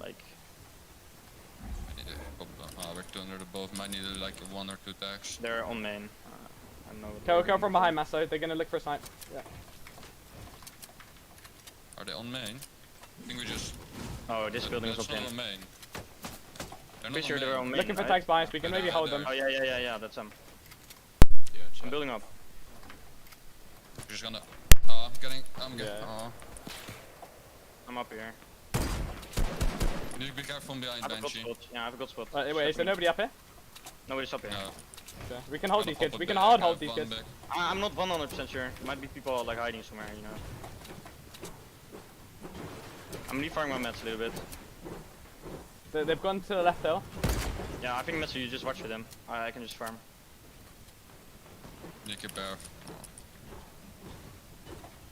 Like. We're two under the both. Might need like 1 or 2 tags. They're on main. I don't know. Okay, we'll come from behind Masso. They're gonna look for a snipe. Yeah. Are they on main? I think we just. Oh, this building is That's up not in. on main. They're Pretty not sure on they're main. on main. Looking for right? tags behind us. We can Oh, maybe hold them. Oh yeah, that's them. Yeah, I'm building up. We're just gonna. I'm getting. Yeah. I'm up here. Need to be careful from I behind, have a good Benchy. spot. Yeah, I have a good spot. Wait, is there nobody up here? Nobody's up here. No. Okay. We can hold Gonna these kids. pop We up can there, hard have hold these one kids. back. I'm not 100% sure. There might be people like hiding somewhere, you know. I'm refiring my mats a little bit. They've gone to the left hill. Yeah, I think mats, you just watch for them. I can just farm. Nick it bear.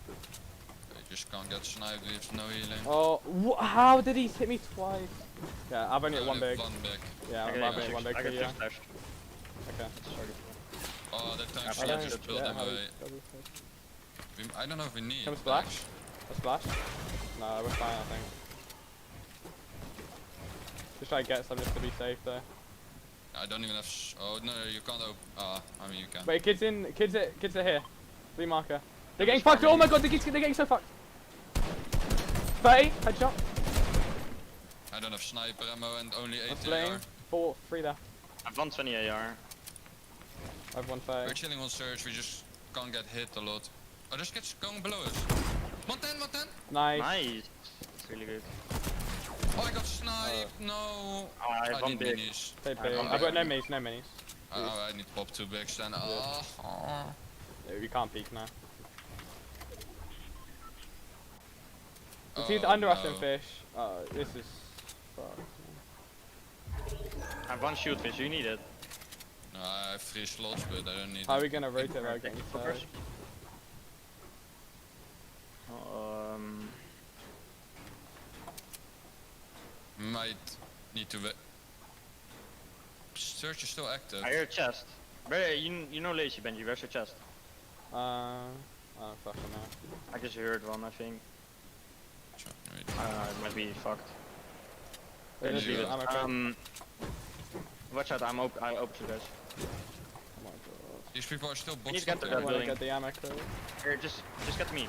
You just can't get sniped, we have no healing. Oh, how did he hit me twice? Yeah, I've only hit one big. One big. Yeah, I I've only one big I for got you. just flashed. Okay. Oh, that tank I shot don't just built Yeah, them how away. we- I don't know if we need. Come splash. tanks. A splash? No, we're fine, I think. Just try to get some just to be safe there. I don't even have. Oh no, you can't open. I mean you can. Wait, kids are here. Flea marker. They're getting fucked. Oh my god, they're getting so fucked. 30, headshot. I don't have sniper ammo and only 8 Flame. AR. 3 there. I've 120 AR. I have 1 We're 30. chilling on search, we just can't get hit a lot. Oh, there's kids going below us. 110, 110. Nice. Nice. That's really good. Oh, I got sniped. No. Oh, I have I one need big. minis. Stay I big. don't I've got no think- minis, no minis. Oh, I need to pop 2 bigs then. Oh. Yeah, we can't peek now. Oh, It's either under us no. and fish. This is fucked. I have 1 shield fish, you need it. No, I have 3 slots, but I don't need How are it. we gonna rotate our Take game? first. Might need to wait. Search is still active. I hear a chest. Where you know lazy Benji, where's your chest? Oh, fucking hell. I just heard one, I think. I don't know, it might be fucked. Wait, Just leave it. I'm okay. Watch out, I open you guys. Oh my god. These people are still need to boxed get up to there. I that wanna building. get the ammo crate. Here, just get to me,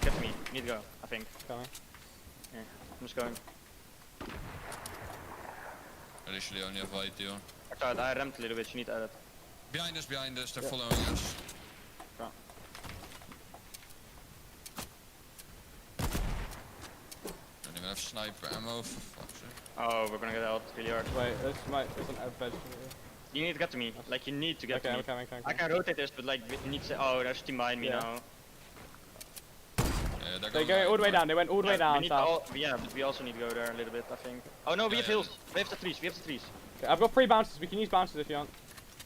Need to go, I think. Coming. Here, I'm just going. I literally only have white deal. Watch out, I rammed a little bit, you need to edit. Behind us, they're Yeah. following us. Yeah. Don't even have sniper ammo, for fuck's sake. Oh, we're gonna get out really hard. Wait, there's an vegetable. You need to get to me, like you need to get Okay, to me. I'm coming. I can rotate this, but like you need to. Oh, there's a team behind me Yeah. now. Yeah, They're going all the way down. They went all the way We down need south. to yeah, but we also need to go there a little bit, I think. Oh no, we have Yeah, hills. We have the trees. Okay, I've got 3 bounces. We can use bounces if you want.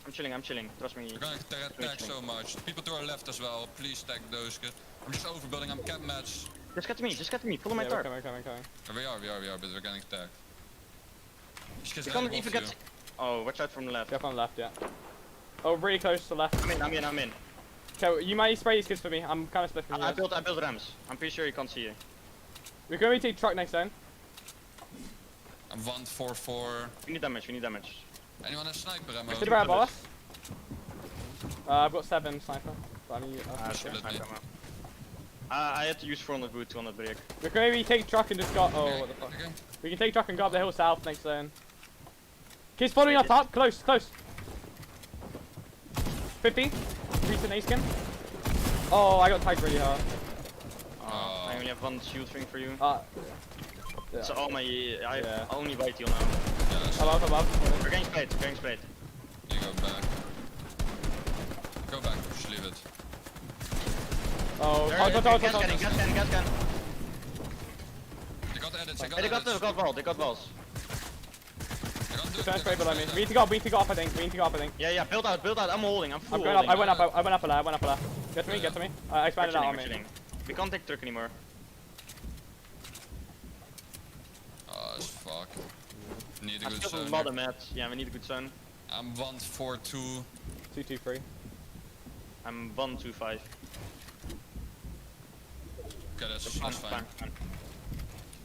I'm chilling. Trust me. We're gonna tag so much. People to our left as well, please tag those. I'm just overbuilding, I'm cap match. Just get to me. Follow my Yeah, tarp. we're coming. We are, but we're getting tagged. These kids You are can't above even you. get. Oh, watch out from the left. Get on the left, yeah. Oh, really close to the left. I'm in. Okay, you might spray these kids for me. I'm kind of slipping. I built rams. I'm pretty sure you can't see you. We're going to take truck next turn. I'm 144. We need damage. Anyone have sniper ammo? To the right above us. I've got 7 sniper. But I need. Okay, split fine, me. come on. I had to use 400 wood, 200 brick. We can maybe take truck and just go. Oh, Okay, what the fuck. okay. We can take truck and go up the hill south next turn. Kids following up top. Close. 50. Recent ace skin. Oh, I got tagged really hard. I only have 1 shield ring for you. Yeah. So all my I Yeah. only white heal now. Yeah, that's Above. We're getting sprayed. You go back. Go back, just leave it. Oh, There, gas gas can. They got edits, Hey, they got balls. Turn spray below me. We need to go up, I think. Yeah, build out. I'm holding. I'm full I'm going up. holding. I went up a layer. Get to me. I expanded out on We're me. chilling. We can't take truck anymore. Oh, it's fuck. Need a I'm good still zone. a lot of mats. Yeah, we need a good zone. I'm 142. 2-2-3. I'm 125. Okay, that's fine.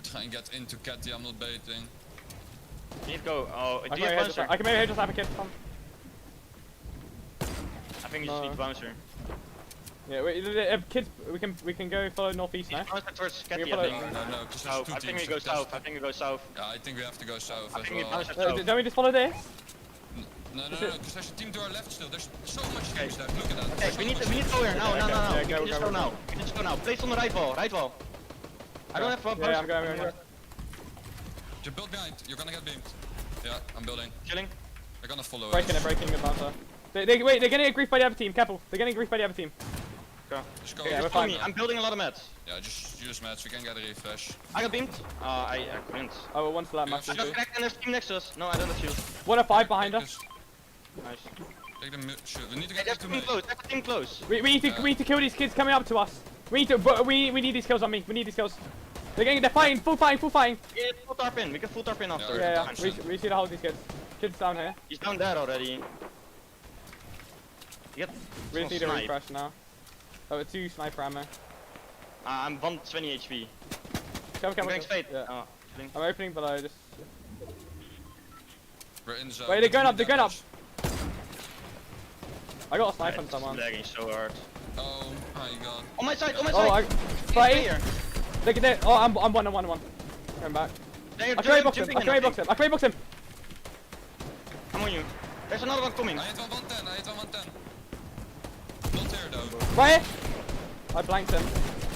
Try and get into Catty, I'm not baiting. You need to go. Oh, I do you have bouncer? can maybe just have a kid. Come. I think you just need bouncer. Yeah, wait, kids, we can go follow northeast now. Bouncer towards We Catty, can I follow- think. No, because South. I think we go south. I think we go south. Yeah, I think we have to go south I as think we well. bouncer south. Don't we just follow this? No, because there's a team to our left still. There's so much teams left. Look at that. Okay, So we need much to go here. No, Okay, yeah, we can just go, go go. now. We can just go now. Place on the right wall. Right wall. I don't have bouncer. Yeah, I'm going. Just build behind. You're gonna get beamed. Yeah, I'm building. Chilling. They're gonna follow Breaking us. the bouncer. Wait, they're getting griefed by the other team. Careful, they're getting griefed by the other team. Go. Just go. Yeah, just we're follow fine. me. I'm building a lot of mats. Yeah, just use mats. We can get a refresh. I got beamed. I couldn't. Oh, well, one slap Yeah, match. shield. I got cracked and there's a team next to us. No, I don't have shield. 1 of 5 behind Take us. this- Nice. Take the shield. We need to Hey, get that's to team me. close. That's team close. We need to kill these kids coming up to us. We need to, but we need these kills on me. We need these kills. They're fighting, full fighting. Yeah, full tarp in. We can full tarp in after. Yeah, Fine. we see the hold these kids. Kids down here. He's down there already. You get We just need a snipe. refresh now. Oh, 2 sniper ammo. I'm 120 HP. Come, I'm going straight. Yeah. Oh, chilling. I'm opening below. Just. We're in the zone. Wait, they're going up. They're going up. Damage. I got a snipe on It's someone. lagging so hard. Oh my god. On my side, on my Oh, side. fight. Here. Look at that. Oh, I'm 1 on 1 on 1. Going back. They're I carry box him. jumping I in, carry I box think. him. I carry box him. I'm on you. There's another one coming. I hit 110. I hit 110. Not here though. Right here. I blanked him.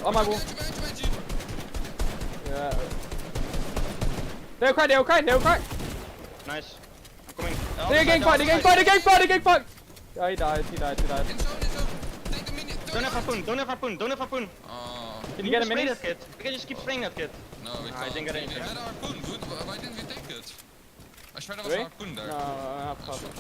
On my wall. Behind you. Yeah. They were cracked. Nice. I'm coming. They're getting fucked. Oh, he died. In zone. Take the mini. Don't have harpoon. Oh. Can you get a spray mini? that kid. We can just keep spraying that kid. No, we I can't. didn't get We anything. had our harpoon, dude. Why didn't we take it? I swear there was Really? a harpoon there. No, I have That's cover.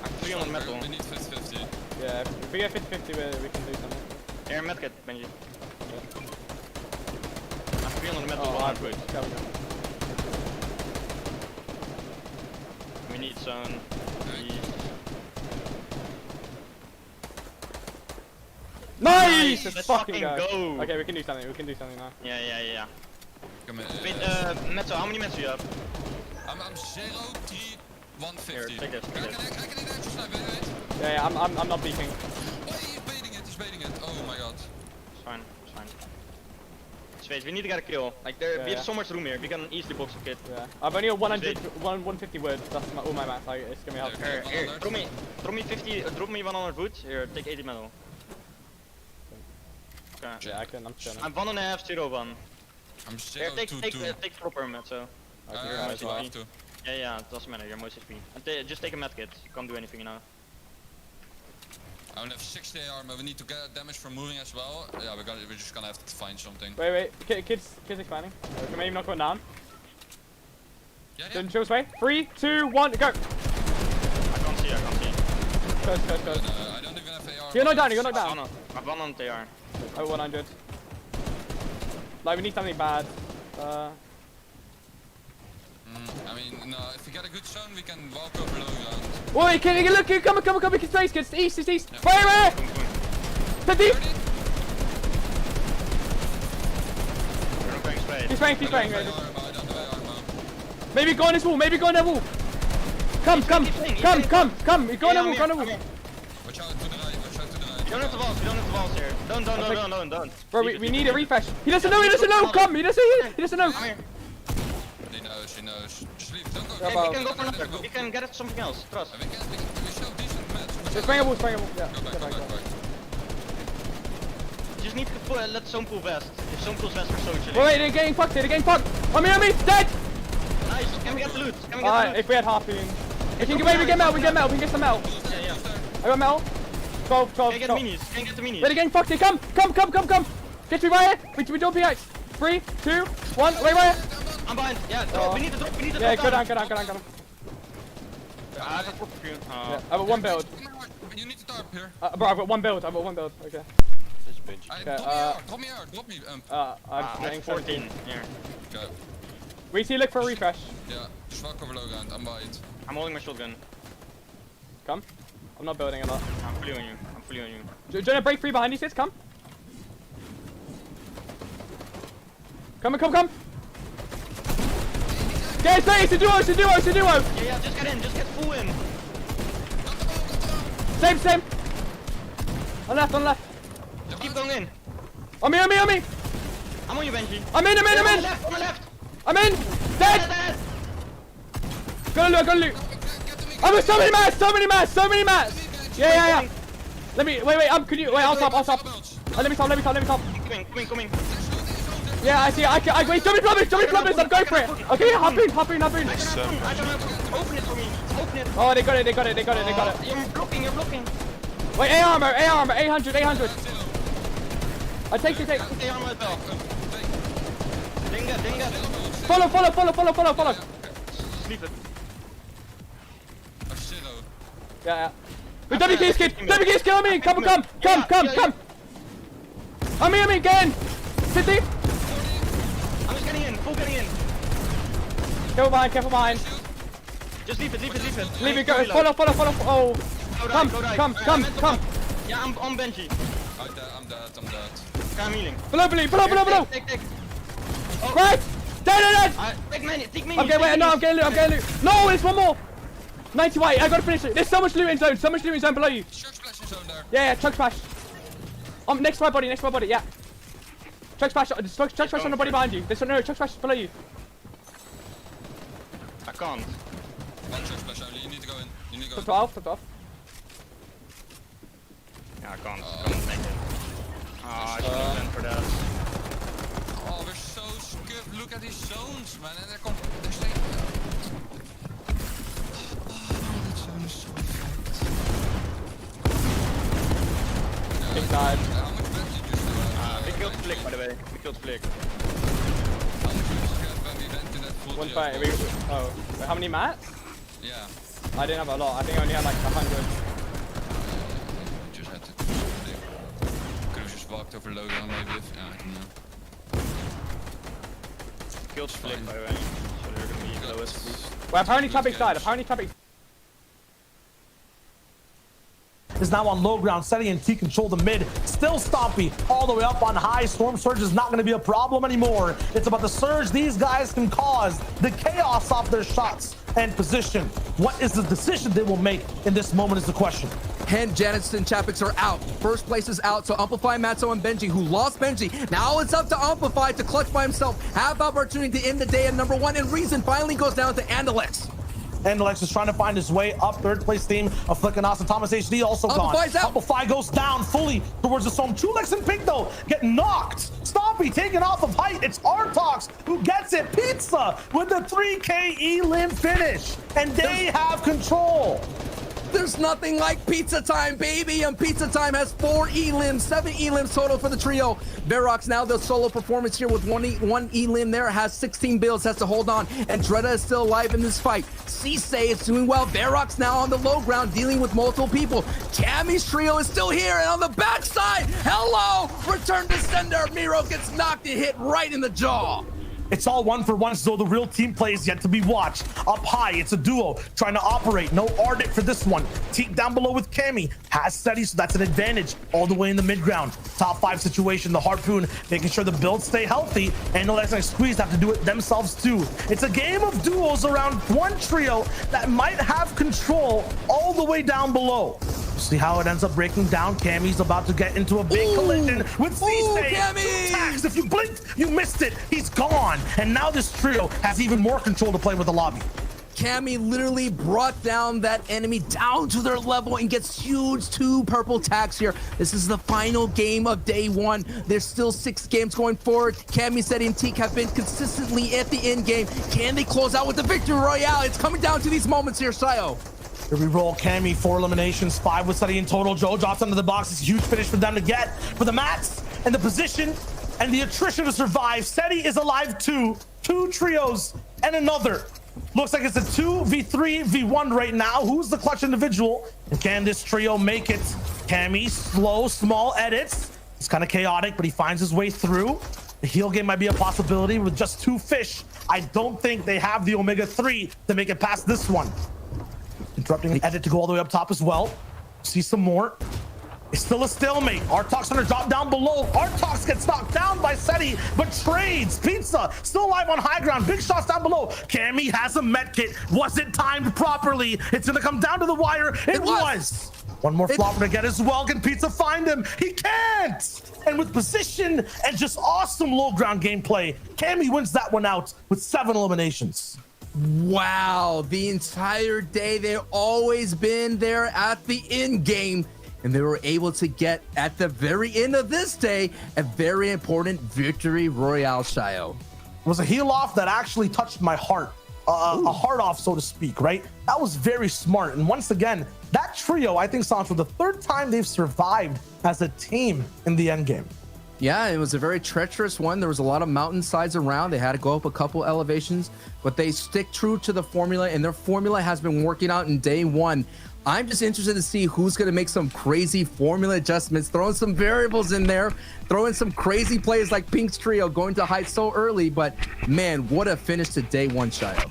I'm 300 metal. We need 50-50. Yeah, if we get 50-50, we can do something. Here, medkit, Benji. I'm 300 metal. Oh, 100 I'm wood. cover. We need zone. Please. Nice! Let's Let's fucking fucking go. go. Okay, we can do something. now. Yeah. Come here. Wait, Metso, how many mets do you have? I'm 0, 3, 150. Here, take this, I take can eat extra snipe, wait. Yeah, I'm not peeking. Oh, he's baiting it. Oh my god. It's fine. Space, we need to get a kill. Like, we Yeah. have so much room here. We can easily box a kid. Yeah, I've only got 150 wood. That's all my max. Like, it's gonna be hard. Okay. Here, 100. drop me 50, drop me 100 wood. Here, take 80 metal. Okay. Yeah, I'm chilling. I'm 1.5, 0, 1. I'm Here, 0, take 2, 2. take proper Metso. I most have HP. to. Yeah, it doesn't matter, you're most HP. And just take a medkit, can't do anything now. I only have 60 armor. We need to get damage from moving as well. Yeah, we're just gonna have to find something. Wait, kids expanding. Can maybe not going down. Yeah. Then show us way. 3, 2, 1, go. I can't see. Close. I don't even have AR. You're not down. You're not down. I've one on TR. Oh, 100. Like, we need something bad. I mean, no, if we get a good zone, we can walk over low ground. Wait, look, come, we can space, kids. East. Yeah. Wait. 50. 30? We're not going straight. He's spraying. I don't have armor. Maybe go on this wall. Come. Go on that wall. Watch out to the right. You don't have the walls here. Don't. Bro, we need a refresh. He doesn't know. Come, he doesn't know. Come here. He knows. Just leave. Don't go. Yeah, Okay, but- we can go for another. We can get something else. Trust. We show decent match. Spraying a wall. Yeah. Go back. You just need to let zone pool vest. If zone pools vest, we're so chilling. Wait, they're getting fucked. On me, dead. Nice. Can we get the loot? Alright, if we had harpoon. We can get metal. We can get some metal. Yeah. I got metal. 12. Can get the minis. Wait, they're getting fucked. Come. Get me right here. We don't pickaxe. 3, 2, 1. Wait, right here. I'm behind. Yeah, drop. We need to drop. Yeah, go down. I have a for you. Yeah, I've got 1 build. You need to tarp here. Bro, I've got 1 build. Okay. This bitch. Drop me out. I'm getting 14. Here. Okay. We see, look for a refresh. Yeah, just walk over low ground. I'm behind. I'm holding my shotgun. Come. I'm not building a lot. I'm fully on you. Do you want to break free behind these kids? Come. Come. Get it, it's a duo, it's a duo, it's a duo. Yeah, just get in, just get full in. Same. On left. Just keep going in. On me. I'm on you, Benji. I'm in. On my left. I'm in. Dead. Gotta loot. I'm with so many mats. Yeah. Let me, wait, can you, wait, I'll top. Let me top. Coming. Yeah, I see, wait, jump in plumbers, I'm going for it. Okay, hop in. I don't have, open it for me. Open it. Oh, they got it. You're blocking. Wait, A armor, 800. I take. Okay, armor as well. Dinga. Follow. Sleep it. Oh shit, oh. Yeah. Wait, WK's kid on me, come. On me, get in. 50. I'm just getting in, full getting in. Careful behind. Just leave it. Leave it, go, follow. Oh. Come. Yeah, I'm on Benji. I'm dead. Okay, I'm healing. Below. Take. Right. Dead. Take many. Okay, wait, no, I'm getting loot. No, there's one more. 90 white, I gotta finish it. There's so much loot in zone below you. Chug splash is on there. Yeah, chug splash. Next to my body, yeah. Chug splash on the body behind you. No, chug splash below you. I can't. One chug splash only, you need to go in. Top 12. Yeah, I can't make it. I should have went for that. Oh, we're so scuffed. Look at these zones, man. And they're staying. That zone is so fucked. Big dive. How much damage did you still have? We killed Flick, by the way. We killed Flick. How much did you have when we went to that full 130. How many mats? Yeah. I didn't have a lot. I think I only had like 100. Just had to. Could have just walked over loadout maybe if. I don't know. Killed Flick, by the way. So they're gonna be lowest. Well, apparently Trapix died. Is now on low ground. Setting and T control the mid. Still Stompy all the way up on high. Storm Surge is not going to be a problem anymore. It's about the surge these guys can cause. The chaos off their shots and position. What is the decision they will make in this moment is the question. Hen, Janet's, and Chapix are out. First place is out, so Amplify, Matzo, and Benji, who lost Benji. Now it's up to Amplify to clutch by himself. Have the opportunity to end the day at number 1, and Reason finally goes down to Andalex. Andalex is trying to find his way up. Third place team of Flick and Austin. Thomas HD also Amplify's gone. out. Amplify goes down fully towards the zone. Chulex and Pink though get knocked. Stompy taken off of height. It's Artox who gets it. Pizza with the 3K elim finish. And they have control. There's nothing like Pizza Time, baby, and Pizza Time has 4 elims, 7 elims total for the trio. Verox now the solo performance here with one elim there, has 16 builds, has to hold on, and Dreda is still alive in this fight. Cisse is doing well. Verox now on the low ground, dealing with multiple people. Cammy's trio is still here, and on the backside, hello, return to sender. Miro gets knocked and hit right in the jaw. It's all 1-for-1, so the real team play is yet to be watched. Up high, it's a duo trying to operate. No Ardit for this one. Teak down below with Cammy. Has Steady, so that's an advantage all the way in the mid ground. Top 5 situation, the Harpoon making sure the builds stay healthy, and the Lex and Squeeze have to do it themselves too. It's a game of duos around one trio that might have control all the way down below. See how it ends up breaking down. Cammy's about to get into a big collision with Cisse. Tax. If you blinked, you missed it. He's gone. And now this trio has even more control to play with the lobby. Cammy literally brought down that enemy down to their level and gets huge 2 purple tags here. This is the final game of day 1. There's still 6 games going forward. Cammy, Steady, and Teak have been consistently at the end game. Can they close out with the victory royale? It's coming down to these moments here, Sayo. Here we roll. Cammy, 4 eliminations, 5 with Steady in total. Joe drops under the box. It's a huge finish for them to get. For the mats and the position and the attrition to survive, Steady is alive too. 2 trios and another. Looks like it's a 2v3v1 right now. Who's the clutch individual? And can this trio make it? Cammy, slow, small edits. It's kind of chaotic, but he finds his way through. The heal game might be a possibility with just 2 fish. I don't think they have the Omega-3 to make it past this one. Interrupting the edit to go all the way up top as well. See some more. It's still a stalemate. Artox gonna drop down below. Artox gets knocked down by Seti, but trades. Pizza still alive on high ground. Big shots down below. Cammy has a med kit. Was it timed properly? It's gonna come down to the wire. It was. One more flopper to get as well. Can Pizza find him? He can't. And with position and just awesome low ground gameplay, Cammy wins that one out with 7 eliminations. Wow, the entire day they've always been there at the end game, and they were able to get at the very end of this day a very important victory royale, Shio. It was a heel off that actually touched my heart, a heart off, so to speak, right? That was very smart. And once again, that trio, I think, Sancho, the 3rd time they've survived as a team in the end game. Yeah, it was a very treacherous one. There was a lot of mountainsides around. They had to go up a couple elevations, but they stick true to the formula, and their formula has been working out in day 1. I'm just interested to see who's going to make some crazy formula adjustments, throwing some variables in there, throwing some crazy plays like Pink's trio going to height so early. But man, what a finish to day 1, Shio.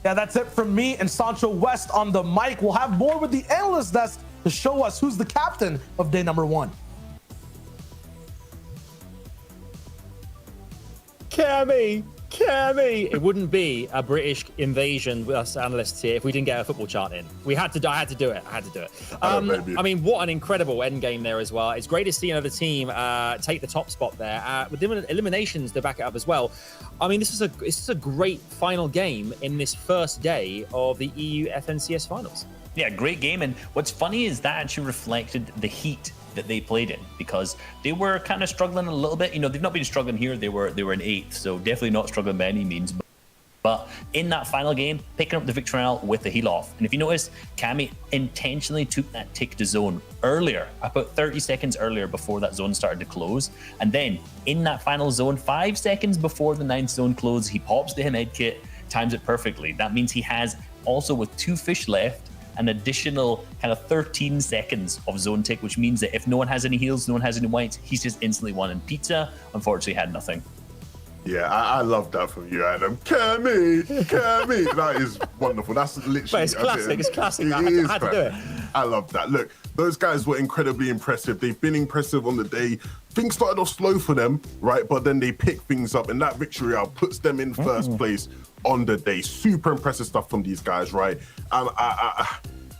Yeah, that's it from me and Sancho West on the mic. We'll have more with the analyst desk to show us who's the captain of day number 1. Cammy! It wouldn't be a British invasion with us analysts here if we didn't get a football chart in. I had to do it. I mean, what an incredible end game there as well. It's great to see another team take the top spot there with eliminations to back it up as well. I mean, this is a great final game in this first day of the EU FNCS finals. Yeah, great game. And what's funny is that actually reflected the heat that they played in, because they were kind of struggling a little bit. You know, they've not been struggling here. They were in 8th, so definitely not struggling by any means. But in that final game, picking up the victory with the heel off. And if you notice, Cammy intentionally took that tick to zone earlier, about 30 seconds earlier before that zone started to close. And then in that final zone, 5 seconds before the 9th zone closed, he pops the med kit, times it perfectly. That means he has also, with 2 fish left, an additional kind of 13 seconds of zone tick, which means that if no one has any heals, no one has any whites, he's just instantly won. And Pizza, unfortunately, had nothing. Yeah, I love that from you, Adam. Cammy! That is wonderful. That's literally... But it's classic. It's classic. I had to do it. I love that. Look, those guys were incredibly impressive. They've been impressive on the day. Things started off slow for them, right? But then they pick things up, and that victory out puts them in first place on the day. Super impressive stuff from these guys, right?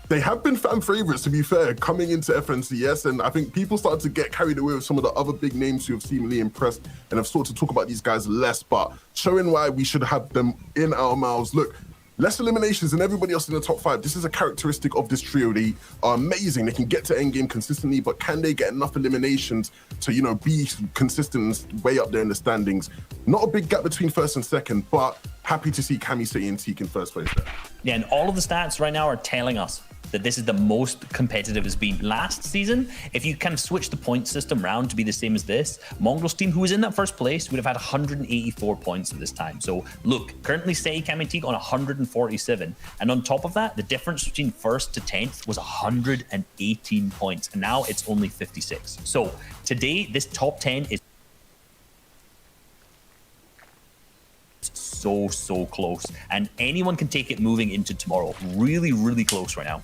They have been fan favorites, to be fair, coming into FNCS, and I think people started to get carried away with some of the other big names who have seemingly impressed and have started to talk about these guys less, but showing why we should have them in our mouths. Look, less eliminations than everybody else in the top 5. This is a characteristic of this trio. They are amazing. They can get to endgame consistently, but can they get enough eliminations to, you know, be consistent and way up there in the standings? Not a big gap between 1st and 2nd, but happy to see Cammy, City, and Teak in first place there. Yeah, and all of the stats right now are telling us that this is the most competitive it's been. Last season, if you kind of switch the point system around to be the same as this, Mongrel's team, who was in that first place, would have had 184 points at this time. So look, currently Sei, Cammy, and Teak on 147. And on top of that, the difference between 1st to 10th was 118 points. And now it's only 56. So today, this top 10 is so close. And anyone can take it moving into tomorrow. Really, really close right now.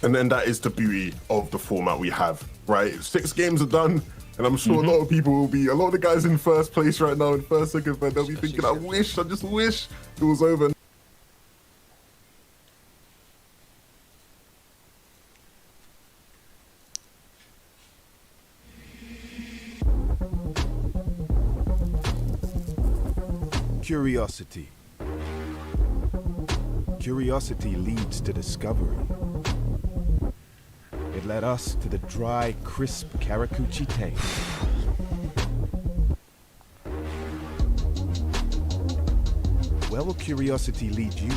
And then that is the beauty of the format we have, right? 6 games are done, and I'm sure a lot of people will be, a lot of the guys in first place right now, in 1st, 2nd, 3rd, they'll be thinking, I just wish it was over. Curiosity. Curiosity leads to discovery. It led us to the dry, crisp Karakuchi taste. Where will curiosity lead you?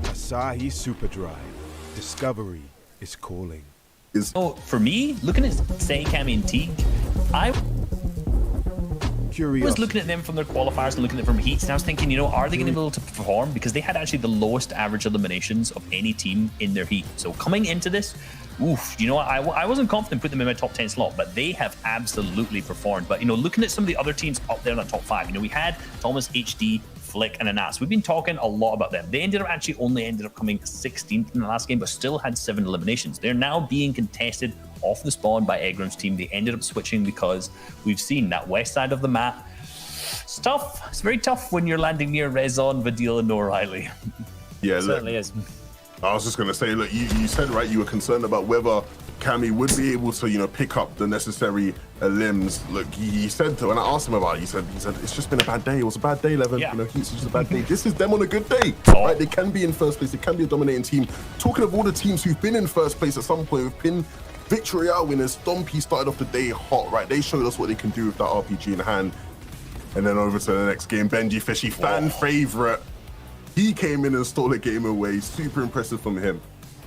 Asahi Superdry. Discovery is calling. So for me, looking at Sei, Cammy, and Teak, I was looking at them from their qualifiers and looking at them from heats, and I was thinking, you know, are they going to be able to perform? Because they had actually the lowest average eliminations of any team in their heat. So coming into this, oof, you know what, I wasn't confident putting them in my top 10 slot, but they have absolutely performed. But, you know, looking at some of the other teams up there in the top 5, you know, we had Thomas HD, flick and an ass. We've been talking a lot about them. They ended up coming 16th in the last game, but still had 7 eliminations. They're now being contested off the spawn by Egram's team. They ended up switching because we've seen that west side of the map. It's tough. It's very tough when you're landing near Rezon, Vadil, and O'Reilly. Yeah, It certainly is. I was just going to say, look, you said, right, you were concerned about whether Cammy would be able to, you know, pick up the necessary limbs. Look, he said to, when I asked him about it, he said, it's just been a bad day. It was a bad day, Levin. Yeah. You know, it's just a bad day. This is them on a good day, right? They can be in first place. They can be a dominating team. Talking of all the teams who've been in first place at some point, we've been Victory Out winners. Stompy started off the day hot, right? They showed us what they can do with that RPG in hand. And then over to the next game, Benji Fishy, fan favorite. He came in and stole the game away. Super impressive from him.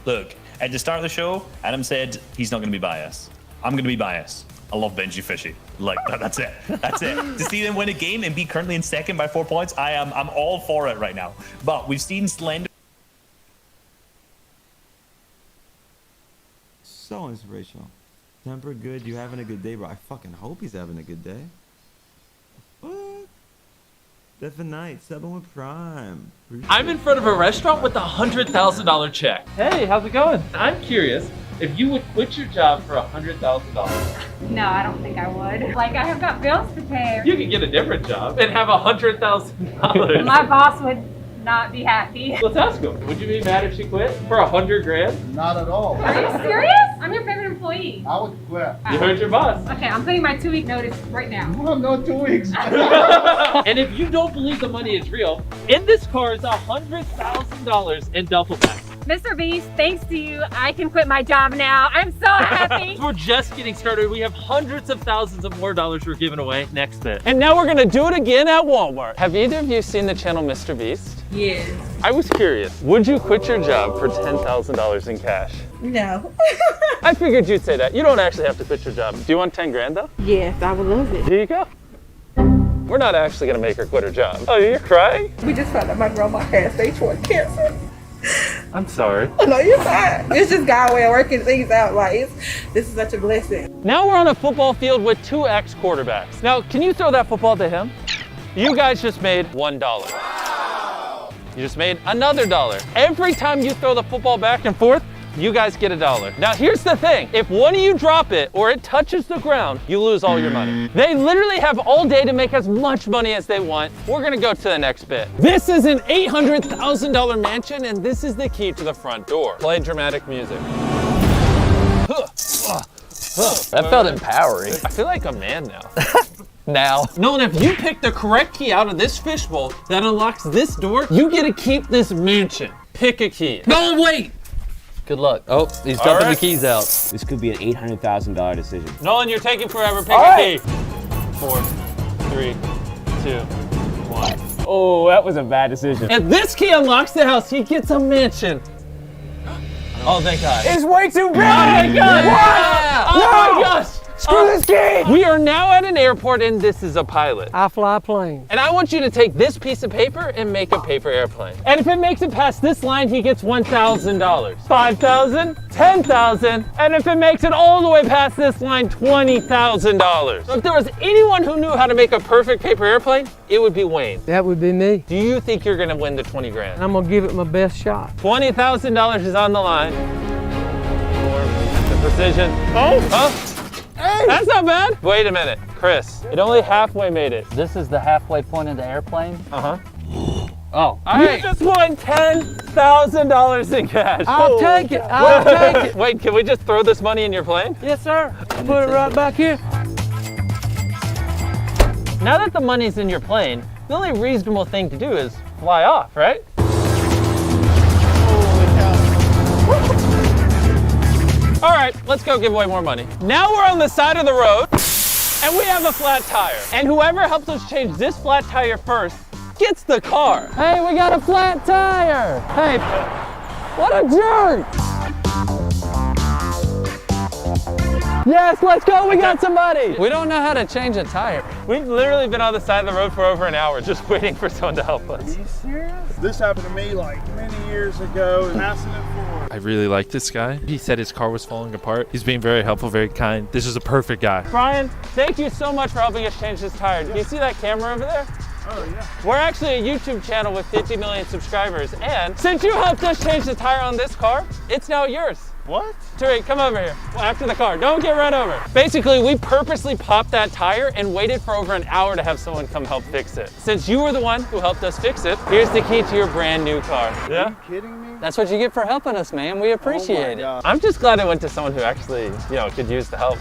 Look, at the start of the show, Adam said he's not going to be biased. I'm going to be biased. I love Benji Fishy. Like, that's it. That's it. To see them win a game and be currently in second by 4 points, I'm all for it right now. But we've seen Slender. So inspirational. Temper good, you having a good day, bro. I fucking hope he's having a good day. What? Different night, 7 with Prime. I'm in front of a restaurant with a $100,000 check. Hey, how's it going? I'm curious if you would quit your job for $100,000. No, I don't think I would. Like, I have got bills to pay. You could get a different job and have $100,000. My boss would not be happy. Let's ask him. Would you be mad if she quit for $100 grand? Not at all. Are you serious? I'm your favorite employee. I would quit. You heard your boss. Okay, I'm putting my 2-week notice right now. Well, no 2 weeks. And if you don't believe the money is real, in this car is $100,000 in duffel bags. Mr. Beast, thanks to you, I can quit my job now. I'm so happy. We're just getting started. We have hundreds of thousands of more dollars we're giving away next bit. And now we're gonna do it again at Walmart. Have either of you seen the channel Mr. Beast? Yes. I was curious, would you quit your job for $10,000 in cash? No. I figured you'd say that. You don't actually have to quit your job. Do you want 10 grand though? Yes, I would love it. Here you go. We're not actually gonna make her quit her job. Oh, you're crying? We just found out my grandma had stage 1 cancer. I'm sorry. No, you're fine. It's just God way of working things out. Like, this is such a blessing. Now we're on a football field with 2 ex-quarterbacks. Now, can you throw that football to him? You guys just made $1. You just made another $1. Every time you throw the football back and forth, you guys get $1. Now here's the thing, if one of you drop it or it touches the ground, you lose all your money. They literally have all day to make as much money as they want. We're gonna go to the next bit. This is an $800,000 mansion and this is the key to the front door. Play dramatic music. That felt empowering. I feel like a man now. Now. Nolan, if you pick the correct key out of this fishbowl that unlocks this door, you get to keep this mansion. Pick a key. No, wait! Good luck. Oh, he's dumping the keys out. This could be an $800,000 decision. Nolan, you're taking forever. Pick a key. 4, 3, 2, 1. Oh, that was a bad decision. If this key unlocks the house, he gets a mansion. Oh, thank God. It's way too big! Oh my God! What? Oh No! my gosh! Screw this key! We are now at an airport and this is a pilot. I fly planes. And I want you to take this piece of paper and make a paper airplane. And if it makes it past this line, he gets $1,000. 5,000, 10,000, and if it makes it all the way past this line, $20,000. So if there was anyone who knew how to make a perfect paper airplane, it would be Wayne. That would be me. Do you think you're gonna win the 20 grand? I'm gonna give it my best shot. $20,000 is on the line. For the precision. Oh! Hey. That's not bad. Wait a minute, Chris. It only halfway made it. This is the halfway point of the airplane? Uh-huh. Oh. You just won $10,000 in cash. I'll take it. I'll take it. Wait, can we just throw this money in your plane? Yes, sir. Put it right back here. Now that the money's in your plane, the only reasonable thing to do is fly off, right? All right, let's go give away more money. Now we're on the side of the road and we have a flat tire. And whoever helps us change this flat tire first gets the car. Hey, we got a flat tire. Hey, what a jerk. Yes, let's go, we got somebody. We don't know how to change a tire. We've literally been on the side of the road for over an hour just waiting for someone to help us. Are you serious? This happened to me like many years ago, passing it forward. I really like this guy. He said his car was falling apart. He's being very helpful, very kind. This is a perfect guy. Brian, thank you so much for helping us change this tire. Do you see that camera over there? We're actually a YouTube channel with 50 million subscribers, and since you helped us change the tire on this car, it's now yours. What? Tariq, come over here. After the car, don't get run over. Basically, we purposely popped that tire and waited for over an hour to have someone come help fix it. Since you were the one who helped us fix it, here's the key to your brand new car. Yeah? Are you kidding me? That's what you get for helping us, man. We appreciate it. I'm just glad I went to someone who actually, could use the help.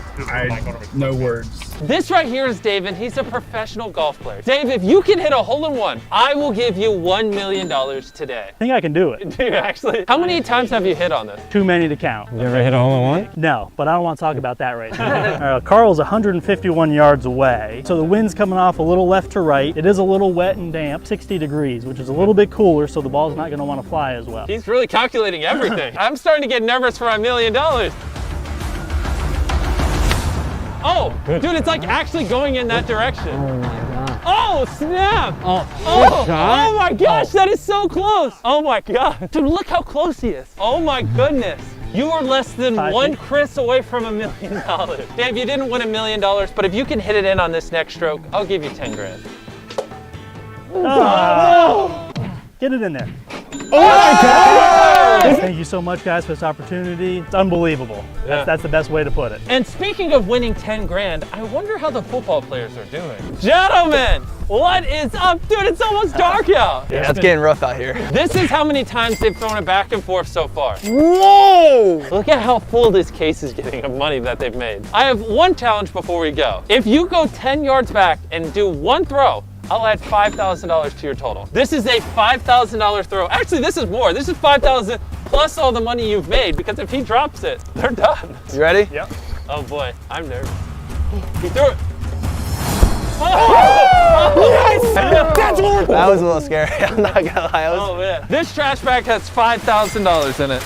No words. This right here is Dave, and he's a professional golf player. Dave, if you can hit a hole-in-one, I will give you $1 million today. I think I can do it. Do you actually? How many times have you hit on this? Too many to count. You ever hit a hole-in-one? No, but I don't want to talk about that right now. Carl's 151 yards away, so the wind's coming off a little left to right. It is a little wet and damp, 60 degrees, which is a little bit cooler, so the ball's not going to want to fly as well. He's really calculating everything. I'm starting to get nervous for $1 million. Oh, dude, it's like actually going in that direction. Oh my god. Oh, snap! Oh My gosh, that is so close! Oh my god. Dude, look how close he is. Oh my goodness. You are less than one Chris away from $1 million. Dave, you didn't win $1 million, but if you can hit it in on this next stroke, I'll give you 10 grand. Get it in there. Oh my god! Thank you so much, guys, for this opportunity. It's unbelievable. Yeah. That's the best way to put it. And speaking of winning 10 grand, I wonder how the football players are doing. Gentlemen, what is up? Dude, it's almost dark out. Yeah, it's getting rough out here. This is how many times they've thrown it back and forth so far. Whoa! Look at how full this case is getting of money that they've made. I have one challenge before we go. If you go 10 yards back and do one throw, I'll add $5,000 to your total. This is a $5,000 throw. Actually, this is more. This is $5,000 plus all the money you've made, because if he drops it, they're done. You ready? Yep. Oh boy, I'm nervous. He threw it. Yes! That's what that was a little scary. I'm not gonna lie. Oh man. This trash bag has $5,000 in it.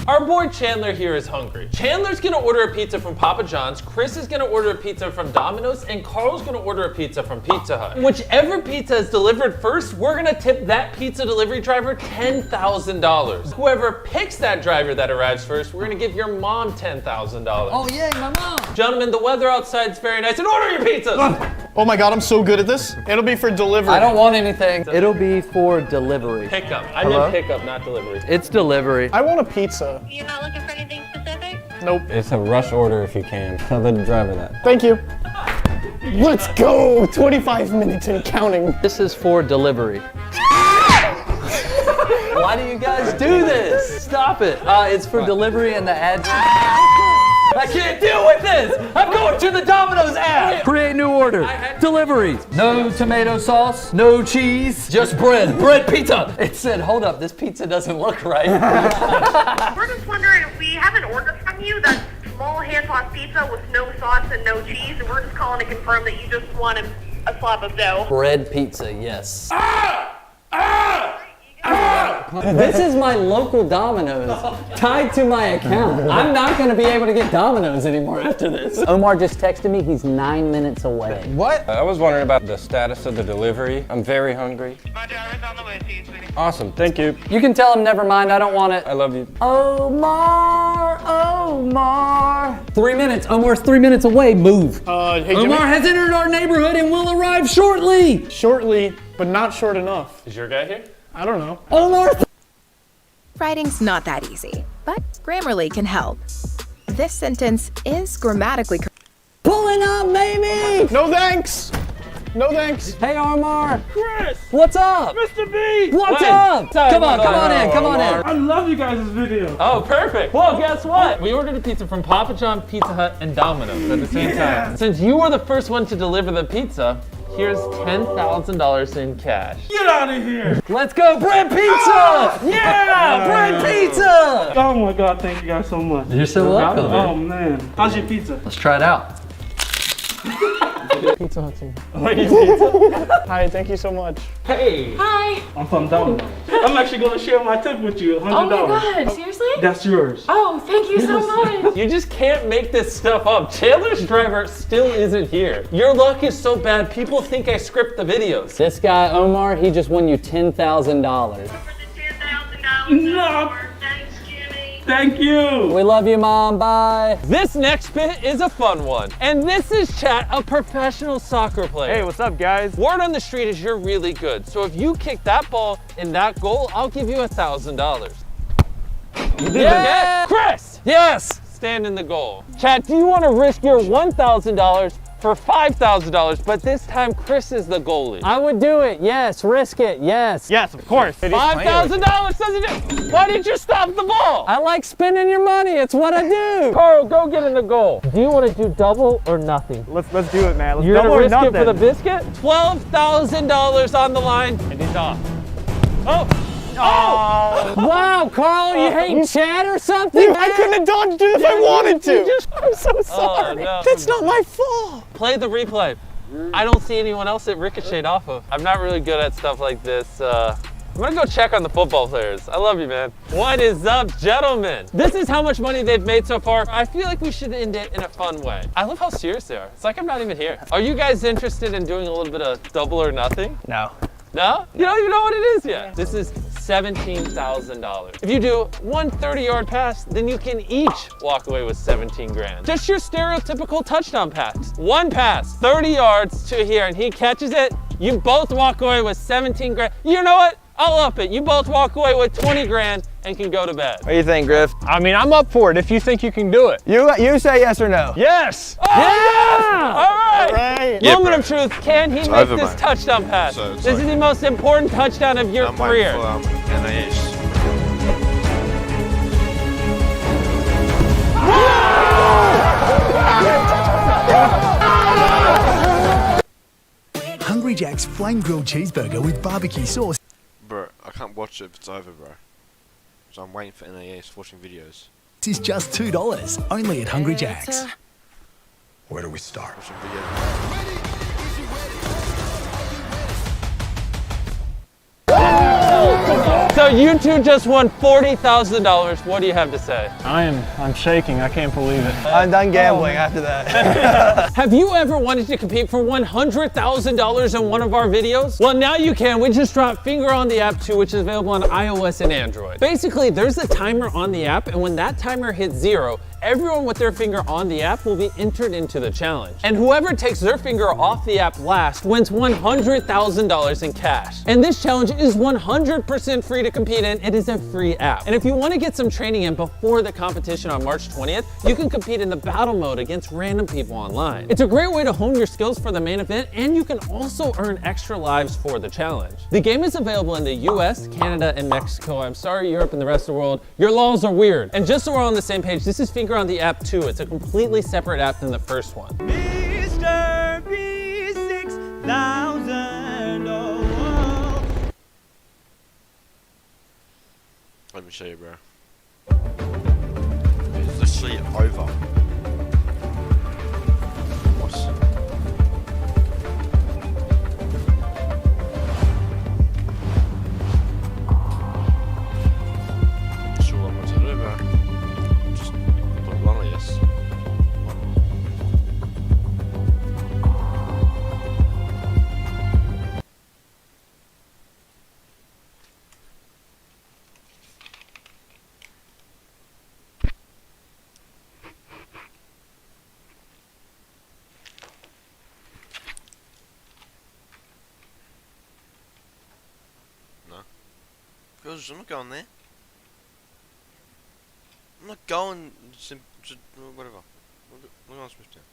Our boy Chandler here is hungry. Chandler's gonna order a pizza from Papa John's, Chris is gonna order a pizza from Domino's, and Carl's gonna order a pizza from Pizza Hut. Whichever pizza is delivered first, we're gonna tip that pizza delivery driver $10,000. Whoever picks that driver that arrives first, we're gonna give your mom $10,000. Oh yeah, my mom. Gentlemen, the weather outside is very nice, and order your pizzas! Oh my god, I'm so good at this. It'll be for delivery. I don't want anything. It'll be for delivery. Pickup. I Hello? meant pickup, not delivery. It's delivery. I want a pizza. You're not looking for anything specific? Nope. It's a rush order if you can. Tell the driver that. Thank you. Let's go! 25 minutes and counting. This is for delivery. Why do you guys do this? Stop it. It's for delivery and the address. I can't deal with this! I'm going to the Domino's app! Create new order. Deliveries. No tomato sauce, no cheese, just bread. Bread pizza! It said, hold up, this pizza doesn't look right. We're just wondering if we have an order from you that's small hand-tossed pizza with no sauce and no cheese, and we're just calling to confirm that you just want a slab of dough. Bread pizza, yes. This is my local Domino's, tied to my account. I'm not gonna be able to get Domino's anymore after this. Omar just texted me, he's 9 minutes away. What? I was wondering about the status of the delivery. I'm very hungry. My driver's on the way to you, sweetie. Awesome, thank you. You can tell him never mind, I don't want it. I love you. Omar, Omar. 3 minutes, Omar's 3 minutes away, move. Hey, Omar has entered our neighborhood and will arrive shortly. Shortly, but not short enough. Is your guy here? I don't know. Omar. Writing's not that easy, but Grammarly can help. This sentence is grammatically correct. Pulling up, baby! No thanks! No thanks. Hey, Omar. Chris! What's up? Mr. B! What's up? Come on in, come on in. I love you guys' video. Oh, perfect. Well, guess what? We ordered a pizza from Papa John, Pizza Hut, and Domino's at the same time. Since you were the first one to deliver the pizza, here's $10,000 in cash. Get out of here! Let's go, bread pizza! Yeah, bread pizza! Oh my god, thank you guys so much. You're so welcome. Oh man. How's your pizza? Let's try it out. Pizza Hut. Pizza? Hi, thank you so much. Hey! Hi! I'm from Domino's. I'm actually going to share my tip with you, $100. Oh my god, seriously? That's yours. Oh, thank you so much. You just can't make this stuff up. Chandler's driver still isn't here. Your luck is so bad, people think I script the videos. This guy, Omar, he just won you $10,000. $10,000. No. Thanks, Jimmy. Thank you. We love you, Mom. Bye. This next bit is a fun one. And this is Chat, a professional soccer player. Hey, what's up, guys? Word on the street is you're really good. So if you kick that ball in that goal, I'll give you $1,000. You did it. Chris! Yes. Stand in the goal. Chat, do you want to risk your $1,000 for $5,000, but this time Chris is the goalie? I would do it. Yes. Risk it. Yes. Yes, of course. $5,000 doesn't it? Why didn't you stop the ball? I like spending your money. It's what I do. Carl, go get in the goal. Do you want to do double or nothing? Let's do it, man. Let's You're double gonna or risk it nothing. for the biscuit? $12,000 on the line, and he's off. Oh! Oh! Wow, Carl, you hate Chad or something? I couldn't have dodged it if I wanted to. I'm so sorry. no. That's not my fault. Play the replay. I don't see anyone else that ricocheted off of. I'm not really good at stuff like this. I'm gonna go check on the football players. I love you, man. What is up, gentlemen? This is how much money they've made so far. I feel like we should end it in a fun way. I love how serious they are. It's like I'm not even here. Are you guys interested in doing a little bit of double or nothing? No. No? You don't even know what it is yet. This is $17,000. If you do one 30-yard pass, then you can each walk away with 17 grand. Just your stereotypical touchdown pass. One pass, 30 yards to here, and he catches it. You both walk away with 17 grand. You know what? I'll up it. You both walk away with 20 grand and can go to bed. What do you think, Griff? I mean, I'm up for it if you think you can do it. You say yes or no? Yes! Oh, yeah! All right! Right. Yeah, Moment of truth. Can he make this touchdown pass? So this is the most important touchdown of your career. Hungry Jack's flame grilled cheeseburger with barbecue sauce. Bro, I can't watch it if it's over, bro. So I'm waiting for NAS, watching videos. This is just $2, only at Hungry Jack's. Where do we start? Watching videos. So you two just won $40,000. What do you have to say? I'm shaking. I can't believe it. I'm done gambling after that. Have you ever wanted to compete for $100,000 in one of our videos? Well, now you can. We just dropped Finger on the App 2, which is available on iOS and Android. Basically, there's a timer on the app, and when that timer hits 0, everyone with their finger on the app will be entered into the challenge. And whoever takes their finger off the app last wins $100,000 in cash. And this challenge is 100% free to compete in. It is a free app. And if you want to get some training in before the competition on March 20th, you can compete in the battle mode against random people online. It's a great way to hone your skills for the main event, and you can also earn extra lives for the challenge. The game is available in the US, Canada, and Mexico. I'm sorry, Europe and the rest of the world. Your laws are weird. And just so we're on the same page, this is Finger on the App 2. It's a completely separate app than the first one. Mr. B6000. Oh. Let me show you, bro. It's literally over. What? Sure, what I'm going to do, bro. Just put one of this. Girls, I'm not going there. I'm not going. Whatever. What am I supposed to do?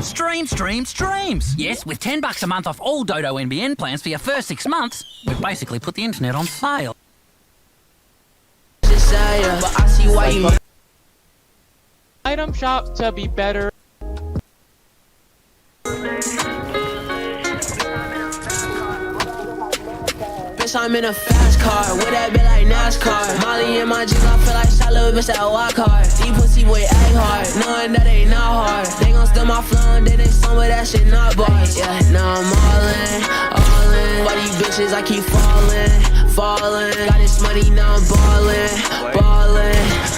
Streams! Yes, with $10 a month off all Dodo NBN plans for your first 6 months, we've basically put the internet on sale. Item shop to be better. Bitch, I'm in a fast car, with that bit like NASCAR. Molly in my jeans, I feel like shot little bitch that walk hard. Deep pussy boy act hard, knowing that ain't not hard. They gon' steal my flow and then they some of that shit not bars. Yeah, now I'm all in. All these bitches, I keep falling. Got this money, now I'm ballin'.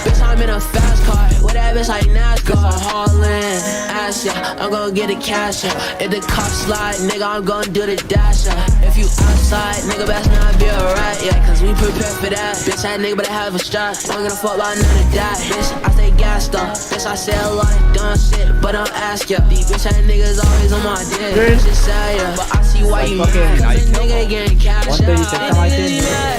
Bitch, I'm in a fast car, with that bitch like NASCAR. Haulin', ass yeah, I'm gon' get the cash yeah. If the cops slide, nigga, I'm gon' do the dash yeah. If you outside, nigga, best not be a rat, yeah. Cause we prepared for that. Bitch, that nigga better have a strap. I'm gonna fuck about none of that. Bitch, I stay gassed up. Bitch, I say a lot of dumb shit, but don't ask ya. These bitch, that niggas always on my dick. Just say ya, but I see why you mad. Cause the nigga getting cash out.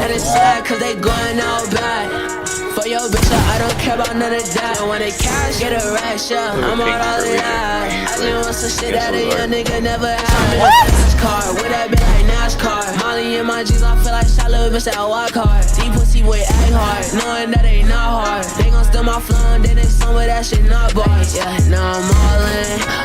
And it's sad cause they going out bad. For your bitch, I don't care about none of that. When they cash, get a rash, yeah. I'm on all of that. I just want some shit that a young nigga never had. In a fast car, with that bitch like NASCAR. Molly in my jeans, I feel like shot little bitch that walk hard. Deep pussy boy act hard, knowing that ain't not hard. They gon' steal my flow and then they some of that shit not bars. Yeah, now I'm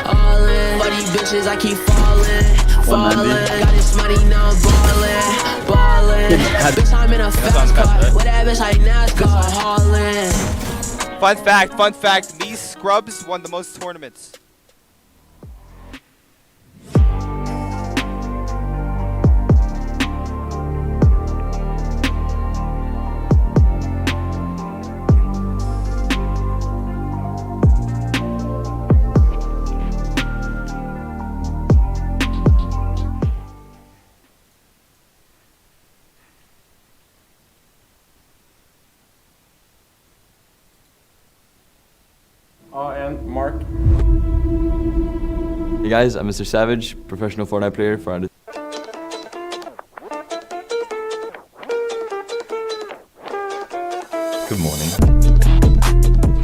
all in. For these bitches, I keep falling. Got this money, now I'm ballin'. Bitch, I'm in a fast car, with that bitch like NASCAR. Haulin'. Fun fact, these scrubs won the most tournaments. And Mark. Hey guys, I'm Mr. Savage, professional Fortnite player for under. Good morning.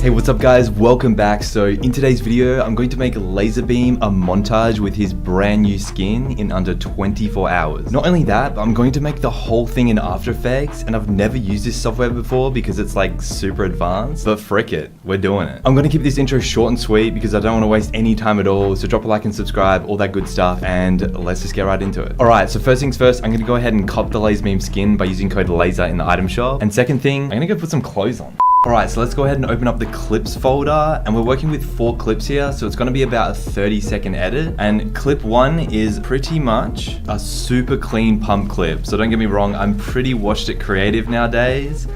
Hey, what's up guys? Welcome back. So in today's video, I'm going to make Laserbeam a montage with his brand new skin in under 24 hours. Not only that, but I'm going to make the whole thing in After Effects, and I've never used this software before because it's like super advanced, but frick it, we're doing it. I'm going to keep this intro short and sweet because I don't want to waste any time at all, so drop a like and subscribe, all that good stuff, and let's just get right into it. Alright, so first things first, I'm going to go ahead and cop the Laserbeam skin by using code LASER in the item shop, and second thing, I'm going to go put some clothes on. Alright, so let's go ahead and open up the clips folder, and we're working with 4 clips here, so it's going to be about a 30-second edit, and clip 1 is pretty much a super clean pump clip. So don't get me wrong, I'm pretty washed it creative nowadays,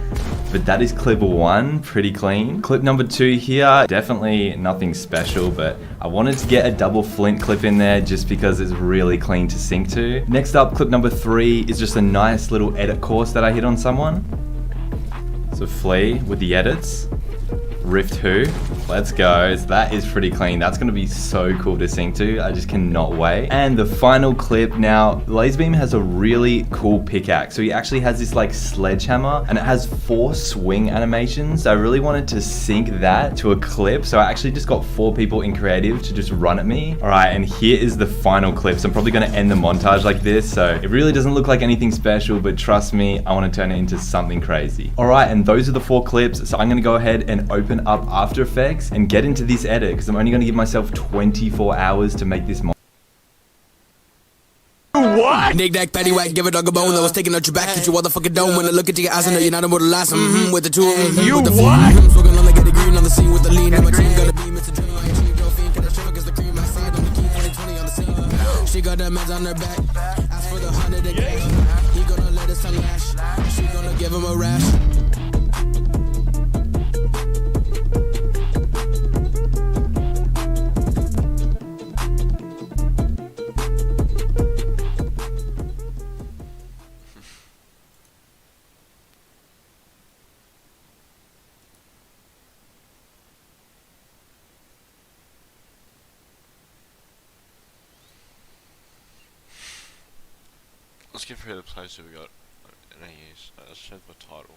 but that is clip 1, pretty clean. Clip number 2 here, definitely nothing special, but I wanted to get a double flint clip in there just because it's really clean to sync to. Next up, clip number 3 is just a nice little edit course that I hit on someone. So Flea with the edits, Rift Who, let's go. So that is pretty clean. That's gonna be so cool to sync to. I just cannot wait. And the final clip now, Laserbeam has a really cool pickaxe. So he actually has this like sledgehammer and it has 4 swing animations. So I really wanted to sync that to a clip. So I actually just got 4 people in creative to just run at me. All right, and here is the final clip. So I'm probably gonna end the montage like this. So it really doesn't look like anything special, but trust me, I wanna turn it into something crazy. All right, and those are the 4 clips. So I'm gonna go ahead and open up After Effects and get into this edit because I'm only going to give myself 24 hours to make this mod. What? Nick Nack, Patty Whack, give a dog a bone. I was taking out your back, hit your motherfucking dome. When I look at your eyes, I know you're not immortal last. With the 2 You with the what? Smoking on the get green on the scene with the lean. And my team gotta be Mr. Dream like she go fiend. Can I show cause the cream I said on the key 2020 on the scene. She got the meds on her back. Ask for the 100 again. He gonna let his tongue lash. She gonna give him a rash. Let's give her the place that we got in AEs. Let's change my title.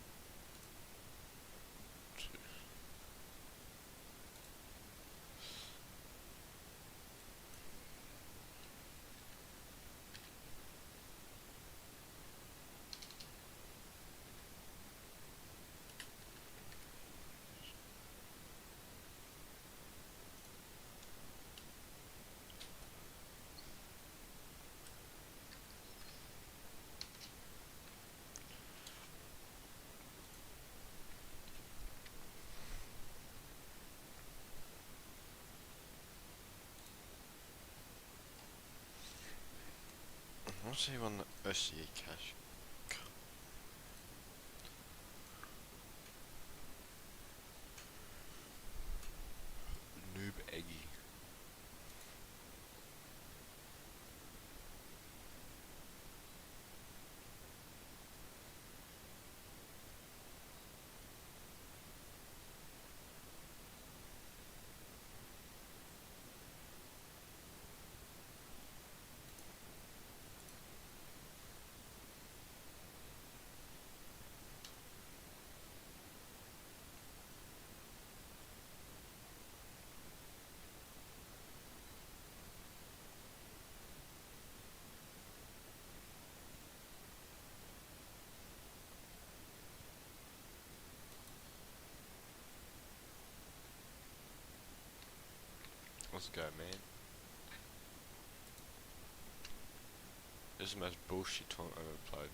What's he on the OCE cash? Noob Eggy. Let's go, man. This is the most bullshit tournament I've ever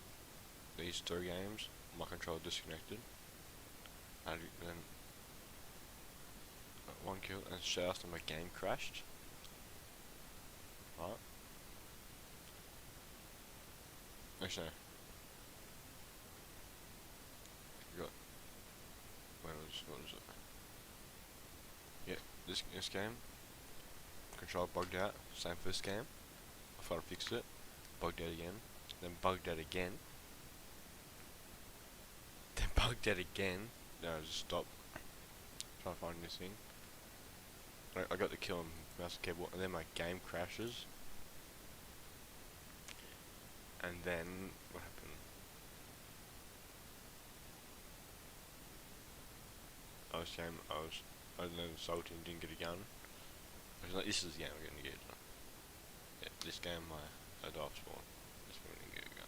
played. These 3 games, my controller disconnected. And then 1 kill, and straight after my game crashed. Right. Actually, no. Got. What was it? Yeah, this game. Controller bugged out, same first game. I thought I fixed it, bugged out again, then bugged out again, then bugged out again. Then I just stopped trying to find this thing. I got the kill on mouse and keyboard, and then my game crashes. And then what happened? I was then salty and didn't get a gun. I was like, this is the game I'm gonna get. Yeah, this game I died spawn. This one I'm gonna get a gun.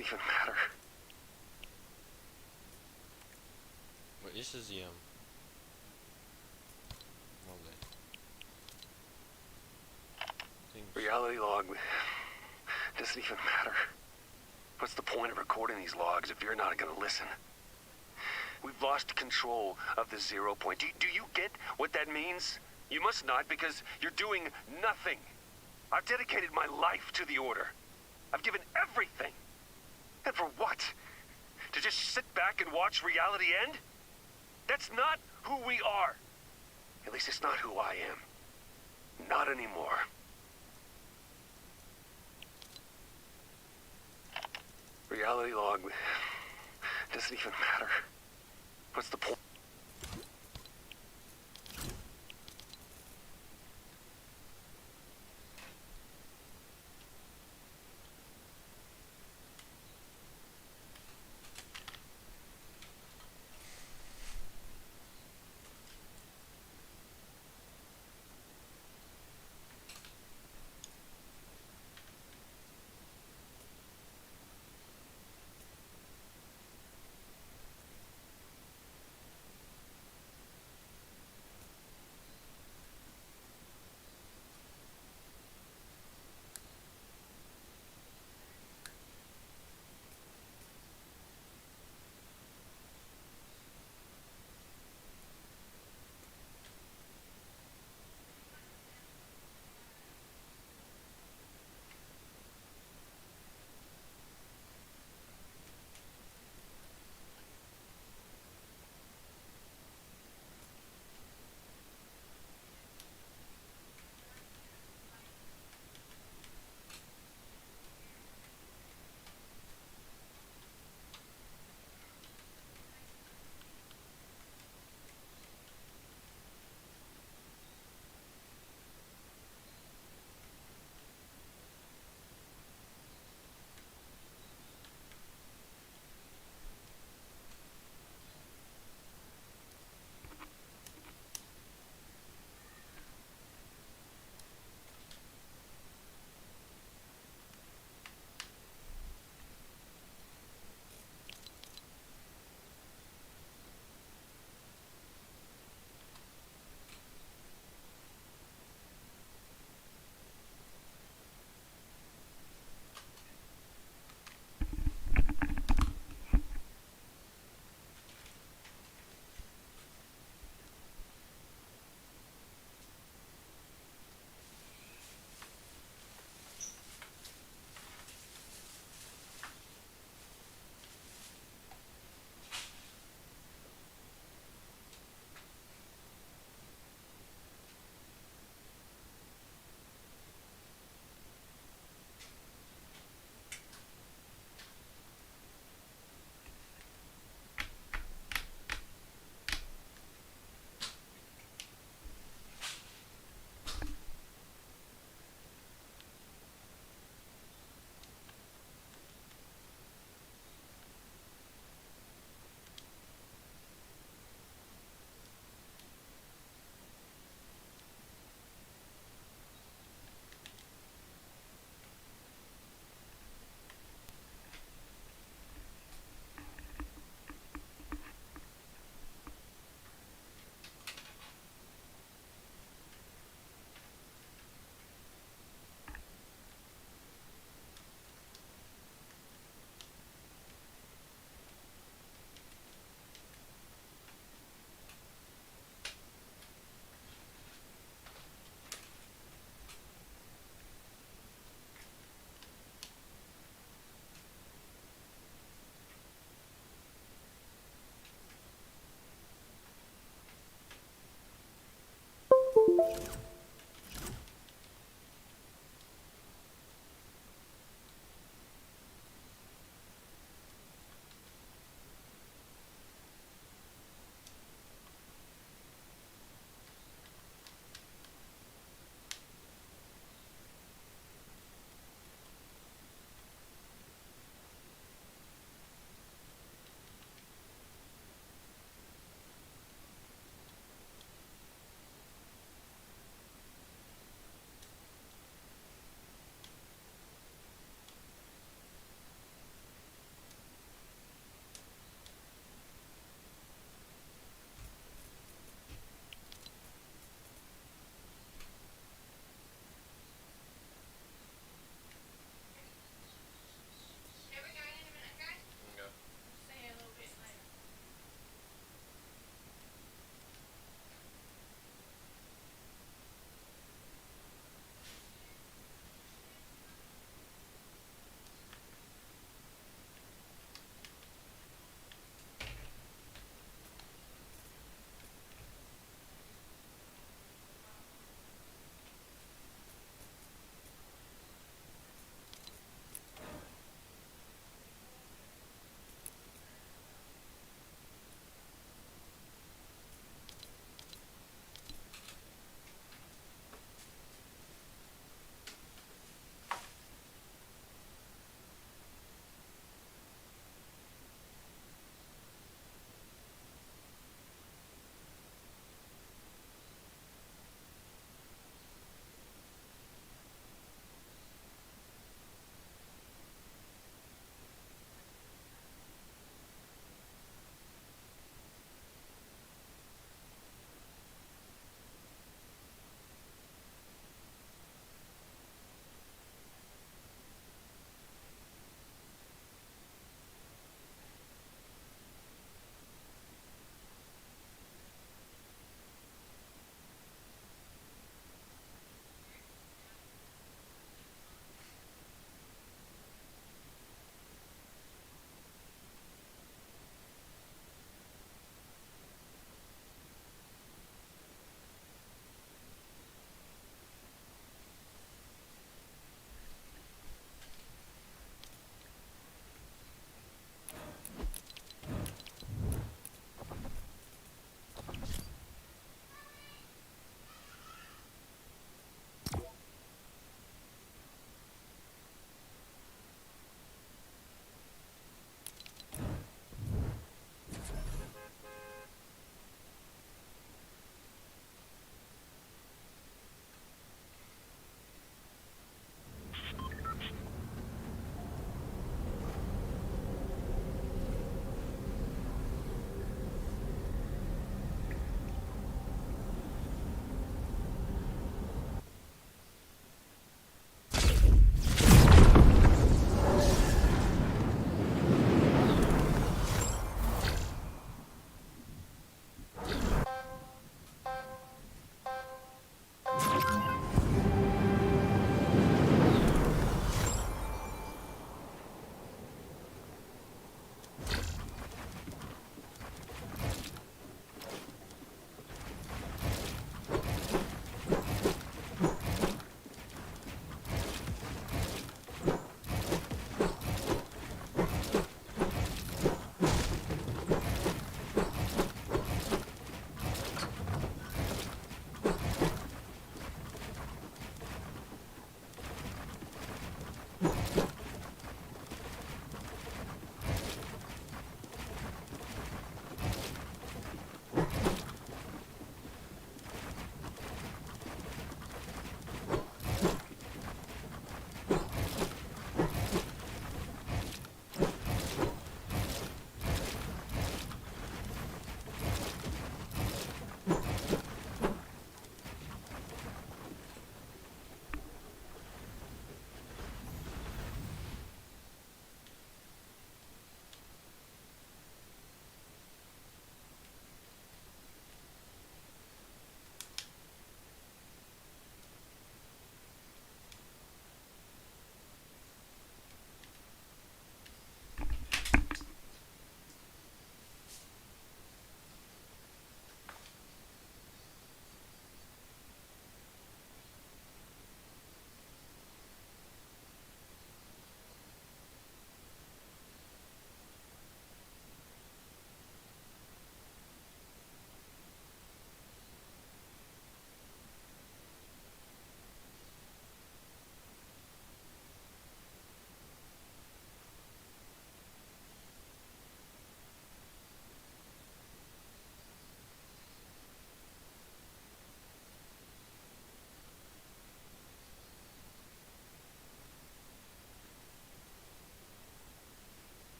Doesn't even matter. Wait, this is the Reality log doesn't even matter. What's the point of recording these logs if you're not gonna listen? We've lost control of the 0 point. Do you get what that means? You must not, because you're doing nothing. I've dedicated my life to the Order. I've given everything. And for what? To just sit back and watch reality end? That's not who we are. At least it's not who I am. Not anymore. Reality log doesn't even matter. What's the point?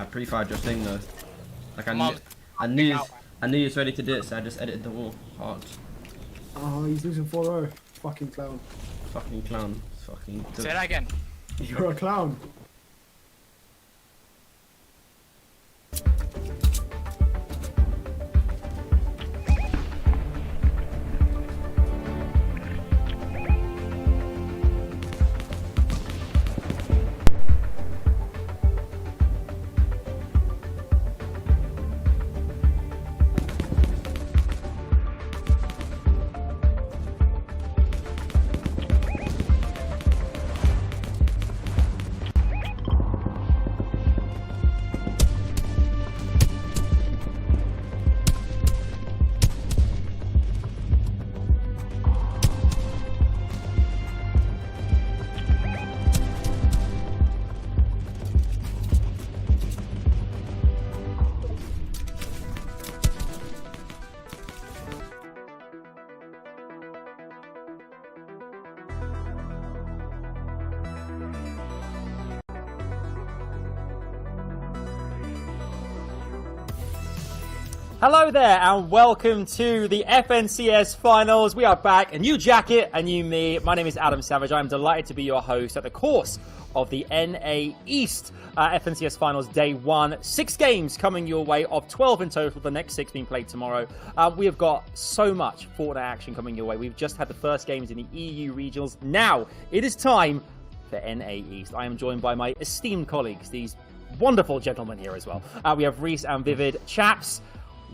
Pretty far adjusting though. Like I knew he was ready to do it, so I just edited the wall hard. Oh, he's losing 4-0. Fucking clown. Fucking clown. Fucking. Say that again. You're a clown. Hello there and welcome to the FNCS Finals. We are back, a new jacket, a new me. My name is Adam Savage. I'm delighted to be your host at the course of the NA East FNCS Finals Day 1. 6 games coming your way, of 12 in total, the next 6 being played tomorrow. We have got so much Fortnite action coming your way. We've just had the first games in the EU regionals. Now it is time for NA East. I am joined by my esteemed colleagues, these wonderful gentlemen here as well. We have Reese and Vivid. Chaps,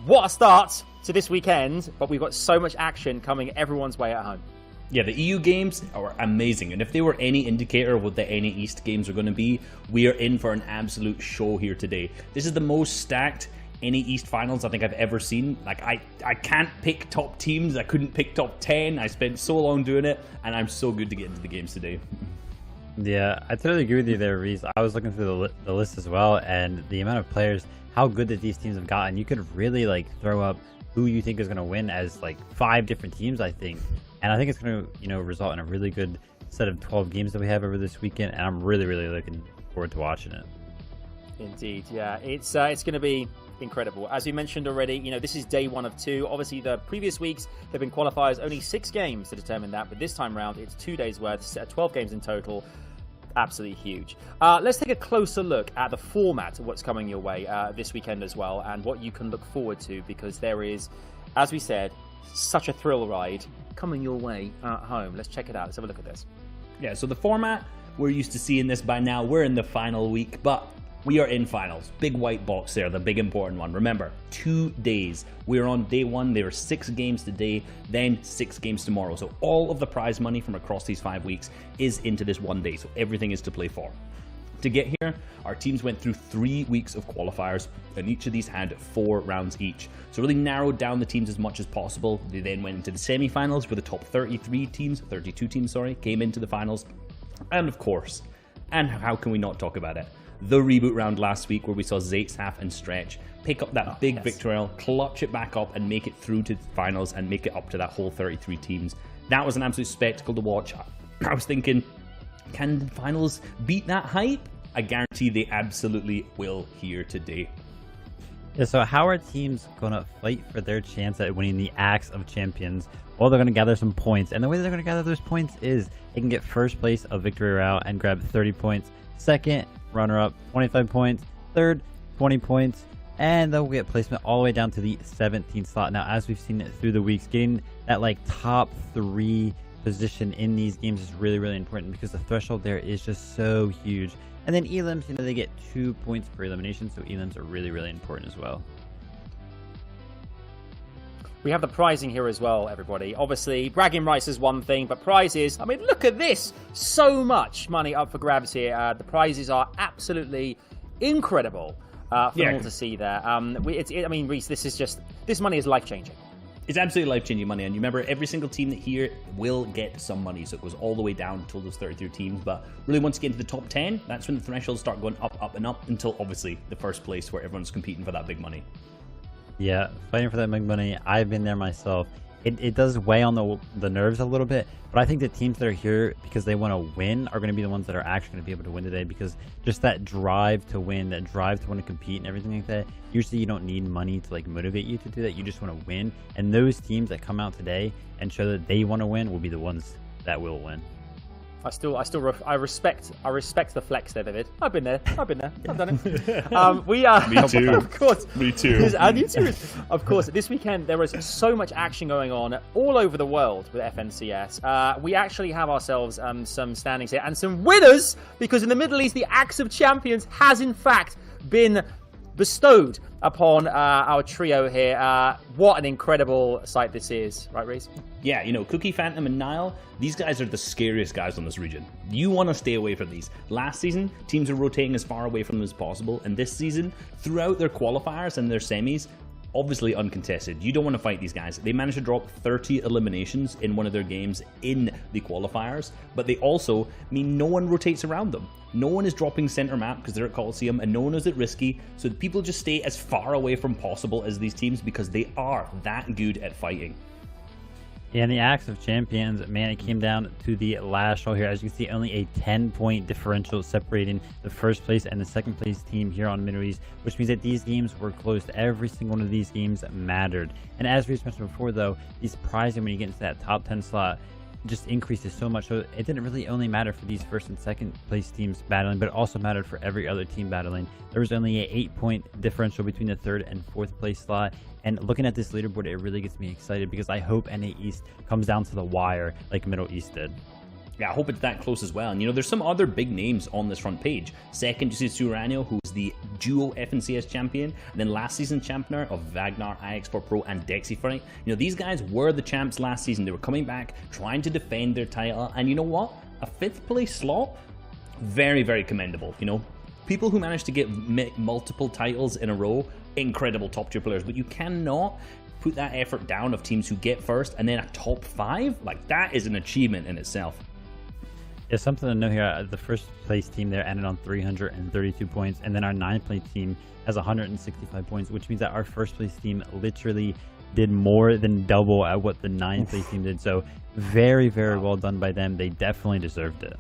what a start to this weekend, but we've got so much action coming everyone's way at home. Yeah, the EU games are amazing, and if they were any indicator of what the NA East games are going to be, we are in for an absolute show here today. This is the most stacked NA East finals I think I've ever seen. Like, I can't pick top teams, I couldn't pick top 10, I spent so long doing it, and I'm so good to get into the games today. Yeah, I totally agree with you there, Reese. I was looking through the list as well, and the amount of players, how good that these teams have gotten. You could really like throw up who you think is going to win as like 5 different teams, I think. And I think it's going to, result in a really good set of 12 games that we have over this weekend. And I'm really, really looking forward to watching it. Indeed, yeah. It's going to be incredible. As we mentioned already, this is day 1 of 2. Obviously, the previous weeks, there have been qualifiers, only 6 games to determine that. But this time round, it's 2 days worth, 12 games in total. Absolutely huge. Let's take a closer look at the format of what's coming your way this weekend as well, and what you can look forward to, because there is, as we said, such a thrill ride coming your way at home. Let's check it out. Let's have a look at this. Yeah, so the format, we're used to seeing this by now. We're in the final week, but we are in finals. Big white box there, the big important one. Remember, 2 days. We're on day 1. There are 6 games today, then 6 games tomorrow. So all of the prize money from across these 5 weeks is into this 1 day. So everything is to play for. To get here, our teams went through 3 weeks of qualifiers, and each of these had 4 rounds each. So really narrowed down the teams as much as possible. They then went into the semi-finals, where the top 32 teams, came into the finals. And of course, and how can we not talk about it, the reboot round last week, where we saw Zatesaf and Stretch pick up that big victory, clutch it back up and make it through to the finals and make it up to that whole 33 teams. That was an absolute spectacle to watch. I was thinking, can the finals beat that hype? I guarantee they absolutely will here today. Yeah, so how are teams going to fight for their chance at winning the Axe of Champions? Well, they're going to gather some points, and the way they're going to gather those points is they can get first place of Victory Royale and grab 30 points. Second, runner-up, 25 points. Third, 20 points. And they'll get placement all the way down to the 17th slot. Now, as we've seen it through the weeks, getting that like top 3 position in these games is really, really important, because the threshold there is just so huge. And then elims, they get 2 points per elimination, so elims are really, really important as well. We have the prizing here as well, everybody. Obviously, bragging rights is one thing, but prizes, I mean, look at this. So much money up for grabs here. The prizes are absolutely incredible for all to see there. Reese, this money is life-changing. It's absolutely life-changing money, and you remember, every single team that here will get some money, so it goes all the way down until those 33 teams. But really, once you get into the top 10, that's when the thresholds start going up, up, and up, until obviously the first place, where everyone's competing for that big money. Yeah, fighting for that big money. I've been there myself. it does weigh on the nerves a little bit. But I think the teams that are here because they want to win are going to be the ones that are actually going to be able to win today, because just that drive to win, that drive to want to compete and everything like that, usually you don't need money to like motivate you to do that. You just want to win. And those teams that come out today and show that they want to win will be the ones that will win. I respect the flex there, David. I've been there. I've done it. We are. Me too. Of course. Me too. And you too. Of course. This weekend there is so much action going on all over the world with FNCS. We actually have ourselves some standings here and some winners, because in the Middle East the Axe of Champions has in fact been bestowed upon our trio here. What an incredible sight this is, right, Reese? Yeah, you know, Cookie, Phantom, and Nile, these guys are the scariest guys on this region. You want to stay away from these. Last season, teams are rotating as far away from them as possible, and this season, throughout their qualifiers and their semis, obviously uncontested. You don't want to fight these guys. They managed to drop 30 eliminations in one of their games in the qualifiers, but they also mean no one rotates around them. No one is dropping center map because they're at Coliseum, and no one is at Risky, so people just stay as far away from possible as these teams because they are that good at fighting. Yeah, and the Axe of Champions, man, it came down to the last show here. As you can see, only a 10-point differential separating the first place and the second place team here on Middle East, which means that these games were close. Every single one of these games mattered. And as we mentioned before, though, these prizing when you get into that top 10 slot just increases so much, so it didn't really only matter for these first and second place teams battling, but it also mattered for every other team battling. There was only an 8-point differential between the third and fourth place slot, and looking at this leaderboard, it really gets me excited because I hope NA East comes down to the wire like Middle East did. Yeah, I hope it's that close as well. And you know, there's some other big names on this front page. Second, you see Suranio, who's the duo FNCS champion, and then last season champion of Wagner, IX4 Pro, and Dexifight. You know, these guys were the champs last season. They were coming back, trying to defend their title, and you know what? A 5th place slot? Very, very commendable, you know? People who manage to get multiple titles in a row, incredible top tier players, but you cannot put that effort down of teams who get first and then a top 5. Like, that is an achievement in itself. Yeah, something to know here, the first place team there ended on 332 points, and then our 9th place team has 165 points, which means that our first place team literally did more than double at what the 9th place team did. So very, very well done by them. They definitely deserved it.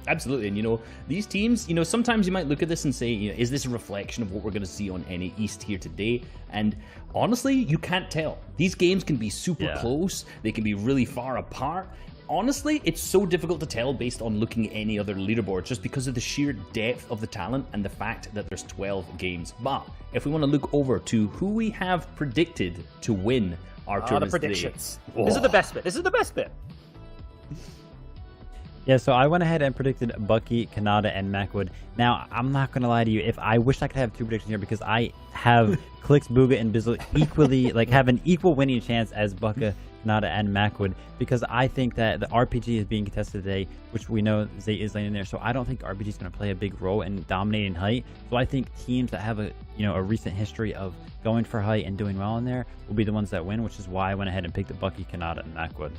Absolutely, and you know, these teams, you know, sometimes you might look at this and say, you know, is this a reflection of what we're going to see on NA East here today? And honestly, you can't tell. These games can be super close, they can be really far apart. Honestly, it's so difficult to tell based on looking at any other leaderboard, just because of the sheer depth of the talent and the fact that there's 12 games. But if we want to look over to who we have predicted to win our tournaments the predictions. today. This is the best bit. This is the best bit. Yeah, so I went ahead and predicted Bucky, Kanata, and Macwood. Now, I'm not going to lie to you. If I wish I could have 2 predictions here, because I have Clicks, Booga, and Bizzle equally, like, have an equal winning chance as Bucka, Kanata, and Macwood, because I think that the RPG is being contested today, which we know Zay is laying in there. So I don't think RPG is going to play a big role in dominating height. So I think teams that have a recent history of going for height and doing well in there will be the ones that win, which is why I went ahead and picked the Bucky, Kanata, and Macwood.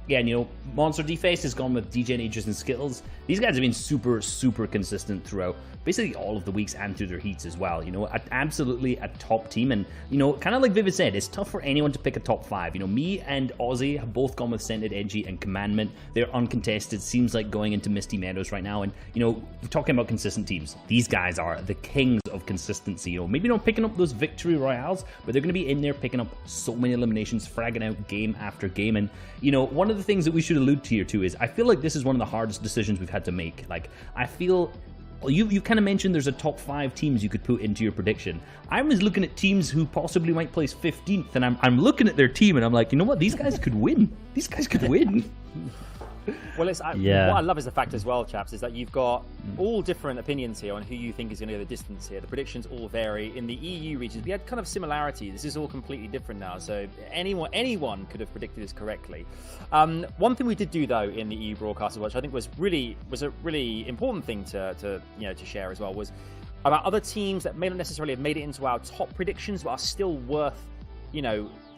Yeah, and you know, Monster Deface has gone with DGen Aegis and Skittles. These guys have been super, super consistent throughout basically all of the weeks and through their heats as well. You know, absolutely a top team. And, you know, kind of like Vivid said, it's tough for anyone to pick a top 5. You know, me and Ozzy have both gone with Scented, Edgy, and Commandment. They're uncontested. Seems like going into Misty Meadows right now. And, you know, we're talking about consistent teams. These guys are the kings of consistency. You know, maybe not picking up those victory royales, but they're going to be in there picking up so many eliminations, fragging out game after game. And, you know, one of the things that we should allude to here too is I feel like this is one of the hardest decisions we've had to make. Like, I feel you kind of mentioned there's a top 5 teams you could put into your prediction. I was looking at teams who possibly might place 15th, and I'm looking at their team and I'm like, you know what, these guys could win. These guys could win. Well, what I love is the fact as well, chaps, is that you've got all different opinions here on who you think is going to go the distance here. The predictions all vary. In the EU regions, we had kind of similarity. This is all completely different now, so anyone could have predicted this correctly. One thing we did do, though, in the EU broadcast, which I think was a really important thing to share as well, was about other teams that may not necessarily have made it into our top predictions, but are still worth,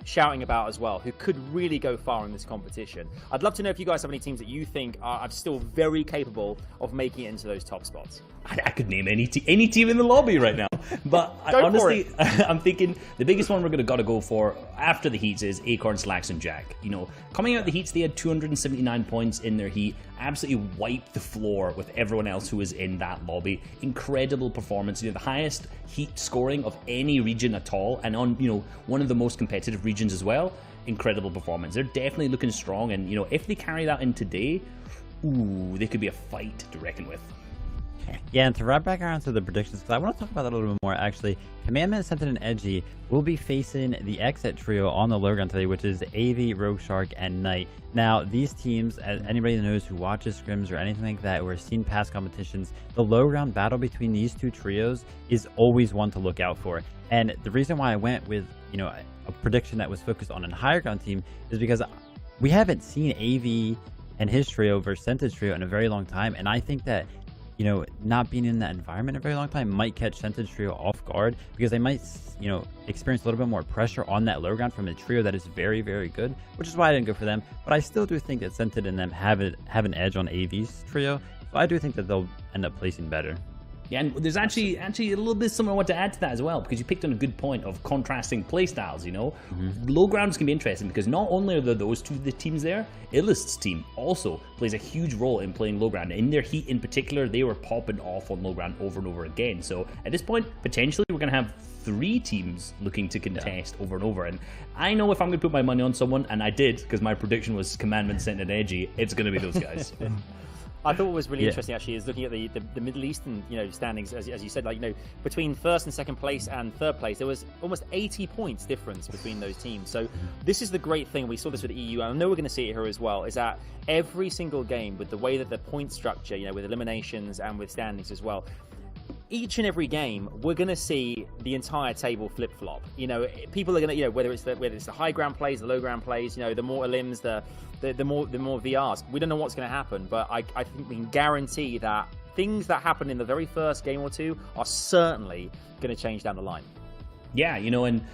shouting about as well, who could really go far in this competition. I'd love to know if you guys have any teams that you think are still very capable of making it into those top spots. I could name any team in the lobby right now, but honestly, I'm thinking the biggest one we're gotta go for after the heats is Acorn, Slacks, and Jack. You know, coming out the heats, they had 279 points in their heat, absolutely wiped the floor with everyone else who was in that lobby. Incredible performance. You know, the highest heat scoring of any region at all, and on one of the most competitive regions as well. Incredible performance. They're definitely looking strong, and if they carry that in today, ooh, they could be a fight to reckon with. Yeah, and to wrap back around to the predictions, because I want to talk about that a little bit more, actually. Commandment, Scented, and Edgy will be facing the Exit trio on the low ground today, which is AV, Rogue Shark, and Knight. Now, these teams, as anybody knows who watches scrims or anything like that, or has seen past competitions, the low ground battle between these two trios is always one to look out for. And the reason why I went with, a prediction that was focused on a higher ground team is because we haven't seen AV and his trio versus Scented trio in a very long time, and I think that not being in that environment a very long time might catch Scented trio off guard, because they might, experience a little bit more pressure on that low ground from a trio that is very, very good, which is why I didn't go for them. But I still do think that Scented and them have an edge on AV's trio, so I do think that they'll end up placing better. Yeah, and there's actually a little bit something I want to add to that as well, because you picked on a good point of contrasting playstyles, Low grounds can be interesting because not only are there those two teams there, Illust's team also plays a huge role in playing low ground. In their heat in particular, they were popping off on low ground over and over again. So at this point, potentially we're going to have 3 teams looking to contest over and over. And I know if I'm going to put my money on someone, and I did, because my prediction was Commandment, Scented, and Edgy, it's going to be those guys. I thought what was really interesting actually is looking at the Middle Eastern standings, as you said, between first and second place and third place, there was almost 80 points difference between those teams. So this is the great thing. We saw this with the EU, and I know we're going to see it here as well, is that every single game, with the way that the point structure, with eliminations and with standings as well, each and every game, we're going to see the entire table flip-flop. People are going to, whether it's the high ground plays, the low ground plays, the more elims, the more VRs. We don't know what's going to happen, but I think we can guarantee that things that happen in the very first game or two are certainly going to change down the line. Yeah, and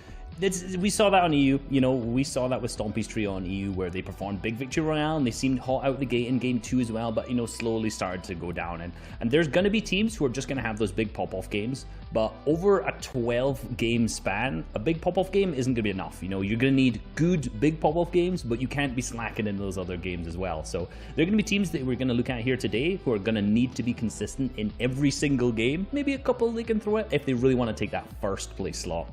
we saw that on EU. We saw that with Stompy's trio on EU, where they performed big victory royale and they seemed hot out the gate in game 2 as well, but slowly started to go down. And there's going to be teams who are just going to have those big pop-off games, but over a 12-game span, a big pop-off game isn't going to be enough. You're going to need good big pop-off games, but you can't be slacking in those other games as well. So there are going to be teams that we're going to look at here today who are going to need to be consistent in every single game. Maybe a couple they can throw it if they really want to take that first place slot.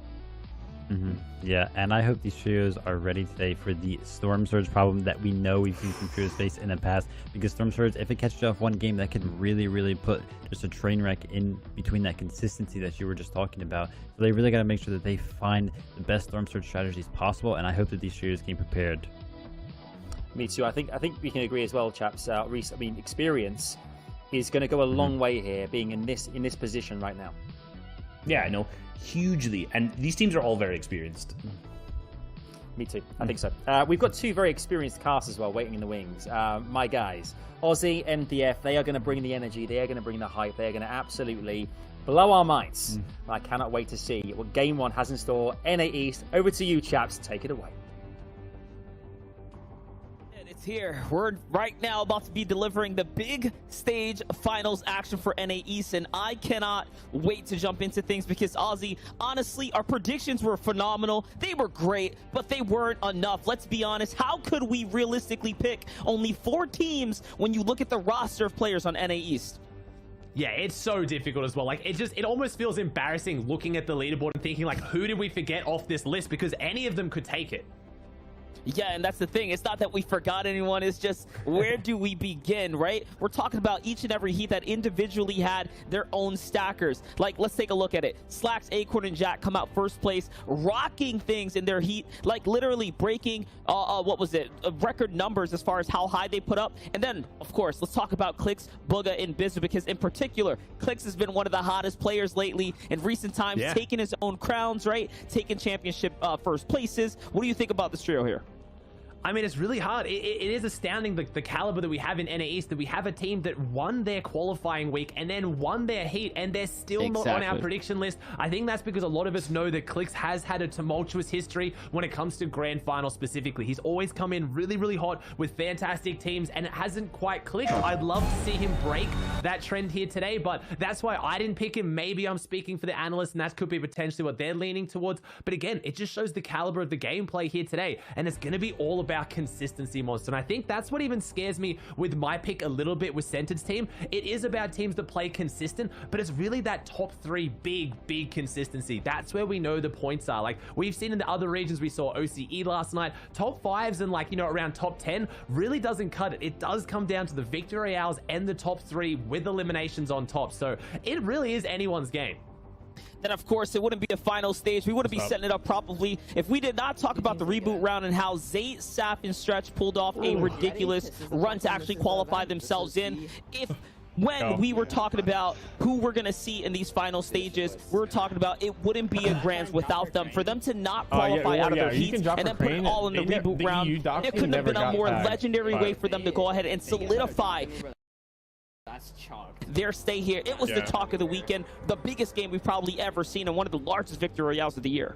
Yeah, and I hope these trios are ready today for the Storm Surge problem that we know we've seen some trios face in the past, because Storm Surge, if it catches you off one game, that could really, really put just a train wreck in between that consistency that you were just talking about. So they really got to make sure that they find the best Storm Surge strategies possible, and I hope that these trios came prepared. Me too. I think we can agree as well, chaps. Reese, experience is going to go a long way here, being in this position right now. Yeah, I know. Hugely, and these teams are all very experienced. Me too, I think so. We've got 2 very experienced casts as well waiting in the wings. My guys, Aussie, MDF, they are going to bring the energy, they are going to bring the hype, they are going to absolutely blow our minds. I cannot wait to see what Game 1 has in store. NA East, over to you, chaps, take it away. It's here. We're right now about to be delivering the big stage finals action for NA East, and I cannot wait to jump into things because, Ozzy, honestly, our predictions were phenomenal. They were great, but they weren't enough. Let's be honest. How could we realistically pick only 4 teams when you look at the roster of players on NA East? Yeah, it's so difficult as well. It almost feels embarrassing looking at the leaderboard and thinking, who did we forget off this list? Because any of them could take it. Yeah, and that's the thing. It's not that we forgot anyone. It's just, where do we begin, right? We're talking about each and every heat that individually had their own stackers. Let's take a look at it. Slacks, Acorn, and Jack come out first place, rocking things in their heat, literally breaking, record numbers as far as how high they put up. And then, of course, let's talk about Clix, Booga, and Bizu, because in particular, Clix has been one of the hottest players lately in recent times, taking his own crowns, right? Taking championship first places. What do you think about this trio here? I mean, it's really hard. It is astounding the caliber that we have in NA East, that we have a team that won their qualifying week and then won their heat, and they're still not on our prediction list. I think that's because a lot of us know that Clix has had a tumultuous history when it comes to grand final specifically. He's always come in really, really hot with fantastic teams, and it hasn't quite clicked. I'd love to see him break that trend here today, but that's why I didn't pick him. Maybe I'm speaking for the analysts, and that could be potentially what they're leaning towards. But again, it just shows the caliber of the gameplay here today, and it's going to be all about consistency, Monster. And I think that's what even scares me with my pick a little bit with Centered's team. It is about teams that play consistent, but it's really that top 3 big consistency. That's where we know the points are. Like we've seen in the other regions, we saw OCE last night, top 5s and like, you know, around top 10 really doesn't cut it. It does come down to the victory royales and the top 3 with eliminations on top. So it really is anyone's game. Then of course it wouldn't be a final stage. We wouldn't be setting it up properly if we did not talk about the reboot round and how Zate, Saf, and Stretch pulled off a ridiculous run to actually qualify themselves in. When we were talking about who we're going to see in these final stages, we were talking about it wouldn't be a Grands without them. For them to not qualify out of their heats and then put it all in the reboot round, it couldn't have been a more legendary way for them to go ahead and solidify their stay here. It was the talk of the weekend, the biggest game we've probably ever seen, and one of the largest victory royales of the year.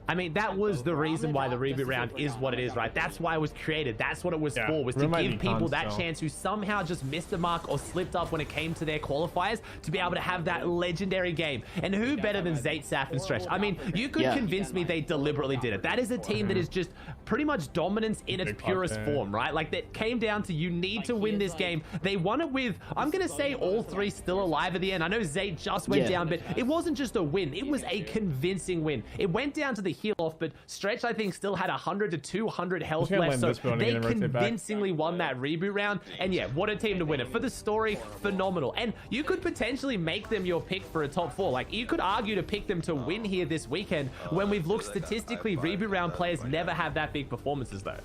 I mean, that was the reason why the reboot round is what it is, right? That's why it was created. That's what it was for, was to give people that chance who somehow just missed the mark or slipped up when it came to their qualifiers to be able to have that legendary game. And who better than Zate, Saf, and Stretch? I mean, you could convince me they deliberately did it. That is a team that is just pretty much dominance in its purest form, right? Like, that came down to you need to win this game. They won it with, I'm going to say, all 3 still alive at the end. I know Zate just went down, but it wasn't just a win. It was a convincing win. It went down to the heal off, but Stretch, I think, still had 100 to 200 health left, so they convincingly won that reboot round. And yeah, what a team to win it. For the story, phenomenal. And you could potentially make them your pick for a top 4. Like, you could argue to pick them to win here this weekend when we've looked statistically, reboot round players never have that big performances though.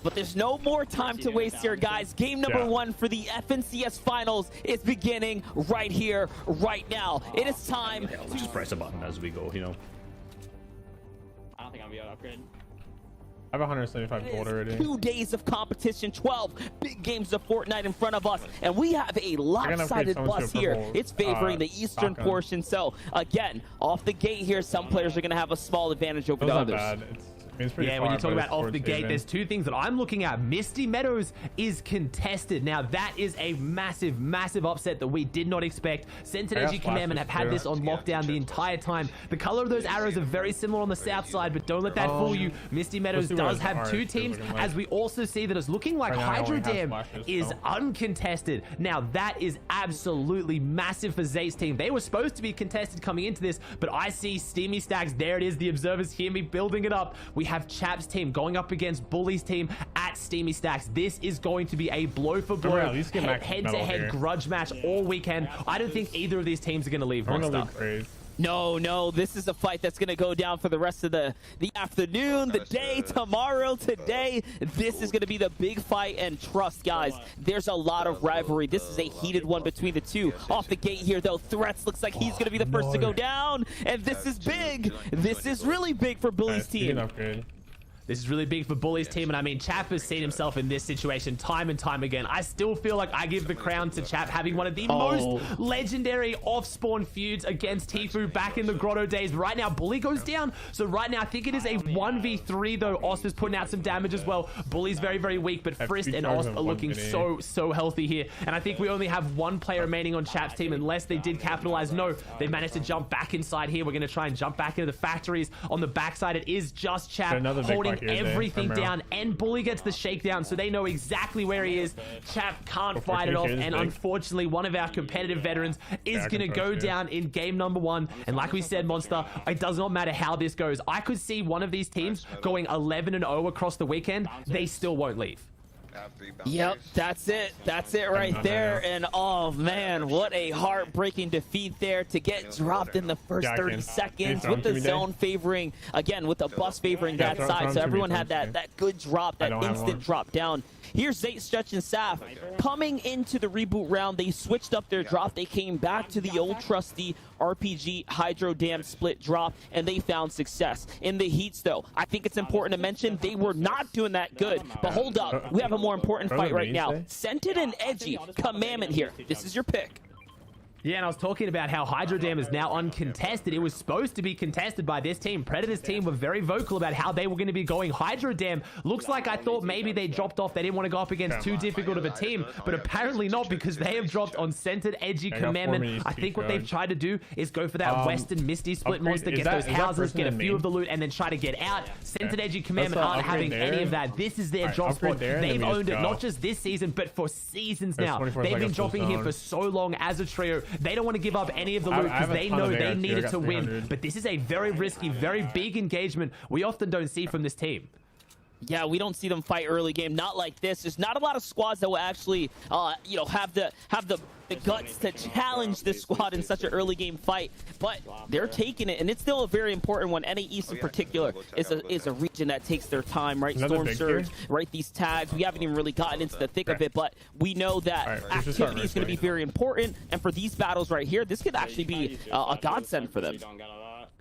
But there's no more time to waste here, guys. Game number 1 for the FNCS Finals is beginning right here, right now. It is time to just press a button as we go, you know. I don't think I'll be able to upgrade. I have 175 gold already. 2 days of competition, 12 big games of Fortnite in front of us, and we have a lopsided bus here. It's favoring the eastern portion. So again, off the gate here, some players are going to have a small advantage over the others. Yeah, when you talk about off the gate, there's 2 things that I'm looking at. Misty Meadows is contested. Now, that is a massive upset that we did not expect. Centered, as you can imagine, have had this on lockdown the entire time. The color of those arrows are very similar on the south side, but don't let that fool you. Misty Meadows does have 2 teams, as we also see that it's looking like Hydro Dam is uncontested. Now, that is absolutely massive for Zate's team. They were supposed to be contested coming into this, but I see Steamy Stacks. There it is. The observers hear me building it up. We have Chap's team going up against Bully's team at Steamy Stacks. This is going to be a blow for blow, head-to-head grudge match all weekend. I don't think either of these teams are going to leave Monster. No, this is a fight that's going to go down for the rest of the afternoon, the day, tomorrow, today. This is going to be the big fight, and trust, guys, there's a lot of rivalry. This is a heated one between the 2. Off the gate here, though, Threats looks like he's going to be the first to go down, and this is big. This is really big for Bully's team. This is really big for Bully's team, and I mean, Chap has seen himself in this situation time and time again. I still feel like I give the crown to Chap, having one of the most legendary off-spawn feuds against Tifu back in the Grotto days. But right now, Bully goes down, so right now, I think it is a 1v3, though. Osp is putting out some damage as well. Bully's very weak, but Frist and Osp are looking so healthy here. And I think we only have 1 player remaining on Chap's team, unless they did capitalize. No, they managed to jump back inside here. We're going to try and jump back into the factories. On the backside, it is just Chap holding everything down, and Bully gets the shakedown, so they know exactly where he is. Chap can't fight it off, and unfortunately, one of our competitive veterans is going to go down in game number 1. And like we said, Monster, it does not matter how this goes. I could see one of these teams going 11-0 across the weekend. They still won't leave. Yep, that's it. That's it right there. And oh man, what a heartbreaking defeat there to get dropped in the first 30 seconds with the zone favoring, again, with the bus favoring that side. So everyone had that good drop, that instant drop down. Here's Zate, Stretch, and Saf coming into the reboot round. They switched up their drop. They came back to the old trusty RPG Hydro Dam split drop, and they found success. In the heats, though, I think it's important to mention they were not doing that good. But hold up, we have a more important fight right now. Scented and Edgy, Commandment here. This is your pick. Yeah, and I was talking about how Hydro Dam is now uncontested. It was supposed to be contested by this team. Predator's team were very vocal about how they were going to be going Hydro Dam. Looks like I thought maybe they dropped off. They didn't want to go up against too difficult of a team, but apparently not, because they have dropped on Scented, Edgy, Commandment. I think what they've tried to do is go for that Western Misty split monster, get those houses, get a few of the loot, and then try to get out. Scented, Edgy, Commandment aren't having any of that. This is their drop spot. They've owned it not just this season, but for seasons now. They've been dropping here for so long as a trio. They don't want to give up any of the loot because they know they need it to win. But this is a very risky, very big engagement we often don't see from this team. Yeah, we don't see them fight early game, not like this. There's not a lot of squads that will actually, you know, have the guts to challenge this squad in such an early game fight, but they're taking it, and it's still a very important one. NA East in particular is a region that takes their time, right? Storm Surge, right? These tags, we haven't even really gotten into the thick of it, but we know that activity is going to be very important, and for these battles right here, this could actually be a godsend for them.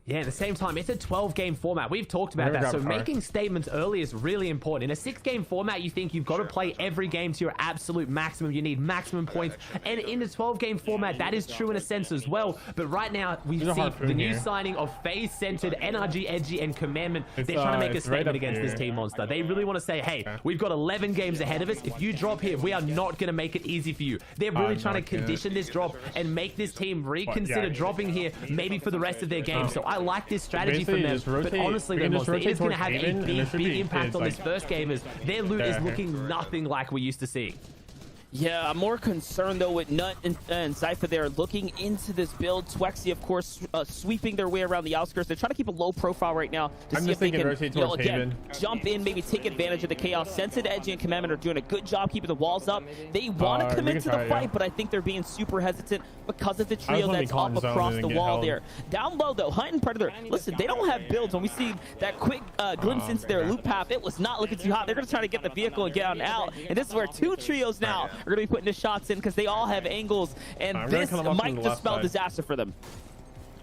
Yeah, at the same time, it's a 12-game format. We've talked about that, so making statements early is really important. In a 6-game format, you think you've got to play every game to your absolute maximum. You need maximum points. And in a 12-game format, that is true in a sense as well. But right now, we see the new signing of FaZe, Centered, NRG, Edgy, and Commandment. They're trying to make a statement against this team monster. They really want to say, hey, we've got 11 games ahead of us. If you drop here, we are not going to make it easy for you. They're really trying to condition this drop and make this team reconsider dropping here maybe for the rest of their game. So I like this strategy from them, but honestly, it is going to have a big impact on this first game, as their loot is looking nothing like we used to see. Yeah, I'm more concerned, though, with Nut and Cypher there looking into this build. Twexy, of course, sweeping their way around the outskirts. They're trying to keep a low profile right now to see if they can, again, jump in, maybe take advantage of the chaos. Scented, Edgy, and Commandment are doing a good job keeping the walls up. They want to commit to the fight, but I think they're being super hesitant because of the trio that's up across the wall there. Down low, though, Hunt and Predator, listen, they don't have builds. When we see that quick glimpse into their loot path, it was not looking too hot. They're going to try to get the vehicle and get on out, and this is where two trios now are going to be putting the shots in because they all have angles, and this might just spell disaster for them.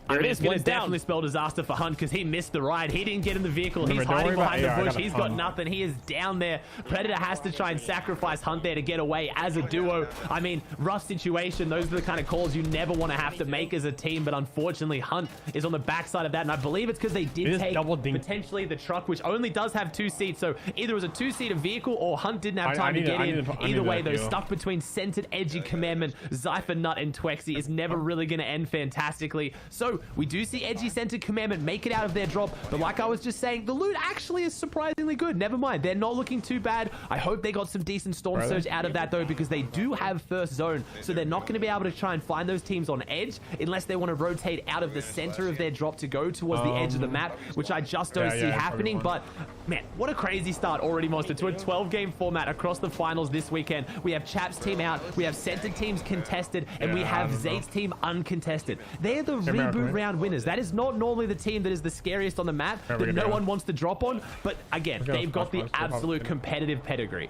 There it is. It's going to definitely spell disaster for Hunt because he missed the ride. He didn't get in the vehicle. He's hiding behind the bush. He's got nothing. He is down there. Predator has to try and sacrifice Hunt there to get away as a duo. I mean, rough situation. Those are the kind of calls you never want to have to make as a team, but unfortunately, Hunt is on the backside of that, and I believe it's because they did take potentially the truck, which only does have 2 seats, so either it was a 2-seater vehicle or Hunt didn't have time to get in. Either way, though, stuck between Scented, Edgy, Commandment, Cypher, Nut, and Twexy is never really going to end fantastically. So we do see Edgy, Centered, Commandment make it out of their drop, but like I was just saying, the loot actually is surprisingly good. Never mind, they're not looking too bad. I hope they got some decent Storm Surge out of that, though, because they do have first zone, so they're not going to be able to try and find those teams on edge unless they want to rotate out of the center of their drop to go towards the edge of the map, which I just don't see happening. But man, what a crazy start already, Monster, to a 12-game format across the finals this weekend. We have Chap's team out, we have Centered teams contested, and we have Zate's team uncontested. They're the reboot round winners. That is not normally the team that is the scariest on the map, that no one wants to drop on, but again, they've got the absolute competitive pedigree.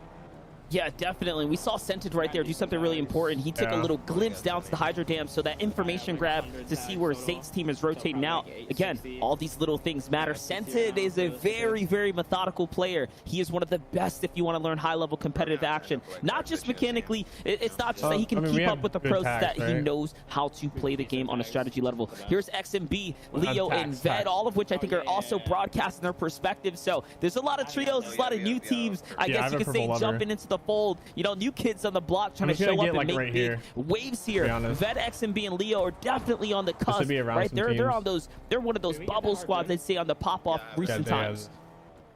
Yeah, definitely. We saw Scented right there do something really important. He took a little glimpse down to the Hydro Dam, so that information grab to see where Zate's team is rotating out. Again, all these little things matter. Scented is a very, very methodical player. He is one of the best if you want to learn high-level competitive action. Not just mechanically. It's not just that he can keep up with the pros, that he knows how to play the game on a strategy level. Here's XMB, Leo, and Ved, all of which I think are also broadcasting their perspective. So there's a lot of trios, there's a lot of new teams. I guess you could say jumping into the fold. You know, new kids on the block trying to show up and make big waves here. Ved, XMB, and Leo are definitely on the cusp, right? They're on those. They're one of those bubble squads they'd say on the pop off recent times.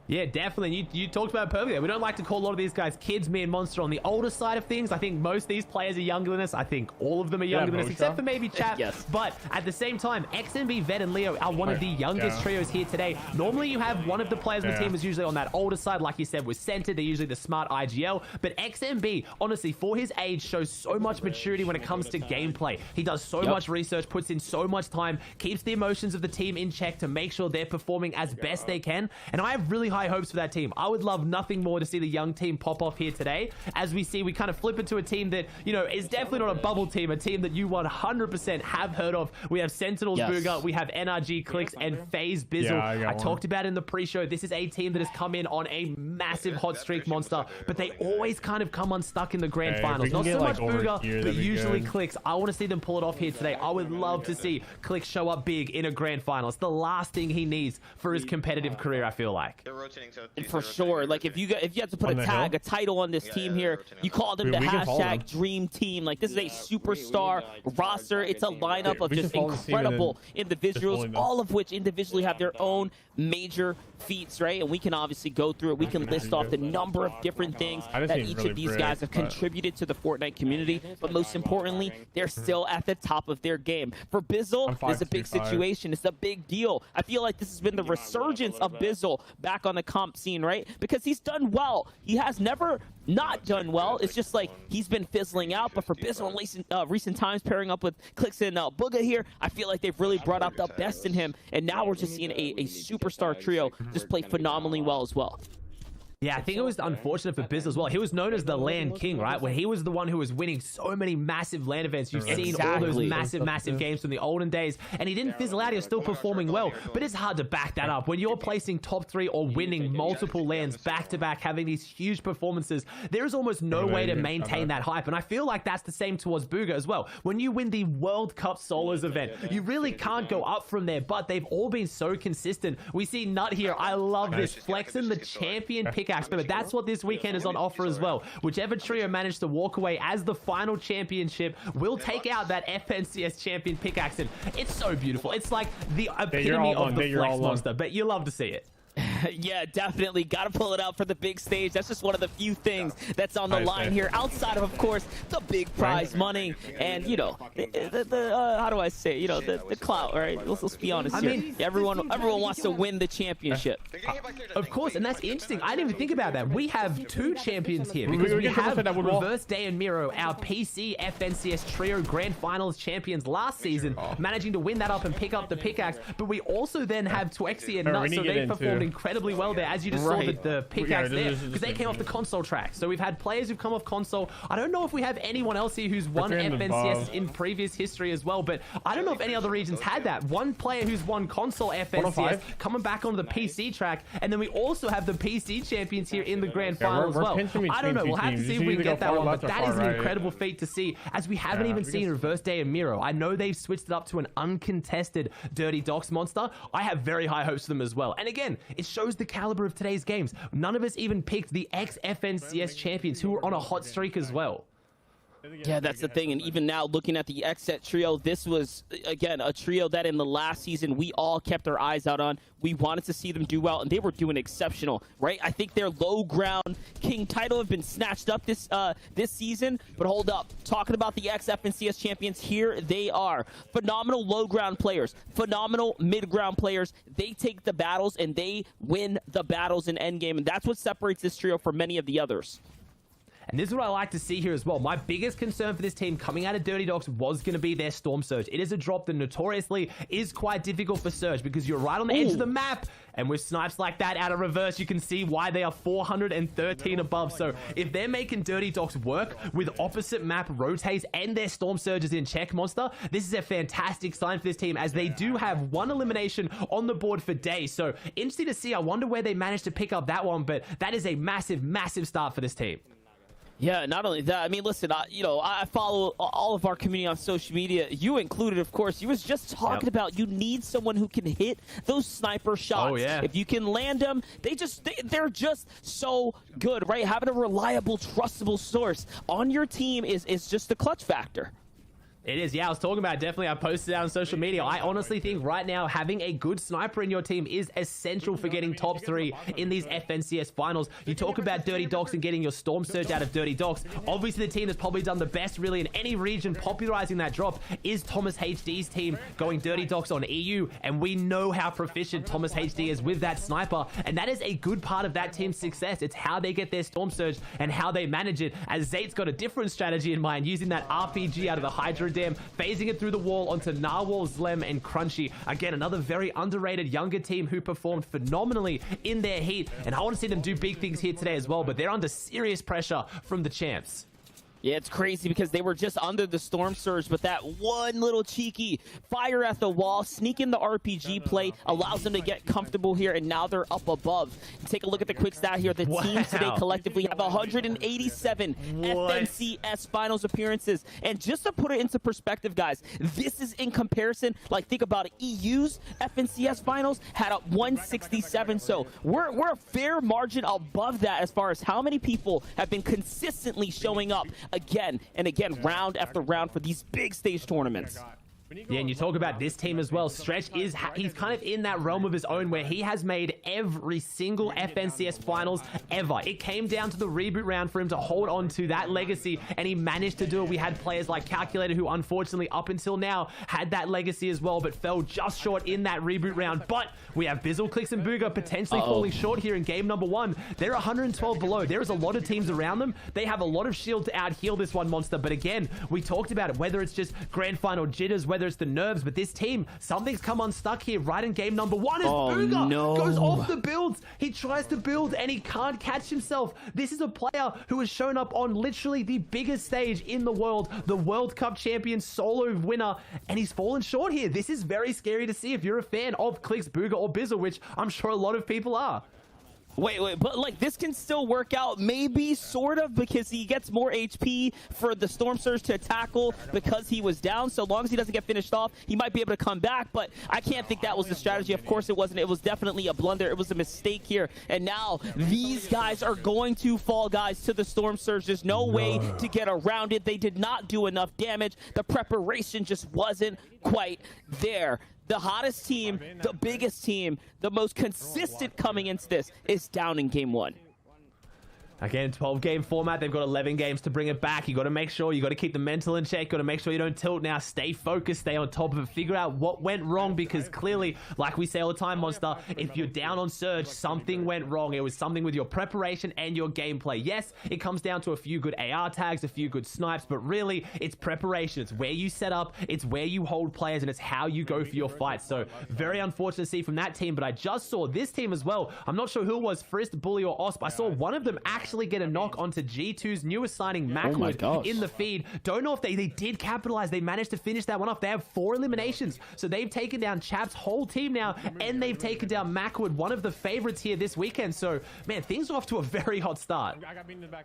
Yeah, definitely. You talked about it perfectly. We don't like to call a lot of these guys kids. Me and Monster on the older side of things. I think most of these players are younger than us. I think all of them are younger than us, except for maybe Chap. Yes. But at the same time, XMB, Vet, and Leo are one of the youngest trios here today. Normally, you have one of the players on the team is usually on that older side, like you said, with Center. They're usually the smart IGL. But XMB, honestly, for his age, shows so much maturity when it comes to gameplay. He does so much research, puts in so much time, keeps the emotions of the team in check to make sure they're performing as best they can. And I have really high hopes for that team. I would love nothing more to see the young team pop off here today. As we see, we kind of flip into a team that, you know, is definitely not a bubble team, a team that you 100% have heard of. We have Sentinels Booger, we have NRG Clicks, and FaZe Bizzle. I talked about it in the pre-show. This is a team that has come in on a massive hot streak, Monster, but they always kind of come unstuck in the grand finals. Not so much Booger, but usually Clicks. I want to see them pull it off here today. I would love to see Clicks show up big in a grand final. It's the last thing he needs for his competitive career, I feel like. And for sure, like if you have to put a tag, a title on this team here, you call them the hashtag Dream Team. Like this is a superstar roster. It's a lineup of just incredible individuals, all of which individually have their own major feats, right? And we can obviously go through it. We can list off the number of different things that each of these guys have contributed to the Fortnite community. But most importantly, they're still at the top of their game. For Bizzle, it's a big situation. It's a big deal. I feel like this has been the resurgence of Bizzle back on the comp scene, right? Because he's done well. He has never not done well. It's just like he's been fizzling out. But for Bizzle in recent times, pairing up with Clicks and Booga here, I feel like they've really brought out the best in him. And now we're just seeing a superstar trio just play phenomenally well as well. Yeah, I think it was unfortunate for Biz as well. He was known as the LAN King, right? Where he was the one who was winning so many massive LAN events. You've seen all those massive games from the olden days. And he didn't fizzle out. He was still performing well. But it's hard to back that up. When you're placing top 3 or winning multiple LANs back-to-back, having these huge performances, there is almost no way to maintain that hype. And I feel like that's the same towards Booga as well. When you win the World Cup Solos event, you really can't go up from there. But they've all been so consistent. We see Nut here. I love this. Flexing the champion pick. But that's what this weekend is on offer as well. Whichever trio managed to walk away as the final championship will take out that FNCS champion pickaxe. And it's so beautiful. It's like the epitome of the flex monster, but you love to see it. Yeah, definitely. Got to pull it out for the big stage. That's just one of the few things that's on the line here. Outside of course, the big prize money and, you know, how do I say, you know, the clout, all right? Let's be honest here. I mean, everyone wants to win the championship. Of course, and that's interesting. I didn't even think about that. We have 2 champions here because we have Reverse Day and Miro, our PC FNCS Trio Grand Finals champions last season, managing to win that up and pick up the pickaxe. But we also then have Twexy and Nut, so they performed incredibly well there, as you just saw the pickaxe there, because they came off the console track. So we've had players who've come off console. I don't know if we have anyone else here who's won FNCS in previous history as well, but I don't know if any other regions had that. One player who's won console FNCS coming back onto the PC track, and then we also have the PC champions here in the grand final as well. I don't know. We'll have to see if we can get that one, but that is an incredible feat to see, as we haven't even seen Reverse Day and Miro. I know they've switched it up to an uncontested Dirty Docs monster. I have very high hopes for them as well. And again, it shows the caliber of today's games. None of us even picked the ex-FNCS champions who were on a hot streak as well. Yeah, that's the thing. And even now, looking at the XSET trio, this was, again, a trio that in the last season we all kept our eyes out on. We wanted to see them do well, and they were doing exceptional, right? I think their low ground king title have been snatched up this season. But hold up. Talking about the ex-FNCS champions, here they are. Phenomenal low ground players. Phenomenal mid ground players. They take the battles, and they win the battles in endgame. And that's what separates this trio from many of the others. And this is what I like to see here as well. My biggest concern for this team coming out of Dirty Dogs was going to be their Storm Surge. It is a drop that notoriously is quite difficult for Surge because you're right on the edge of the map. And with snipes like that out of reverse, you can see why they are 413 above. So if they're making Dirty Dogs work with opposite map rotates and their Storm Surges in check, Monster, this is a fantastic sign for this team as they do have 1 elimination on the board for days. So interesting to see. I wonder where they managed to pick up that one, but that is a massive start for this team. Yeah, not only that, I mean, listen, you know, I follow all of our community on social media, you included, of course. You was just talking about you need someone who can hit those sniper shots. Oh, yeah. If you can land them, they're just so good, right? Having a reliable, trustable source on your team is just the clutch factor. It is, yeah. I was talking about it, definitely. I posted it on social media. I honestly think right now having a good sniper in your team is essential for getting top 3 in these FNCS finals. You talk about Dirty Docks and getting your Storm Surge out of Dirty Docks. Obviously, the team that's probably done the best really in any region popularizing that drop is Thomas HD's team going Dirty Docks on EU. And we know how proficient Thomas HD is with that sniper. And that is a good part of that team's success. It's how they get their Storm Surge and how they manage it. As Zate's got a different strategy in mind, using that RPG out of the Hydra Dam, phasing it through the wall onto Narwhal, Zlem, and Crunchy. Again, another very underrated younger team who performed phenomenally in their heat, and I want to see them do big things here today as well, but they're under serious pressure from the champs. Yeah, it's crazy because they were just under the Storm Surge, but that one little cheeky fire at the wall, sneak in the RPG play, allows them to get comfortable here, and now they're up above. Take a look at the quick stat here. The team today collectively have 187 FNCS Finals appearances. And just to put it into perspective, guys, this is in comparison, like think about it, EU's FNCS Finals had 167, so we're a fair margin above that as far as how many people have been consistently showing up again and again, round after round for these big stage tournaments. Yeah, and you talk about this team as well. Stretch he's kind of in that realm of his own where he has made every single FNCS finals ever. It came down to the reboot round for him to hold on to that legacy, and he managed to do it. We had players like Calculator who unfortunately up until now had that legacy as well, but fell just short in that reboot round. But we have Bizzle, Clicks, and Booga potentially falling short here in game number 1. They're 112 below. There is a lot of teams around them. They have a lot of shield to out-heal this one monster, but again, we talked about it, whether it's just grand final jitters, whether it's the nerves, but this team, something's come unstuck here right in game number 1 as Booga goes off the builds. He tries to build and he can't catch himself. This is a player who has shown up on literally the biggest stage in the world, the World Cup champion solo winner, and he's fallen short here. This is very scary to see if you're a fan of Clicks, Booga, or Bizzle, which I'm sure a lot of people are. Wait, but like this can still work out, maybe, sort of, because he gets more HP for the Storm Surge to tackle because he was down. So long as he doesn't get finished off, he might be able to come back, but I can't think that was the strategy. Of course it wasn't. It was definitely a blunder. It was a mistake here, and now these guys are going to fall, guys, to the Storm Surge. There's no way to get around it. They did not do enough damage. The preparation just wasn't quite there. The hottest team, the biggest team, the most consistent coming into this is down in game 1. Again, 12-game format. They've got 11 games to bring it back. You got to make sure, you got to keep the mental in check. Got to make sure you don't tilt now. Stay focused. Stay on top of it. Figure out what went wrong, because clearly, like we say all the time, Monster, if you're down on Surge, something went wrong. It was something with your preparation and your gameplay. Yes, it comes down to a few good AR tags, a few good snipes, but really, it's preparation. It's where you set up, it's where you hold players, and it's how you go for your fights. So, very unfortunate to see from that team, but I just saw this team as well. I'm not sure who it was, Frist, Bully, or Osp. I saw one of them actually get a knock onto G2's newest signing, Macwood, in the feed. Don't know if they did capitalize. They managed to finish that one off. They have 4 eliminations. So they've taken down Chap's whole team now, and they've taken down Macwood, one of the favorites here this weekend. So, man, things are off to a very hot start.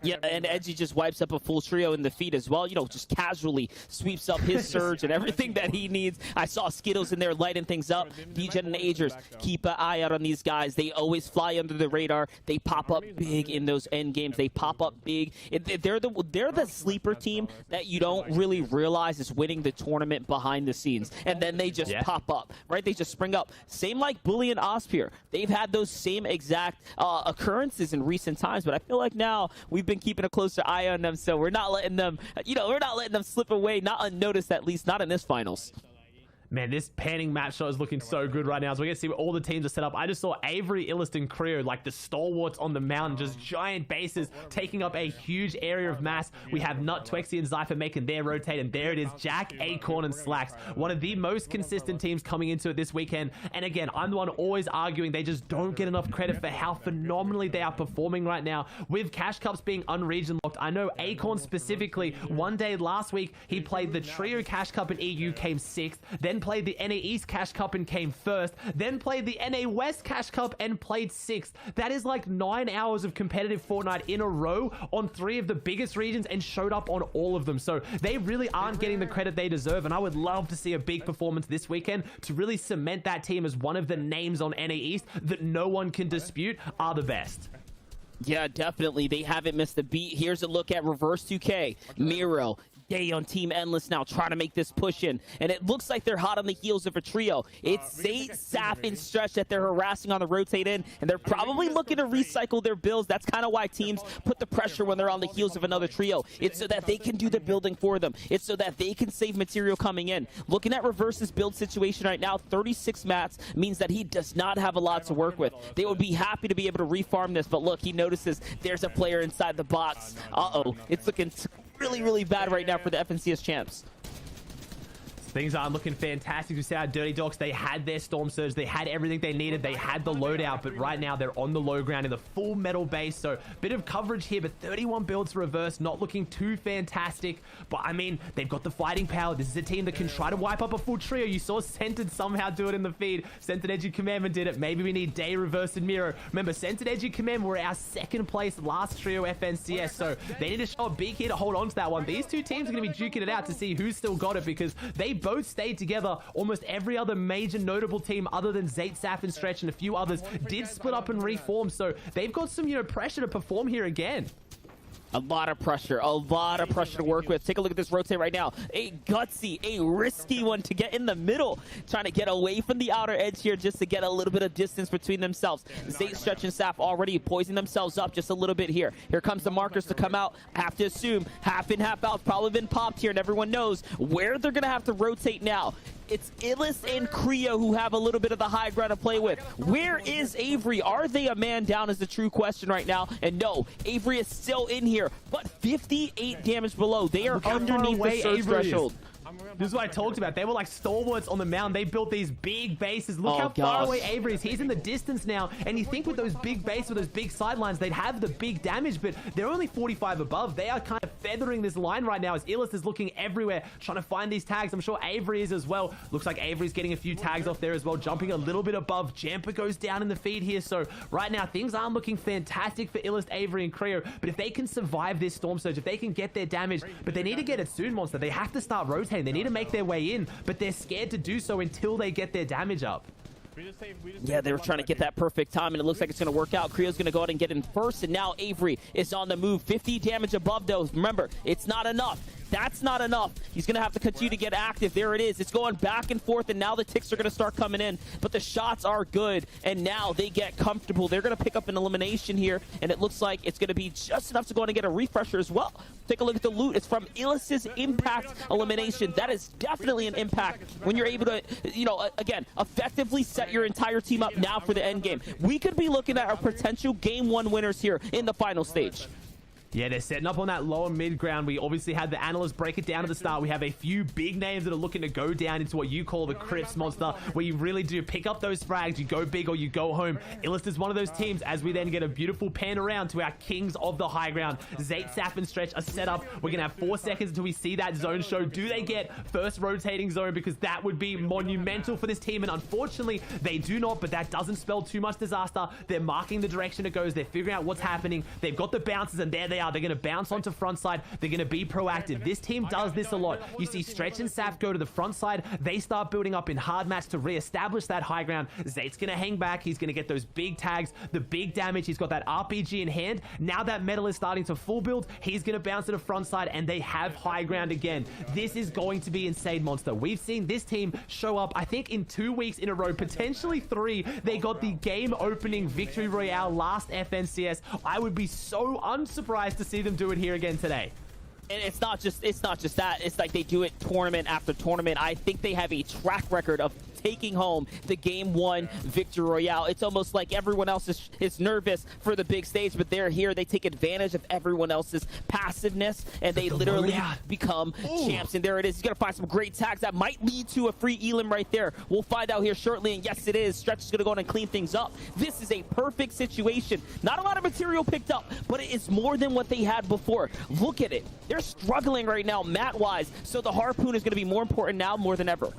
Yeah, and Edgy just wipes up a full trio in the feed as well. You know, just casually sweeps up his Surge and everything that he needs. I saw Skittles in there lighting things up. D-Gen and Agers, keep an eye out on these guys. They always fly under the radar. They pop up big in those end games. They pop up big. They're the sleeper team that you don't really realize is winning the tournament behind the scenes, and then they just pop up, right? They just spring up. Same like Bully and Osp here. They've had those same exact occurrences in recent times, but I feel like now we've been keeping a closer eye on them, so we're not letting them, we're not letting them slip away, not unnoticed, at least not in this finals. Man, this panning match shot is looking so good right now. So we're going to see where all the teams are set up. I just saw Avery, Illist, and Creo, like the stalwarts on the mountain, just giant bases taking up a huge area of mass. We have Nut, Twexy, and Zypher making their rotate, and there it is, Jack, Acorn, and Slacks. One of the most consistent teams coming into it this weekend. And again, I'm the one always arguing they just don't get enough credit for how phenomenally they are performing right now. With Cash Cups being unregion locked, I know Acorn specifically, one day last week, he played the Trio Cash Cup in EU, came 6th, then played the NA East Cash Cup and came 1st, then played the NA West Cash Cup and played 6th. That is like 9 hours of competitive Fortnite in a row on 3 of the biggest regions and showed up on all of them. So they really aren't getting the credit they deserve, and I would love to see a big performance this weekend to really cement that team as one of the names on NA East that no one can dispute are the best. Yeah, definitely. They haven't missed a beat. Here's a look at Reverse 2K, Miro, day on Team Endless now, trying to make this push in. And it looks like they're hot on the heels of a trio. It's Zate, Saf, and Stretch that they're harassing on the rotate in, and they're probably looking to recycle their builds. That's kind of why teams put the pressure when they're on the heels of another trio. It's so that they can do the building for them. It's so that they can save material coming in. Looking at Reverse's build situation right now, 36 mats means that he does not have a lot to work with. They would be happy to be able to refarm this, but look, he notices there's a player inside the box. Uh-oh, it's looking really, really bad right now for the FNCS champs. Things aren't looking fantastic. We see our Dirty Dogs, they had their Storm Surge, they had everything they needed, they had the loadout, but right now they're on the low ground in the full metal base, so bit of coverage here, but 31 builds to Reverse, not looking too fantastic, but I mean, they've got the fighting power. This is a team that can try to wipe up a full trio. You saw Centered somehow do it in the feed. Centered Edge and Commandment did it. Maybe we need Day, Reverse, and Miro. Remember, Centered Edge and Commandment were our second place last trio FNCS, so they need to show a big here to hold on to that one. These two teams are going to be duking it out to see who's still got it, because they both stayed together. Almost every other major notable team other than Zate, Saf, and Stretch and a few others did split up and reform, so they've got some, pressure to perform here again. A lot of pressure to work with. Take a look at this rotate right now. A gutsy, a risky one to get in the middle. Trying to get away from the outer edge here just to get a little bit of distance between themselves. Zate, Stretch, and Saf already poising themselves up just a little bit here. Here comes the markers to come out. I have to assume half in, half out. Probably been popped here, and everyone knows where they're going to have to rotate now. It's Illis and Creo who have a little bit of the high ground to play with. Where is Avery? Are they a man down is the true question right now. And no, Avery is still in here, but 58 damage below. They are underneath the surge threshold. This is what I talked about. They were like stalwarts on the mound. They built these big bases. Look how far away Avery is. He's in the distance now. And you think with those big bases, with those big sidelines, they'd have the big damage, but they're only 45 above. They are kind of feathering this line right now as Illis is looking everywhere, trying to find these tags. I'm sure Avery is as well. Looks like Avery's getting a few tags off there as well, jumping a little bit above. Jamper goes down in the feed here. So right now, things aren't looking fantastic for Illis, Avery, and Creo. But if they can survive this Storm Surge, if they can get their damage, but they need to get it soon, Monster. They have to start rotating. They need to make their way in, but they're scared to do so until they get their damage up. Yeah, they were trying to get that perfect time, and it looks like it's going to work out. Creo's going to go out and get in first, and now Avery is on the move. 50 damage above those. Remember, it's not enough. That's not enough. He's going to have to continue to get active. There it is. It's going back and forth, and now the ticks are going to start coming in. But the shots are good, and now they get comfortable. They're going to pick up an elimination here, and it looks like it's going to be just enough to go on and get a refresher as well. Take a look at the loot. It's from Illis's impact elimination. That is definitely an impact when you're able to, again, effectively set your entire team up now for the end game. We could be looking at our potential Game 1 winners here in the final stage. Yeah, they're setting up on that lower mid ground. We obviously had the analysts break it down at the start. We have a few big names that are looking to go down into what you call the Crips, Monster, where you really do pick up those frags, you go big or you go home. Illust is one of those teams as we then get a beautiful pan around to our kings of the high ground. Zate, Saf, and Stretch are set up. We're going to have 4 seconds until we see that zone show. Do they get first rotating zone? Because that would be monumental for this team, and unfortunately, they do not, but that doesn't spell too much disaster. They're marking the direction it goes. They're figuring out what's happening. They've got the bounces, and there they are. They're going to bounce onto front side. They're going to be proactive. This team does this a lot. You see Stretch and Saf go to the front side. They start building up in hard match to reestablish that high ground. Zate's going to hang back. He's going to get those big tags, the big damage. He's got that RPG in hand. Now that metal is starting to full build, he's going to bounce to the front side, and they have high ground again. This is going to be insane, Monster. We've seen this team show up, I think, in 2 weeks in a row, potentially 3. They got the game opening victory royale last FNCS. I would be so unsurprised to see them do it here again today. And it's not just that. It's like they do it tournament after tournament. I think they have a track record of taking home the Game 1 victory royale. It's almost like everyone else is nervous for the big stage, but they're here. They take advantage of everyone else's passiveness, and they literally become champs. And there it is. He's going to find some great tags that might lead to a free elim right there. We'll find out here shortly, and yes, it is. Stretch is going to go on and clean things up. This is a perfect situation. Not a lot of material picked up, but it is more than what they had before. Look at it. They're struggling right now, mat-wise, so the harpoon is going to be more important now more than ever.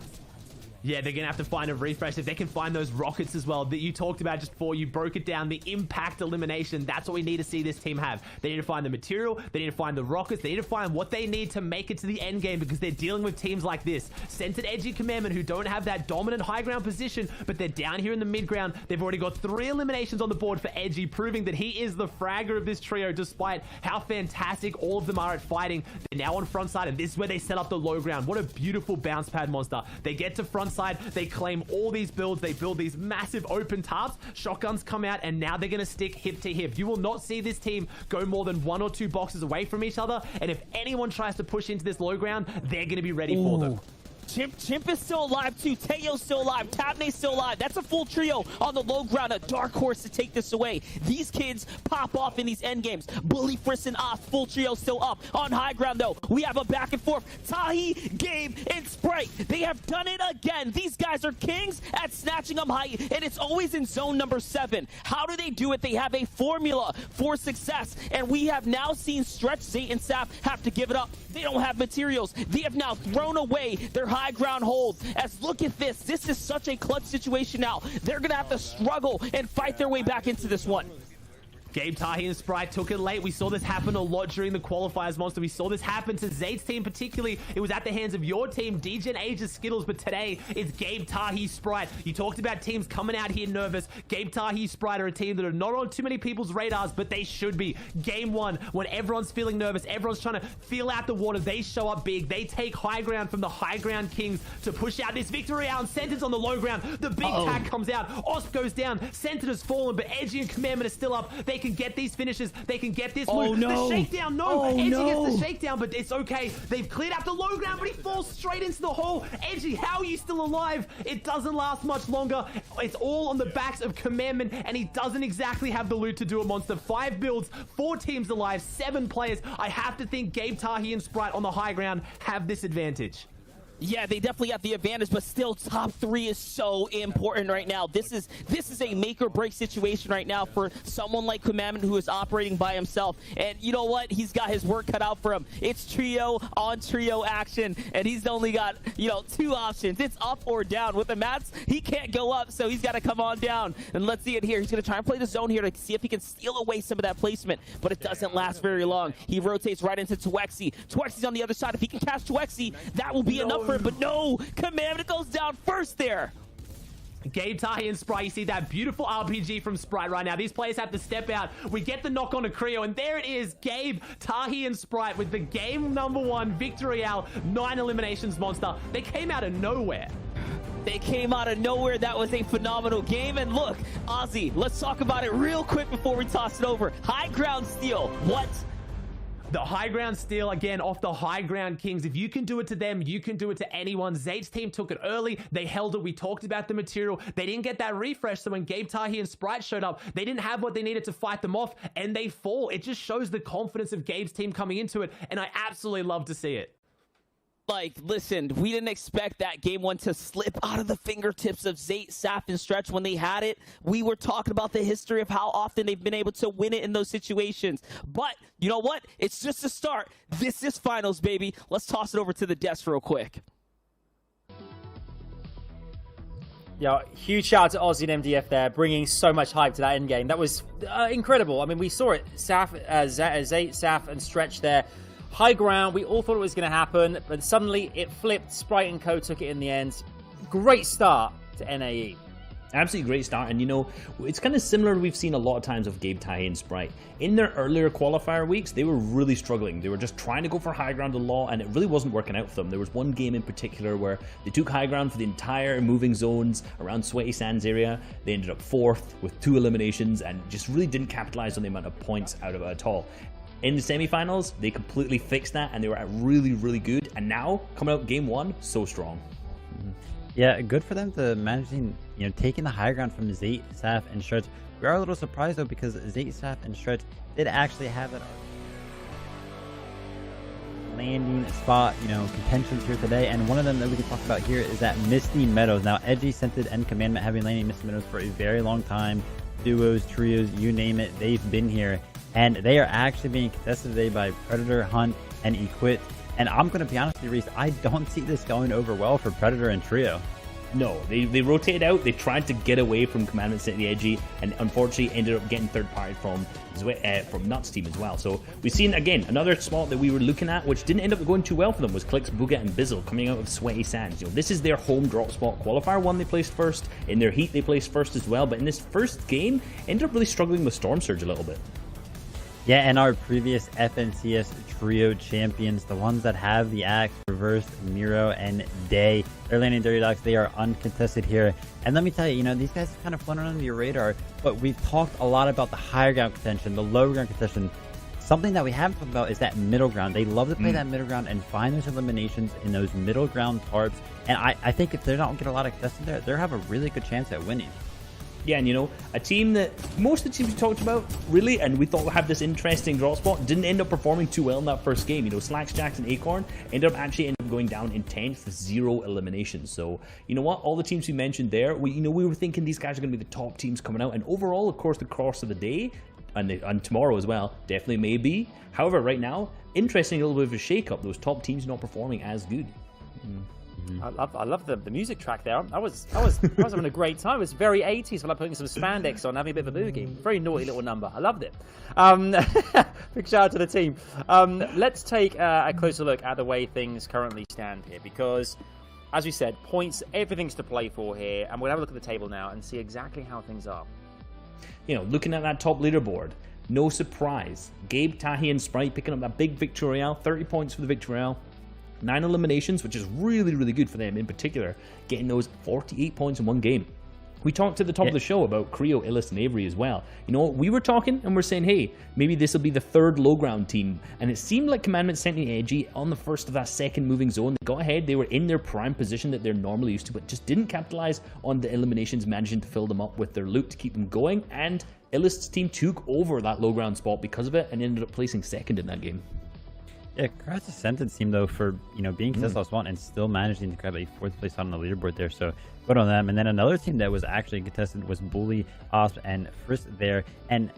Yeah, they're going to have to find a refresh. If they can find those rockets as well that you talked about just before, you broke it down, the impact elimination, that's what we need to see this team have. They need to find the material, they need to find the rockets, they need to find what they need to make it to the end game, because they're dealing with teams like this. Centered edgy commandment who don't have that dominant high ground position, but they're down here in the mid ground. They've already got 3 eliminations on the board for Edgy, proving that he is the fragger of this trio, despite how fantastic all of them are at fighting. They're now on front side, and this is where they set up the low ground. What a beautiful bounce pad monster. They get to front side, they claim all these builds, they build these massive open tarps, shotguns come out, and now they're going to stick hip to hip. You will not see this team go more than 1 or 2 boxes away from each other, and if anyone tries to push into this low ground, they're going to be ready for them. Chimp is still alive too. Teo's still alive. Tabne's still alive. That's a full trio on the low ground. A dark horse to take this away. These kids pop off in these end games. Bully, Frisk, and Off. Full trio still up. On high ground though, we have a back and forth. Tahi, Gabe, and Sprite. They have done it again. These guys are kings at snatching them high, and it's always in zone number 7. How do they do it? They have a formula for success, and we have now seen Stretch, Zayt, and Saf have to give it up. They don't have materials. They have now thrown away their high ground hold. As look at this. This is such a clutch situation now. They're going to have to struggle and fight their way back into this one. Gabe, Tahi, and Sprite took it late. We saw this happen a lot during the qualifiers, Monster. We saw this happen to Zayt's team particularly. It was at the hands of your team, DGen, Aegis, Skittles, but today it's Gabe, Tahi, Sprite. You talked about teams coming out here nervous. Gabe, Tahi, Sprite are a team that are not on too many people's radars, but they should be. Game 1, when everyone's feeling nervous, everyone's trying to feel out the water, they show up big. They take high ground from the high ground kings to push out this victory out. And Centered's on the low ground. The big tag comes out. Osp goes down. Centered has fallen, but Edgy and Commandment are still up. They can get these finishes. They can get this move. No. The shakedown, no. Edgy gets the shakedown, but it's okay. They've cleared out the low ground, but he falls straight into the hole. Edgy, how are you still alive? It doesn't last much longer. It's all on the backs of Commandment, and he doesn't exactly have the loot to do it, Monster. 5 builds, 4 teams alive, 7 players. I have to think Gabe, Tahi, and Sprite on the high ground have this advantage. Yeah, they definitely have the advantage, but still top 3 is so important right now. This is a make or break situation right now for someone like Commandment who is operating by himself. And you know what? He's got his work cut out for him. It's trio on trio action, and he's only got, 2 options. It's up or down. With the mats, he can't go up, so he's got to come on down. And let's see it here. He's going to try and play the zone here to see if he can steal away some of that placement, but it doesn't last very long. He rotates right into Twexy. Twexy's on the other side. If he can catch Twexy, that will be enough for him, but no! Commandment goes down first there! Gabe, Tahi, and Sprite, you see that beautiful RPG from Sprite right now. These players have to step out. We get the knock on to Creo, and there it is. Gabe, Tahi, and Sprite with the game number 1 victory out. 9 eliminations, Monster. They came out of nowhere. They came out of nowhere. That was a phenomenal game. And look, Ozzy, let's talk about it real quick before we toss it over. High ground steal. What? The high ground steal, again, off the high ground kings. If you can do it to them, you can do it to anyone. Zayt's team took it early. They held it. We talked about the material. They didn't get that refresh, so when Gabe, Tahi, and Sprite showed up, they didn't have what they needed to fight them off, and they fall. It just shows the confidence of Gabe's team coming into it, and I absolutely love to see it. Like, listen, we didn't expect that game 1 to slip out of the fingertips of Zayt, Saf, and Stretch when they had it. We were talking about the history of how often they've been able to win it in those situations. But, you know what? It's just a start. This is finals, baby. Let's toss it over to the desk real quick. Yeah, huge shout out to Aussie and MDF there, bringing so much hype to that endgame. That was incredible. I mean, we saw it. Zayt, Saf, and Stretch there. High ground, we all thought it was going to happen, but suddenly it flipped. Sprite and Co took it in the end. Great start to NAE. Absolutely great start, and it's kind of similar we've seen a lot of times of Gabe, Tahi, and Sprite. In their earlier qualifier weeks, they were really struggling. They were just trying to go for high ground a lot, and it really wasn't working out for them. There was one game in particular where they took high ground for the entire moving zones around Sweaty Sands area. They ended up 4th with 2 eliminations, and just really didn't capitalize on the amount of points out of it at all. In the semifinals, they completely fixed that, and they were really, really good. And now, coming out game 1, so strong. Yeah, good for them to managing, taking the high ground from Zayt, Saf, and Stretch. We are a little surprised though, because Zayt, Saf, and Stretch did actually have that landing spot, contentions here today. And one of them that we can talk about here is that Misty Meadows. Now, Edgy, Scented, and Commandment have been landing Misty Meadows for a very long time. Duos, trios, you name it, they've been here. And they are actually being contested today by Predator, Hunt, and Equit. And I'm going to be honest with you, Reese, I don't see this going over well for Predator and Trio. No, they rotated out. They tried to get away from Commandment City Edgy, and unfortunately ended up getting third party from Nuts team as well. So we've seen again another spot that we were looking at, which didn't end up going too well for them, was Clicks, Booga, and Bizzle coming out of Sweaty Sands. You know, this is their home drop spot. Qualifier 1 they placed first. In their heat they placed first as well. But in this first game, ended up really struggling with Storm Surge a little bit. Yeah, and our previous FNCS trio champions, the ones that have the axe, Reverse, Miro, and Day, they're landing Dirty Dogs. They are uncontested here. And let me tell you, these guys have kind of flown under your radar, but we've talked a lot about the higher ground contention, the lower ground contention. Something that we haven't talked about is that middle ground. They love to play that middle ground and find those eliminations in those middle ground tarps. And I think if they don't get a lot of contested there, they'll have a really good chance at winning. Yeah, and a team that most of the teams we talked about, really, and we thought would have this interesting draw spot, didn't end up performing too well in that first game. Slacks, Jax, and Acorn ended up going down in 10th with 0 eliminations. So, you know what? All the teams we mentioned there, we were thinking these guys are going to be the top teams coming out. And overall, of course, the course of the day, and tomorrow as well, definitely may be. However, right now, interesting, a little bit of a shake-up. Those top teams not performing as good. I love the music track there. I was having a great time. It was very 80s. I like putting some spandex on, having a bit of a boogie. Very naughty little number. I loved it. Big shout out to the team. Let's take a closer look at the way things currently stand here, because, as we said, points, everything's to play for here, and we'll have a look at the table now and see exactly how things are. Looking at that top leaderboard, no surprise. Gabe, Tahi, and Sprite picking up that big victory royale. 30 points for the victory royale. 9 eliminations, which is really, really good for them in particular, getting those 48 points in one game. We talked at the top of the show about Creo, Illis, and Avery as well. We were talking and we're saying, hey, maybe this will be the third low ground team. And it seemed like Commandment sent the Edgy on the first of that second moving zone. They got ahead. They were in their prime position that they're normally used to, but just didn't capitalize on the eliminations, managing to fill them up with their loot to keep them going. And Illist's team took over that low ground spot because of it and ended up placing second in that game. Yeah, congrats to Sentence team though for being contested last one and still managing to grab a 4th place on the leaderboard there. So good on them. And then another team that was actually contested was Bully, Osp, and Frisk there. And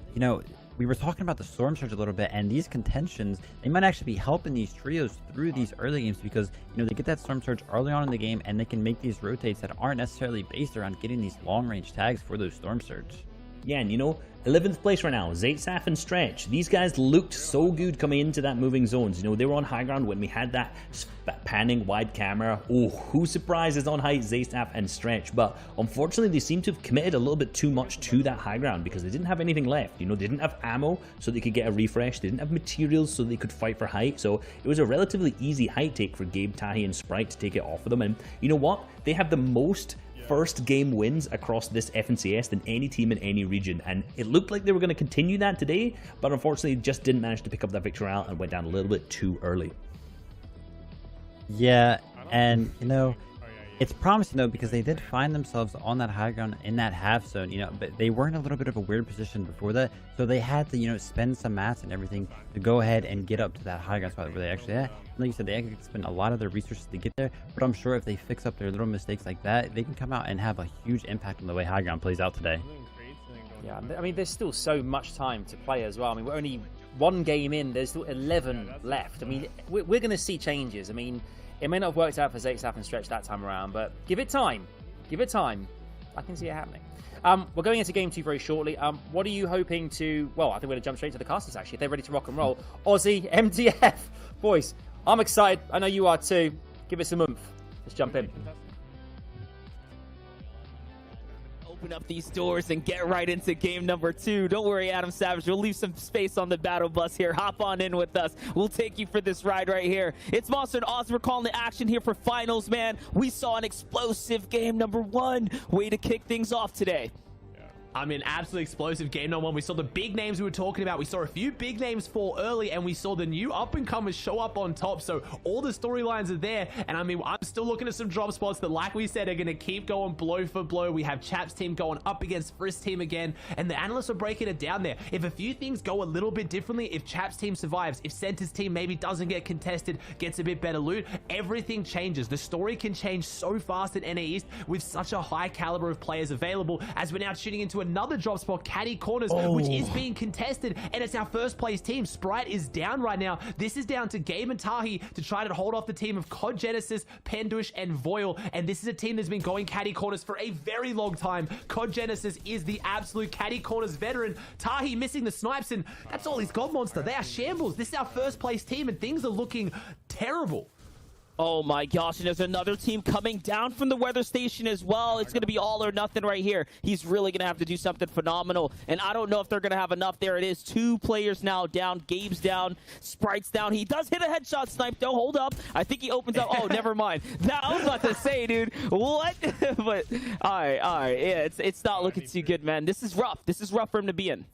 we were talking about the Storm Surge a little bit, and these contentions, they might actually be helping these trios through these early games because they get that Storm Surge early on in the game and they can make these rotates that aren't necessarily based around getting these long range tags for those Storm Surge. Yeah, and 11th place right now, Zaitsaf and Stretch. These guys looked so good coming into that moving zones. They were on high ground when we had that panning wide camera. Oh, who's surprised is on height, Zaitsaf and Stretch. But unfortunately, they seem to have committed a little bit too much to that high ground because they didn't have anything left. They didn't have ammo so they could get a refresh. They didn't have materials so they could fight for height. So it was a relatively easy height take for Gabe, Tahi, and Sprite to take it off of them. And you know what? They have the most first game wins across this FNCS than any team in any region, and it looked like they were going to continue that today, but unfortunately just didn't manage to pick up that victory royale and went down a little bit too early. Yeah, and it's promising though because they did find themselves on that high ground in that half zone, but they were in a little bit of a weird position before that, so they had to spend some mats and everything to go ahead and get up to that high ground spot where they actually at. Like you said, they actually spend a lot of their resources to get there, but I'm sure if they fix up their little mistakes like that, they can come out and have a huge impact on the way high ground plays out today. Yeah, I mean, there's still so much time to play as well. I mean, we're only one game in, there's still 11 left. I mean, we're going to see changes. I mean, it may not have worked out for Zaitsaf and Stretch that time around, but give it time. Give it time. I can see it happening. We're going into Game 2 very shortly. What are you hoping to... Well, I think we're going to jump straight to the casters, actually, if they're ready to rock and roll. Aussie, MTF. Boys, I'm excited. I know you are too. Give us a oomph. Let's jump in. Open up these doors and get right into game number 2. Don't worry, Adam Savage. We'll leave some space on the battle bus here. Hop on in with us. We'll take you for this ride right here. It's Monster and Oz. We're calling the action here for finals, man. We saw an explosive game number 1. Way to kick things off today. I mean, absolutely explosive game number 1. We saw the big names we were talking about. We saw a few big names fall early, and we saw the new up-and-comers show up on top. So all the storylines are there, and I mean, I'm still looking at some drop spots that, like we said, are going to keep going blow for blow. We have Chap's team going up against Frisk's team again, and the analysts are breaking it down there. If a few things go a little bit differently, if Chap's team survives, if Center's team maybe doesn't get contested, gets a bit better loot, everything changes. The story can change so fast in NA East with such a high caliber of players available, as we're now tuning into another drop spot, Caddy Corners, which is being contested, and it's our first place team. Sprite is down right now. This is down to Gabe and Tahi to try to hold off the team of COD Genesis, Pendush, and Voil, and this is a team that's been going Caddy Corners for a very long time. COD Genesis is the absolute Caddy Corners veteran. Tahi missing the snipes, and that's all he's got, Monster. They are shambles. This is our first place team, and things are looking terrible. Oh my gosh, and there's another team coming down from the weather station as well. It's going to be all or nothing right here. He's really going to have to do something phenomenal, and I don't know if they're going to have enough. There it is. 2 players now down. Gabe's down. Sprite's down. He does hit a headshot snipe, though. Hold up. I think he opens up. Oh, never mind. That I was about to say, dude. What? But, all right. Yeah, it's not looking too good, man. This is rough. This is rough for him to be in.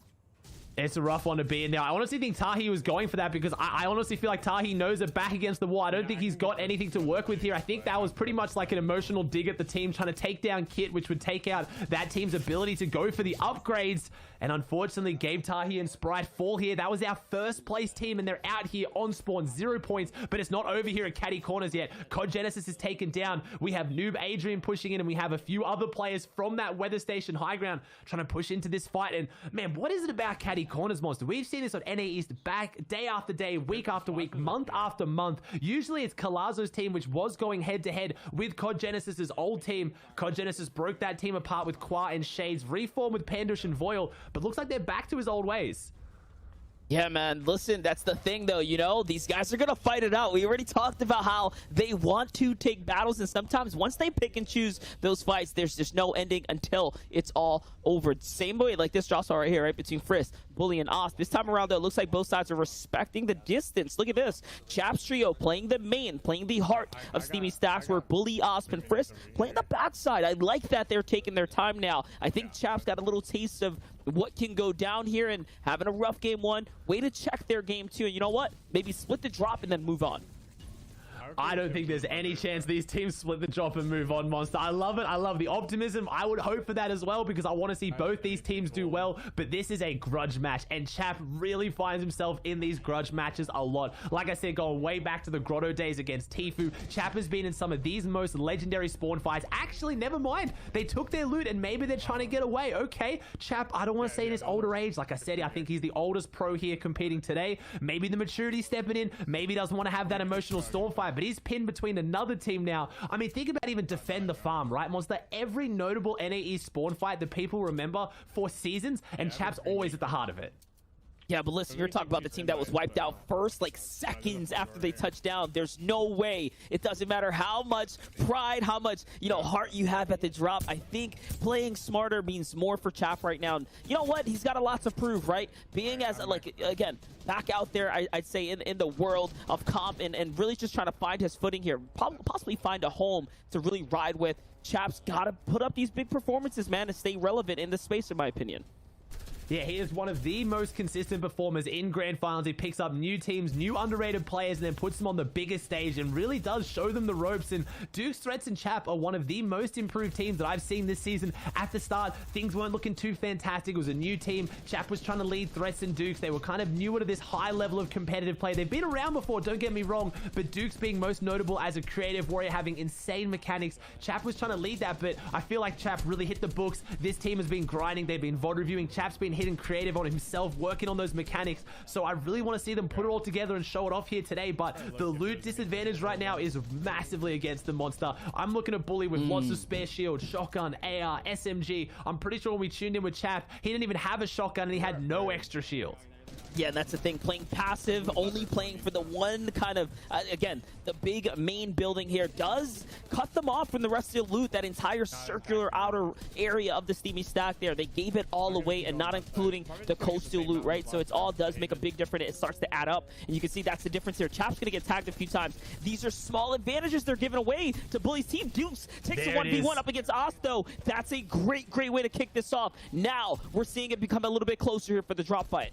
It's a rough one to be in now. I honestly think Tahi was going for that because I honestly feel like Tahi knows it back against the wall. I don't think he's got anything to work with here. I think that was pretty much like an emotional dig at the team, trying to take down Kit, which would take out that team's ability to go for the upgrades. And unfortunately, Gabe, Tahi, and Sprite fall here. That was our first place team, and they're out here on spawn. 0 points, but it's not over here at Caddy Corners yet. COD Genesis is taken down. We have Noob Adrian pushing in, and we have a few other players from that weather station high ground trying to push into this fight. And man, what is it about Caddy Corners, Monster? We've seen this on NA East back day after day, week after week, month after month. Usually it's Calazo's team, which was going head-to-head with COD Genesis's old team. COD Genesis broke that team apart with Qua and Shades, reformed with Pandush and Voil, but looks like they're back to his old ways. Yeah, man, listen, that's the thing, though, you know? These guys are going to fight it out. We already talked about how they want to take battles, and sometimes once they pick and choose those fights, there's just no ending until it's all over. Same way, like this draw right here, right, between Frisk, Bully, and Osp. This time around, though, it looks like both sides are respecting the distance. Look at this. Chaps Trio playing the main, playing the heart of Steamy Stacks, where Bully, Osp, and Frisk playing the backside. I like that they're taking their time now. I think Chaps got a little taste of what can go down here, and having a rough game 1. Way to check their game 2, and you know what? Maybe split the drop and then move on. I don't think there's any chance these teams split the drop and move on, Monster. I love it. I love the optimism. I would hope for that as well because I want to see both these teams do well, but this is a grudge match, and Chap really finds himself in these grudge matches a lot. Like I said, going way back to the Grotto days against Tfue, Chap has been in some of these most legendary spawn fights. Actually, never mind. They took their loot, and maybe they're trying to get away. Okay, Chap, I don't want to say in his older age. Like I said, I think he's the oldest pro here competing today. Maybe the maturity stepping in. Maybe he doesn't want to have that emotional storm fight, but he's pinned between another team now. I mean, think about even Defend the Farm, right, Monster? Every notable NAE spawn fight that people remember for seasons, and Chap's always at the heart of it. Yeah, but listen, you're talking about the team that was wiped out first, like seconds after they touched down. There's no way. It doesn't matter how much pride, how much, you know, heart you have at the drop. I think playing smarter means more for Chap right now. And you know what? He's got a lot to prove, right? Being as, like, again, back out there, I'd say, in the world of comp and really just trying to find his footing here. Possibly find a home to really ride with. Chap's got to put up these big performances, man, to stay relevant in this space, in my opinion. Yeah, he is one of the most consistent performers in Grand Finals. He picks up new teams, new underrated players, and then puts them on the biggest stage and really does show them the ropes. And Dukes, Threats, and Chap are one of the most improved teams that I've seen this season. At the start, things weren't looking too fantastic. It was a new team. Chap was trying to lead Threats and Dukes. They were kind of newer to this high level of competitive play. They've been around before, don't get me wrong, but Dukes being most notable as a creative warrior, having insane mechanics. Chap was trying to lead that, but I feel like Chap really hit the books. This team has been grinding. They've been VOD reviewing. Chap's been hitting creative on himself, working on those mechanics. So I really want to see them put it all together and show it off here today, but the loot disadvantage right now is massively against the Monster. I'm looking at Bully with lots of spare shield, shotgun, AR, SMG. I'm pretty sure when we tuned in with Chap, he didn't even have a shotgun and he had no extra shield. Yeah, and that's the thing. Playing passive, only playing for the one kind of, again, the big main building here does cut them off from the rest of the loot, that entire circular outer area of the Steamy Stack there. They gave it all away and not including the coastal loot, right? So it all does make a big difference. It starts to add up, and you can see that's the difference here. Chap's going to get tagged a few times. These are small advantages they're giving away to Bully's team. Dukes takes a 1v1 up against Osto. That's a great way to kick this off. Now, we're seeing it become a little bit closer here for the drop fight.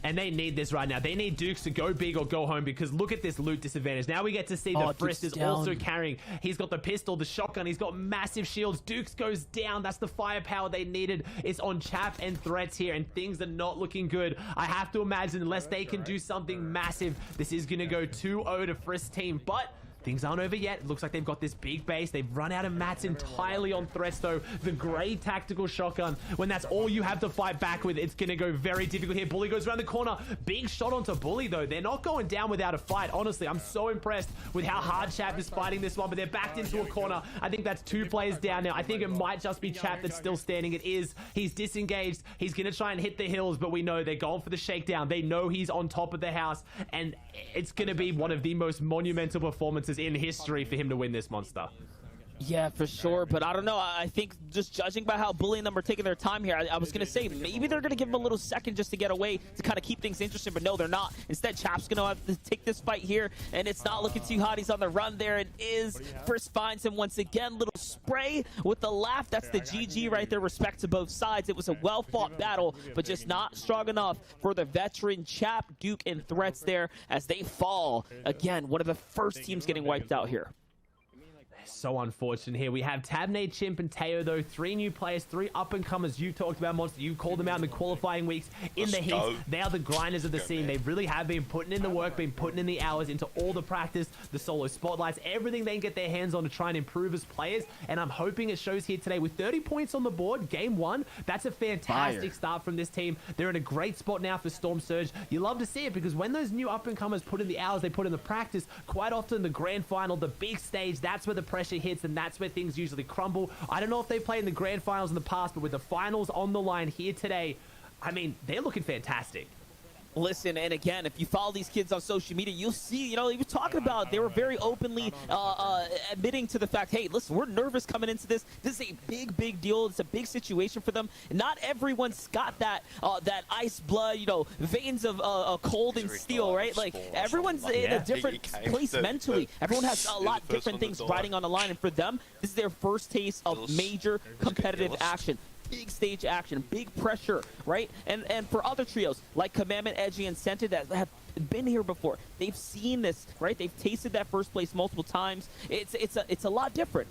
And they need this right now. They need Dukes to go big or go home because look at this loot disadvantage. Now we get to see that Frisk is also carrying. He's got the pistol, the shotgun. He's got massive shields. Dukes goes down. That's the firepower they needed. It's on Chap and Threats here, and things are not looking good. I have to imagine unless they can do something massive, this is going to go 2-0 to Frisk's team. But things aren't over yet. It looks like they've got this big base. They've run out of mats entirely on threats, though. The gray tactical shotgun, when that's all you have to fight back with, it's going to go very difficult here. Bully goes around the corner. Big shot onto Bully, though. They're not going down without a fight. Honestly, I'm so impressed with how hard Chap is fighting this one, but they're backed into a corner. I think that's 2 players down now. I think it might just be Chap that's still standing. It is. He's disengaged. He's going to try and hit the hills, but we know they're going for the shakedown. They know he's on top of the house, and it's going to be one of the most monumental performances in history for him to win this monster. Yeah, for sure, but I don't know. I think just judging by how Bully and them are taking their time here, I was going to say maybe they're going to give him a little second just to get away to kind of keep things interesting, but no, they're not. Instead, Chap's going to have to take this fight here, and it's not looking too hot. He's on the run there. It is. First finds him once again. Little spray with the laugh. That's the GG right there. Respect to both sides. It was a well-fought battle, but just not strong enough for the veteran Chap, Duke, and Threats there as they fall. Again, one of the first teams getting wiped out here. So unfortunate here. We have Tabney, Chimp, and Teo, though. 3 new players, 3 up-and-comers. You talked about, Monster. You called them out in the qualifying weeks. In the heat, they are the grinders of the scene. They really have been putting in the work, been putting in the hours into all the practice, the solo spotlights, everything they can get their hands on to try and improve as players. And I'm hoping it shows here today with 30 points on the board, game 1. That's a fantastic start from this team. They're in a great spot now for Storm Surge. You love to see it because when those new up-and-comers put in the hours, they put in the practice, quite often the grand final, the big stage, that's where the pressure hits, and that's where things usually crumble. I don't know if they've played in the grand finals in the past, but with the finals on the line here today, I mean, they're looking fantastic. Listen, and again, if you follow these kids on social media, you'll see, you know, he was talking about, they were very openly admitting to the fact, hey, listen, we're nervous coming into this. This is a big deal. It's a big situation for them. Not everyone's got that that ice blood, you know, veins of cold and steel, right? Like, everyone's in a different place mentally. Everyone has a lot different things riding on the line, and for them, this is their first taste of major competitive action. Big stage action, big pressure, right? And for other trios like Commandment, Edgy, and Scented that have been here before, they've seen this, right? They've tasted that first place multiple times. It's a lot different.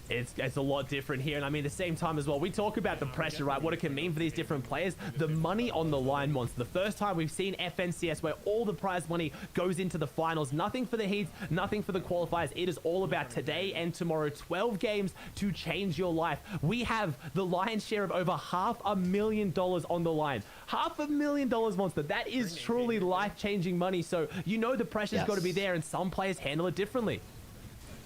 It's a lot different here, and I mean, at the same time as well, we talk about the pressure, right? What it can mean for these different players. The money on the line, Monster. The first time we've seen FNCS where all the prize money goes into the finals. Nothing for the heats, nothing for the qualifiers. It is all about today and tomorrow. 12 games to change your life. We have the lion's share of over $500,000 on the line. $500,000, Monster. That is truly life-changing money, so you know the pressure's got to be there, and some players handle it differently.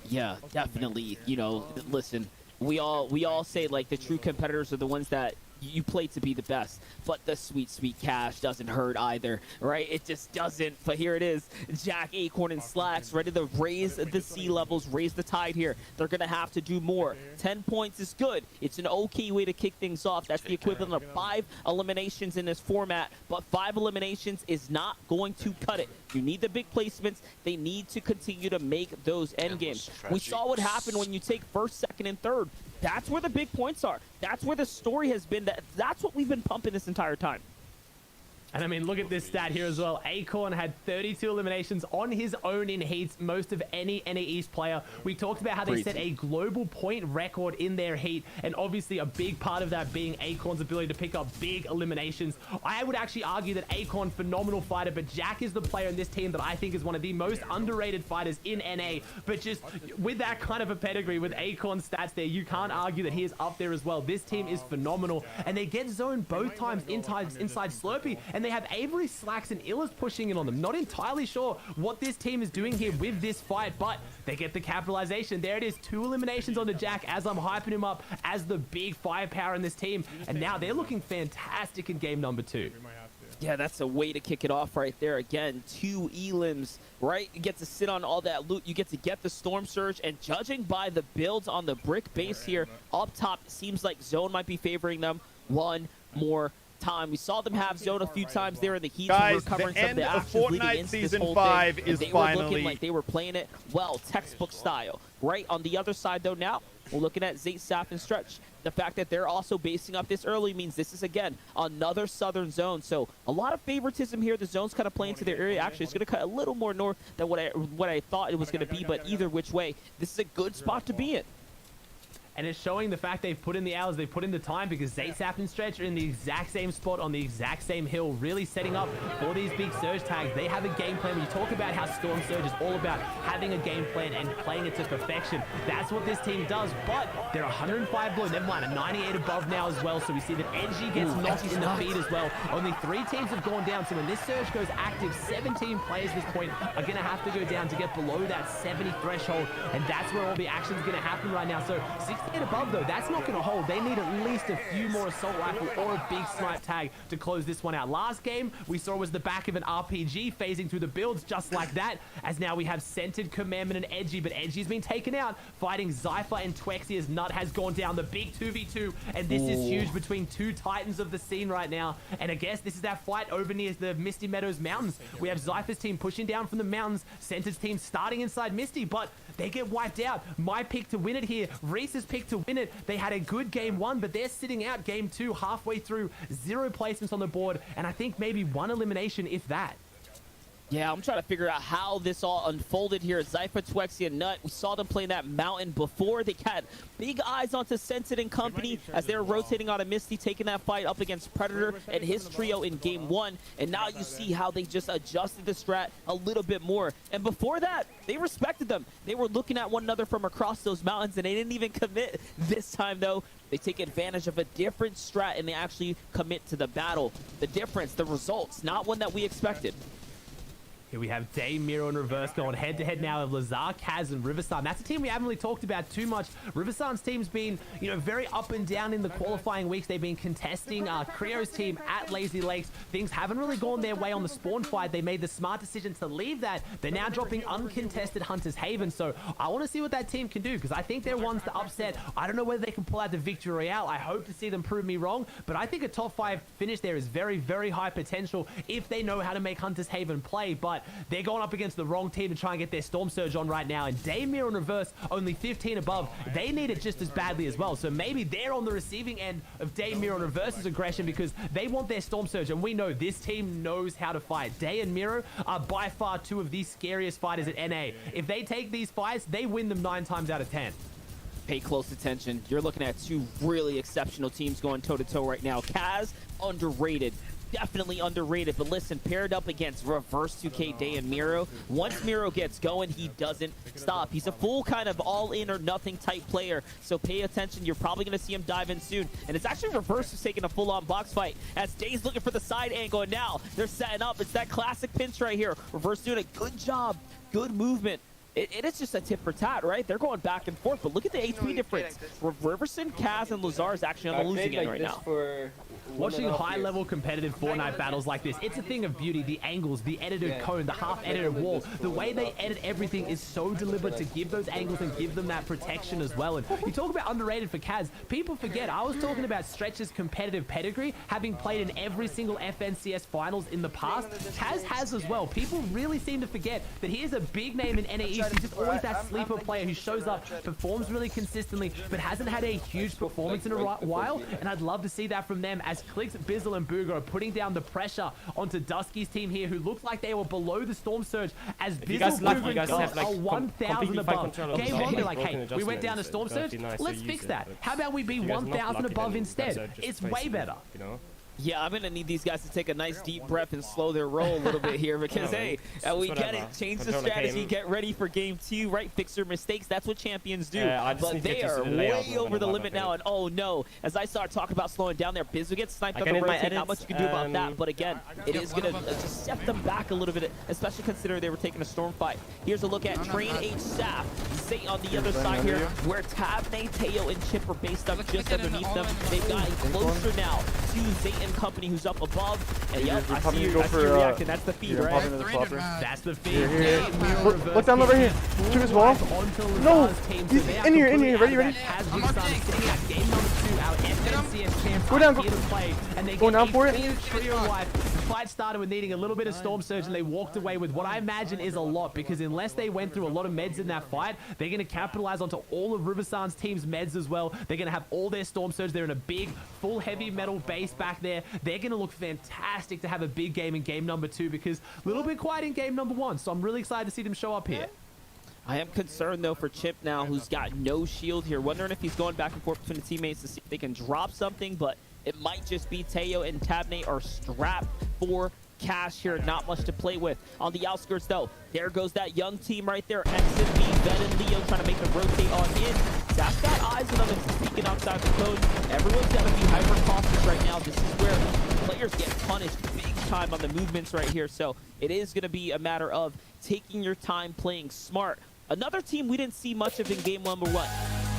Yeah, definitely. You know, listen, we all say, like, the true competitors are the ones that you play to be the best, but the sweet cash doesn't hurt either, right? It just doesn't. But here it is, Jack, Acorn, and Slacks ready to raise the sea levels, raise the tide here. They're gonna have to do more. 10 points is good. It's an okay way to kick things off. That's the equivalent of 5 eliminations in this format, but 5 eliminations is not going to cut it. You need the big placements. They need to continue to make those end games. We saw what happened when you take first, second, and third. That's where the big points are. That's where the story has been. That's what we've been pumping this entire time. And I mean, look at this stat here as well. Acorn had 32 eliminations on his own in heats, most of any NA East player. We talked about how they set a global point record in their heat, and obviously a big part of that being Acorn's ability to pick up big eliminations. I would actually argue that Acorn, phenomenal fighter, but Jack is the player in this team that I think is one of the most underrated fighters in NA. But just with that kind of a pedigree, with Acorn's stats there, you can't argue that he is up there as well. This team is phenomenal, and they get zoned both times inside Slurpee, and they have Avery, Slacks, and Illas pushing in on them. Not entirely sure what this team is doing here with this fight, but they get the capitalization. There it is, 2 eliminations on the Jack as I'm hyping him up as the big firepower in this team, and now they're looking fantastic in game number 2. Yeah, that's a way to kick it off right there. Again, 2 elims, right? You get to sit on all that loot. You get to get the Storm Surge, and judging by the builds on the brick base here, up top, it seems like Zone might be favoring them one more time. We saw them have Zone a few times there in the heat. Guys, we were covering the some end of the of actions leading Fortnite into Season this whole 5 thing, is they finally... were looking like they were playing it well, textbook style. Right on the other side, though, now, we're looking at Zayt, Saf, and Stretch. The fact that they're also basing up this early means this is, again, another southern zone. So a lot of favoritism here. The zone's kind of playing to their area. Actually, it's going to cut a little more north than what I thought it was going to be, but either which way, this is a good spot to be in. and it's showing the fact they've put in the hours, they've put in the time, because Zaysap and Stretch are in the exact same spot on the exact same hill, really setting up for these big surge tags. They have a game plan. When you talk about how Storm Surge is all about having a game plan and playing it to perfection, that's what this team does. But they're 105 below, never mind, a 98 above now as well. So we see that Edgy gets knocked in the feed as well. Only 3 teams have gone down. So when this surge goes active, 17 players at this point are going to have to go down to get below that 70 threshold. And that's where all the action is going to happen right now. So 68 above, though, that's not going to hold. They need at least a few more assault rifle or a big snipe tag to close this one out. Last game we saw was the back of an RPG phasing through the builds just like that, as now we have Centered, Commandment, and Edgy, but Edgy's been taken out, fighting Zypher and Twexy as Nut has gone down. The big 2v2, and this is huge between 2 titans of the scene right now. And I guess this is that fight over near the Misty Meadows Mountains. We have Zypher's team pushing down from the mountains, Centered's team starting inside Misty, but they get wiped out. My pick to win it here, Reese's pick to win it. They had a good game 1, but they're sitting out game 2 halfway through. 0 placements on the board, and I think maybe 1 elimination, if that. Yeah, I'm trying to figure out how this all unfolded here. Zypher, Twexy, and Nut, we saw them playing that mountain before. They had big eyes onto Scented and company as they're rotating out of Misty, taking that fight up against Predator and his trio in game 1. And now you see how they just adjusted the strat a little bit more. And before that, they respected them. They were looking at one another from across those mountains, and they didn't even commit. This time, though, they take advantage of a different strat, and they actually commit to the battle. The difference, the results, not one that we expected. Here we have Day, Miro, and Reverse going head-to-head now of Lazar, Kaz, and Riversun. That's a team we haven't really talked about too much. Riversun's team's been, very up and down in the qualifying weeks. They've been contesting Creo's team at Lazy Lakes. Things haven't really gone their way on the spawn fight. They made the smart decision to leave that. They're now dropping uncontested Hunter's Haven. So I want to see what that team can do, because I think they're ones to upset. I don't know whether they can pull out the Victory Royale. I hope to see them prove me wrong, but I think a top 5 finish there is very, very high potential if they know how to make Hunter's Haven play. But they're going up against the wrong team to try and get their Storm Surge on right now. And Daymir and Reverse, only 15 above. They need it just as badly as well. So maybe they're on the receiving end of Daymir and Reverse's aggression, because they want their Storm Surge. And we know this team knows how to fight. Day and Miro are by far 2 of the scariest fighters at NA. If they take these fights, they win them 9 times out of 10. Pay close attention. You're looking at 2 really exceptional teams going toe-to-toe right now. Kaz, underrated. Definitely underrated, but listen, paired up against Reverse 2K, Day, and Miro, once Miro gets going, he doesn't stop. He's a full kind of all-in or nothing type player, so pay attention. You're probably going to see him dive in soon. And it's actually Reverse who's taking a full-on box fight as Day's looking for the side angle, and now they're setting up. It's that classic pinch right here. Reverse doing a good job, good movement. It is just a tit for tat, right? They're going back and forth, but look at the HP difference. Riverson, Kaz, and Lazar is actually on the losing end right now. Watching high-level competitive Fortnite battles like this, it's a thing of beauty. The angles, the edited cone, the half-edited wall, the way they edit everything is so deliberate to give those angles and give them that protection as well. And you talk about underrated for Kaz. People forget, I was talking about Stretch's competitive pedigree, having played in every single FNCS finals in the past. Kaz has as well. People really seem to forget that he is a big name in NA East. He's just always that sleeper player who shows up, performs really consistently, but hasn't had a huge performance in a while. And I'd love to see that from them, as Clicks, Bizzle, and Booger are putting down the pressure onto Dusky's team here, who looked like they were below the Storm Surge, as Bizzle, Booger, and Gus are 1,000 above. Game 1, they're like, hey, we went down to Storm Surge, let's fix that. How about we be 1,000 above instead? It's way better. Yeah, I'm going to need these guys to take a nice deep breath and slow their roll a little bit here, because, hey, we get it. Change the strategy, get ready for game 2, right? Fix your mistakes. That's what champions do. But they are way over the limit now, and oh no. As I start talking about slowing down there, Biz will get sniped on the rotate. Not much you can do about that, but again, it is going to just set them back a little bit, especially considering they were taking a storm fight. Here's a look at Train H Saf. Zay on the other side here, where Tabne, Teo, and Chip are based up just underneath them. They've gotten closer now to Zay and company, who's up above. And yep, I see you reacting. That's the feed, right? That's the feed. Look down over here. Shoot his wall. No! He's in here. Ready? Go down. Going down for it. The fight started with needing a little bit of Storm Surge, and they walked away with what I imagine is a lot, because unless they went through a lot of meds in that fight, they're going to capitalize onto all of Riversan's team's meds as well. They're going to have all their Storm Surge. They're in a big, full heavy metal base back there. They're going to look fantastic to have a big game in game number 2, because a little bit quiet in game number 1. So I'm really excited to see them show up here. I am concerned, though, for Chip now, who's got no shield here. Wondering if he's going back and forth between the teammates to see if they can drop something, but it might just be Teo and Tabney are strapped for cash here. Not much to play with. On the outskirts, though, there goes that young team right there. XNB, Ben, and Leo trying to make them rotate on in. Zach's got eyes on them sneaking outside the code. Everyone's got to be hyper-cautious right now. This is where players get punished big time on the movements right here. So it is going to be a matter of taking your time, playing smart. Another team we didn't see much of in game number 1.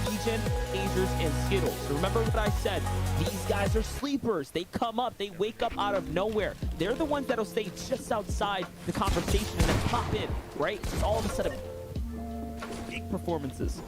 Egen, Azers, and Skittles. So remember what I said. These guys are sleepers. They come up. They wake up out of nowhere. They're the ones that'll stay just outside the conversation and then pop in, right? Just all of a sudden, big performances.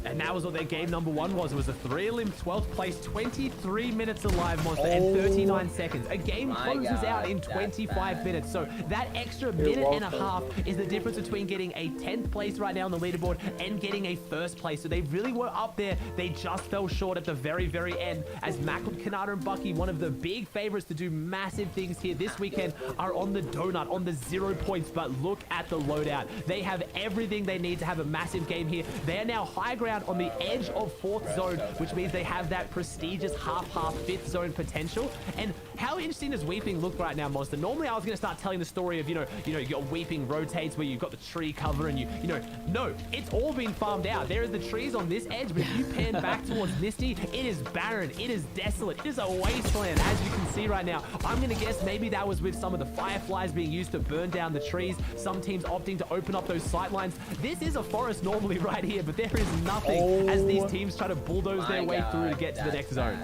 And that was what their game number 1 was. It was a 3-elim 12th place, 23 minutes alive, Monster, and 39 seconds. A game closes out in 25 minutes. So that extra minute and a half is the difference between getting a 10th place right now on the leaderboard and getting a 1st place. So they really were up there. They just fell short at the very, very end. As Macklin, Kanata, and Bucky, one of the big favorites to do massive things here this weekend, are on the donut, on the 0 points. But look at the loadout. They have everything they need to have a massive game here. They are now high ground on the edge of 4th zone, which means they have that prestigious half-half 5th zone potential. And how interesting does Weeping look right now, Monster? Normally I was going to start telling the story of, you got Weeping rotates where you've got the tree cover and no, it's all been farmed out. There are the trees on this edge, but if you pan back towards Misty, it is barren, it is desolate, it is a wasteland, as you can see right now. I'm going to guess maybe that was with some of the fireflies being used to burn down the trees, some teams opting to open up those sight lines. This is a forest normally right here, but there is nothing as these teams try to bulldoze their way through to get to the next zone.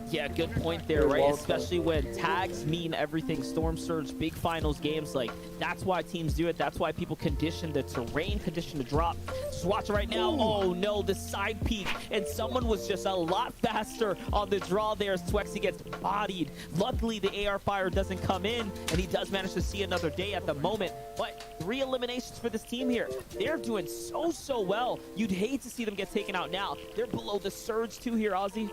Yeah, good point there, right? Especially when tags mean everything. Storm Surge, big finals games, like, that's why teams do it. That's why people condition the terrain, condition the drop. Just watch it right now. Oh, no, the side peek. And someone was just a lot faster on the draw there as Twexy gets bodied. Luckily, the AR fire doesn't come in, and he does manage to see another day at the moment. But 3 eliminations for this team here. They're doing so well. You'd hate to see them get taken out now. They're below the Surge, too, here, Ozzy.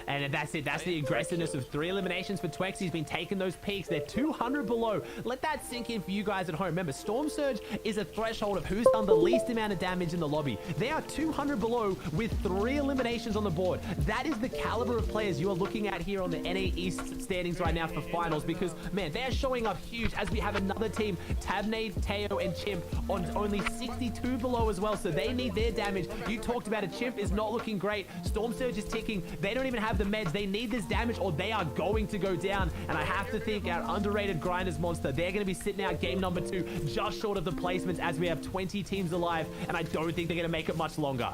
And that's it. That's the aggressiveness of 3 eliminations for Twex. He's been taking those peaks. They're 200 below. Let that sink in for you guys at home. Remember, Storm Surge is a threshold of who's done the least amount of damage in the lobby. They are 200 below with 3 eliminations on the board. That is the caliber of players you are looking at here on the NA East standings right now for finals, because, man, they're showing up huge as we have another team, Tabney, Teo, and Chimp, on only 62 below as well, so they need their damage. You talked about it. Chimp is not looking great. Storm Surge is ticking. They don't even have the meds. They need this damage or they are going to go down. And I have to think our underrated grinders, Monster, they're going to be sitting out game number 2 just short of the placements as we have 20 teams alive, and I don't think they're going to make it much longer.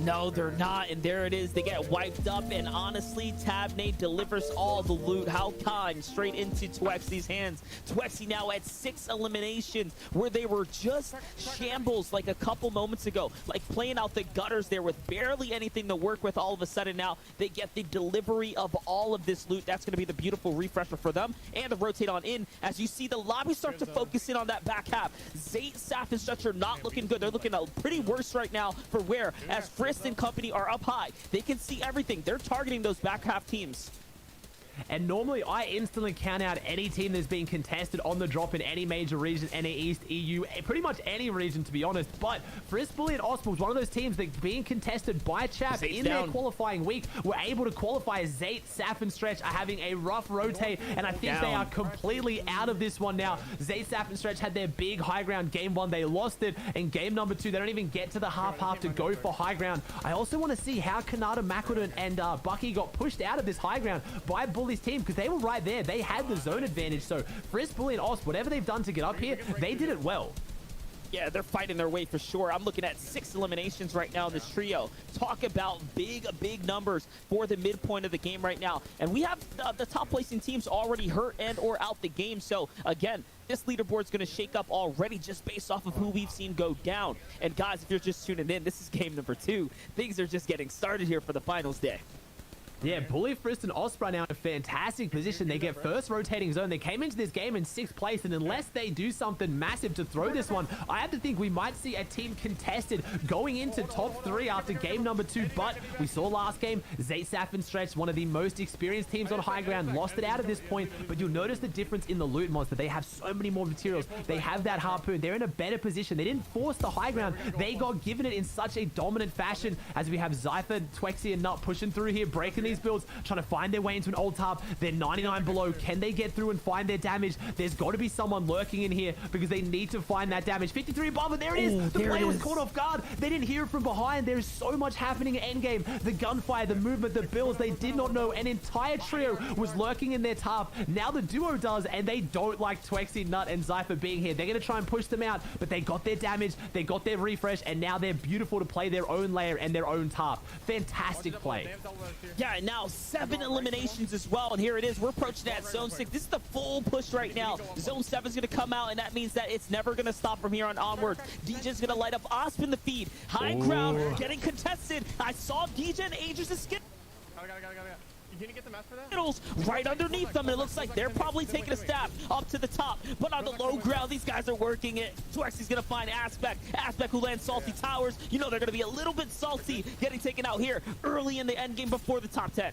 No, they're not, and there it is. They get wiped up, and honestly, Tabney delivers all the loot. How kind, straight into Twexy's hands. Twexy now at 6 eliminations, where they were just shambles like a couple moments ago, like playing out the gutters there with barely anything to work with. All of a sudden now, they get the delivery of all of this loot. That's going to be the beautiful refresher for them, and to rotate on in, as you see the lobby start to focus in on that back half. Zayt, Saf, and Stretcher not looking good. They're looking pretty worse right now for where, as Frisk and company are up high. They can see everything. They're targeting those back half teams. And normally I instantly count out any team that's being contested on the drop in any major region, NA East, EU, pretty much any region to be honest. But Frisk, Bully, and Osmo is one of those teams that's being contested by Chap in their qualifying week. Were able to qualify. Zayt, Saf, and Stretch are having a rough rotate, and I think they are completely out of this one now. Zayt, Saf, and Stretch had their big high ground game 1. They lost it, and game number 2, they don't even get to the half to go for high ground. I also want to see how Kanata, Macklin, and Bucky got pushed out of this high ground by Bully's team, because they were right there. They had the zone advantage. So Frisk, Bully, and Os, whatever they've done to get up here, they did it well. Yeah, they're fighting their way for sure. I'm looking at 6 eliminations right now in this trio. Talk about big numbers for the midpoint of the game right now. And we have the top placing teams already hurt and or out the game. So again, this leaderboard's going to shake up already just based off of who we've seen go down. And guys, if you're just tuning in, this is game number 2. Things are just getting started here for the finals day. Yeah, Bully, Frist, and Osprey now in a fantastic position. They get first rotating zone. They came into this game in 6th place, and unless they do something massive to throw this one, I have to think we might see a team contested going into top 3 after game number 2. But we saw last game, Zaysaf and Stretch, one of the most experienced teams on high ground, lost it out at this point. But you'll notice the difference in the loot monster. They have so many more materials. They have that harpoon. They're in a better position. They didn't force the high ground. They got given it in such a dominant fashion as we have Zypher, Twexy, and Nut pushing through here, breaking these builds, trying to find their way into an old tarp. They're 99 below. Can they get through and find their damage? There's got to be someone lurking in here because they need to find that damage. 53 above, and there it is. The player was caught off guard. They didn't hear it from behind. There's so much happening at endgame. The gunfire, the movement, the builds. They did not know an entire trio was lurking in their tarp. Now the duo does, and they don't like Twexy, Nut, and Zypher being here. They're going to try and push them out, but they got their damage. They got their refresh, and now they're beautiful to play their own layer and their own tarp. Fantastic play. Yeah, and now 7 eliminations as well, and here it is. We're approaching that zone 6. This is the full push right now. Zone 7 is going to come out, and that means that it's never going to stop from here on onward. DJ's going to light up Osp in the feed. High ground getting contested. I saw DJ and Aegis' skin. You gonna get the mess for that? Right underneath them, and it looks like they're probably taking a step up to the top. But on the low ground, these guys are working it. Twexy's gonna find Aspect. Aspect who lands Salty Towers. You know they're gonna be a little bit salty getting taken out here early in the end game before the top 10.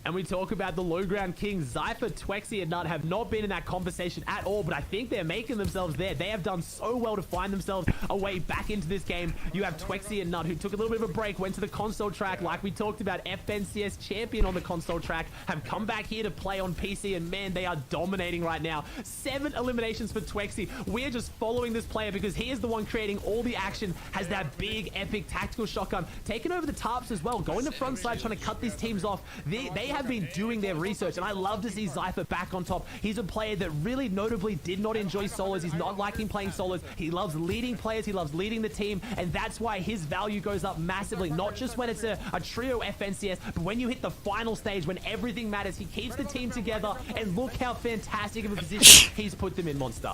And we talk about the low ground kings. Zypher, Twexy, and Nut have not been in that conversation at all, but I think they're making themselves there. They have done so well to find themselves a way back into this game. You have Twexy and Nut, who took a little bit of a break, went to the console track, like we talked about. FNCS champion on the console track, have come back here to play on PC, and man, they are dominating right now. 7 eliminations for Twexy. We're just following this player because he is the one creating all the action, has that big, epic tactical shotgun, taking over the tarps as well, going the front side, trying to cut these teams off. They have been doing their research, and I love to see Zypher back on top. He's a player that really notably did not enjoy solos. He's not liking playing solos. He loves leading players. He loves leading the team, and that's why his value goes up massively, not just when it's a trio FNCS, but when you hit the final stage, when everything matters. He keeps the team together, and look how fantastic of a position he's put them in, Monster.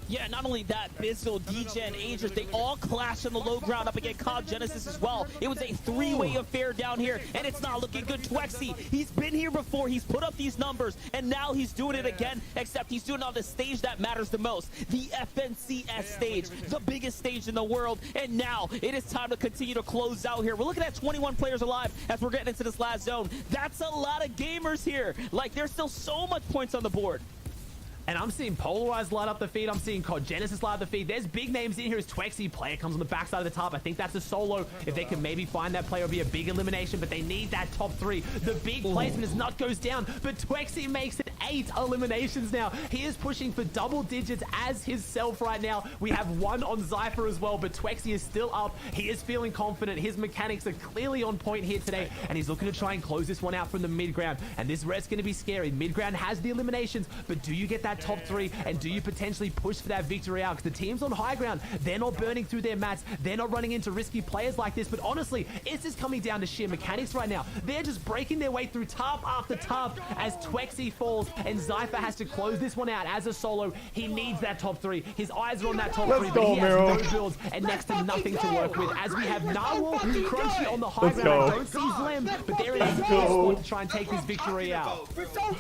Yeah, not only that, Bizzle, DJ, and Aegis, they all clashed on the low ground up against Cog Genesis as well. It was a 3-way affair down here, and it's not looking good. Twexy, he's been here before, he's put up these numbers, and now he's doing it again, except he's doing it on the stage that matters the most, the FNCS stage, the biggest stage in the world, and now it is time to continue to close out here. We're looking at 21 players alive as we're getting into this last zone. That's a lot of gamers here. Like, there's still so much points on the board. And I'm seeing Polarized light up the feed. I'm seeing COD Genesis light up the feed. There's big names in here as Twexy. Player comes on the backside of the top. I think that's a solo. If they can maybe find that player, it'll be a big elimination, but they need that top 3. The big placement as Nut goes down, but Twexy makes it 8 eliminations now. He is pushing for double digits as himself right now. We have 1 on Zypher as well, but Twexy is still up. He is feeling confident. His mechanics are clearly on point here today, and he's looking to try and close this one out from the mid ground. And this red's going to be scary. Mid ground has the eliminations, but do you get that top 3, and do you potentially push for that victory out? Because the teams on high ground, they're not burning through their mats, they're not running into risky players like this, but honestly, it's just coming down to sheer mechanics right now. They're just breaking their way through tarp after tarp as Twexy falls, and Zypher has to close this one out as a solo. He needs that top 3. His eyes are on that top 3, but he has no builds and next to nothing to work with. As we have Narwhal, Crunchy on the high ground. I don't see Zlem, but there it is. To try and take this victory out.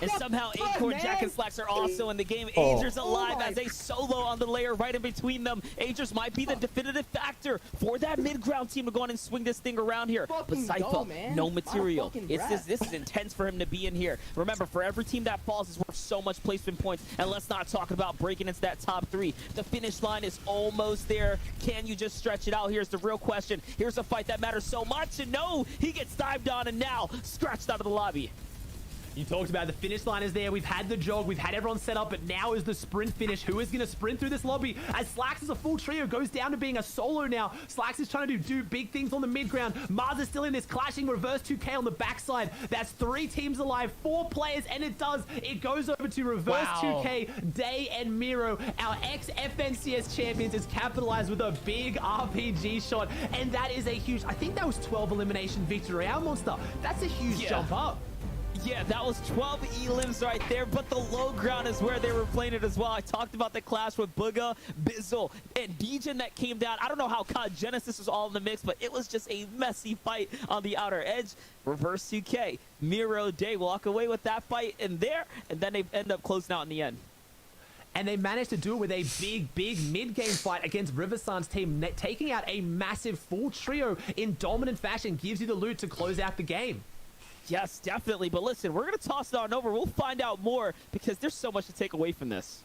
And somehow Acorn, Jack, and Slacks are also in the game. Aegis alive as a solo on the layer right in between them. Aegis might be the definitive factor for that mid-ground team to go on and swing this thing around here. But Cypher, no material. This is intense for him to be in here. Remember, for every team that falls is worth so much placement points. And let's not talk about breaking into that top 3. The finish line is almost there. Can you just stretch it out? Here's the real question. Here's a fight that matters so much. And no, he gets dived on and now scratched out of the lobby. You talked about the finish line is there. We've had the jog. We've had everyone set up, but now is the sprint finish. Who is going to sprint through this lobby? As Slacks is a full trio, goes down to being a solo now. Slacks is trying to do big things on the mid ground. Mars is still in this clashing reverse 2K on the backside. That's 3 teams alive, 4 players, and it does. It goes over to reverse 2K. Day and Miro, our ex-FNCS champions, is capitalized with a big RPG shot, and that is a huge, I think that was 12 elimination victory. Our Monster, that's a huge jump up. Yeah, that was 12 elims right there, but the low ground is where they were playing it as well. I talked about the clash with Booga, Bizzle, and Degen that came down. I don't know how COD Genesis was all in the mix, but it was just a messy fight on the outer edge. Reverse 2K, Miro, Day walk away with that fight in there, and then they end up closing out in the end. And they managed to do it with a big mid-game fight against Riversun's team. Taking out a massive full trio in dominant fashion gives you the loot to close out the game. Yes, definitely. But listen, we're going to toss it on over. We'll find out more because there's so much to take away from this.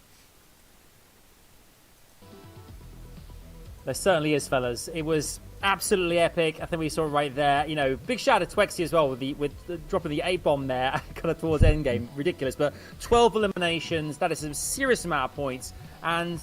There certainly is, fellas. It was absolutely epic. I think we saw it right there. You know, big shout out to Twexy as well with the dropping the A-bomb there kind of towards endgame. Ridiculous. But 12 eliminations. That is a serious amount of points. And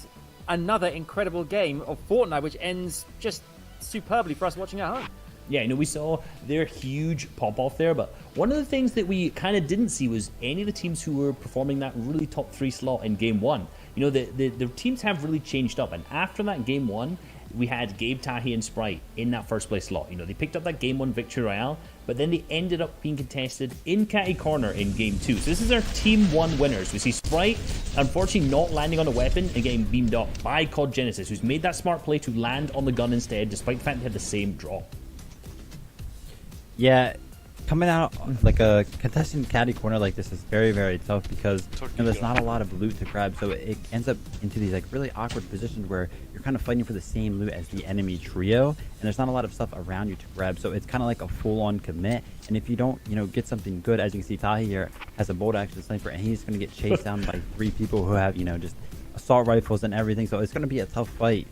another incredible game of Fortnite, which ends just superbly for us watching at home. Yeah, you know, we saw their huge pop-off there, but one of the things that we kind of didn't see was any of the teams who were performing that really top 3 slot in Game 1. You know, the teams have really changed up, and after that Game 1, we had Gabe, Tahi, and Sprite in that first place slot. You know, they picked up that Game 1 victory royale, but then they ended up being contested in Catty Corner in Game 2. So this is our Team 1 winners. We see Sprite, unfortunately, not landing on a weapon and getting beamed up by COD Genesis, who's made that smart play to land on the gun instead, despite the fact they had the same drop. Yeah, coming out like a contestant caddy corner like this is very tough because there's not a lot of loot to grab, so it ends up into these like really awkward positions where you're kind of fighting for the same loot as the enemy trio, and there's not a lot of stuff around you to grab, so it's kind of like a full-on commit. And if you don't, get something good, as you can see, Tahi here has a bolt action sniper, and he's going to get chased down by 3 people who have just assault rifles and everything, so it's going to be a tough fight.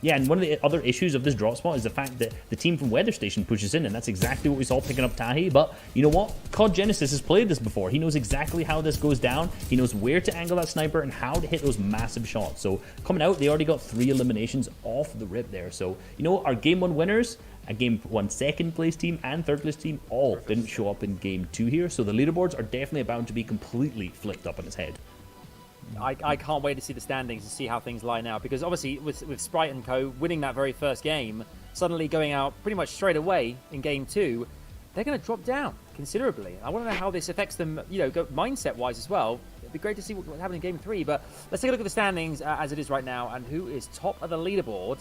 Yeah, and one of the other issues of this drop spot is the fact that the team from Weather Station pushes in, and that's exactly what we saw picking up Tahi. But you know what? COD Genesis has played this before. He knows exactly how this goes down. He knows where to angle that sniper and how to hit those massive shots. So coming out, they already got 3 eliminations off the rip there. So, our Game 1 winners, a Game 1 second place team and third place team all didn't show up in Game 2 here. So the leaderboards are definitely about to be completely flipped up on its head. I can't wait to see the standings and see how things lie now, because obviously with Sprite and co winning that very first game, suddenly going out pretty much straight away in Game 2, they're going to drop down considerably. I want to know how this affects them, mindset-wise as well. It'd be great to see what happened in Game 3, but let's take a look at the standings as it is right now and who is top of the leaderboard.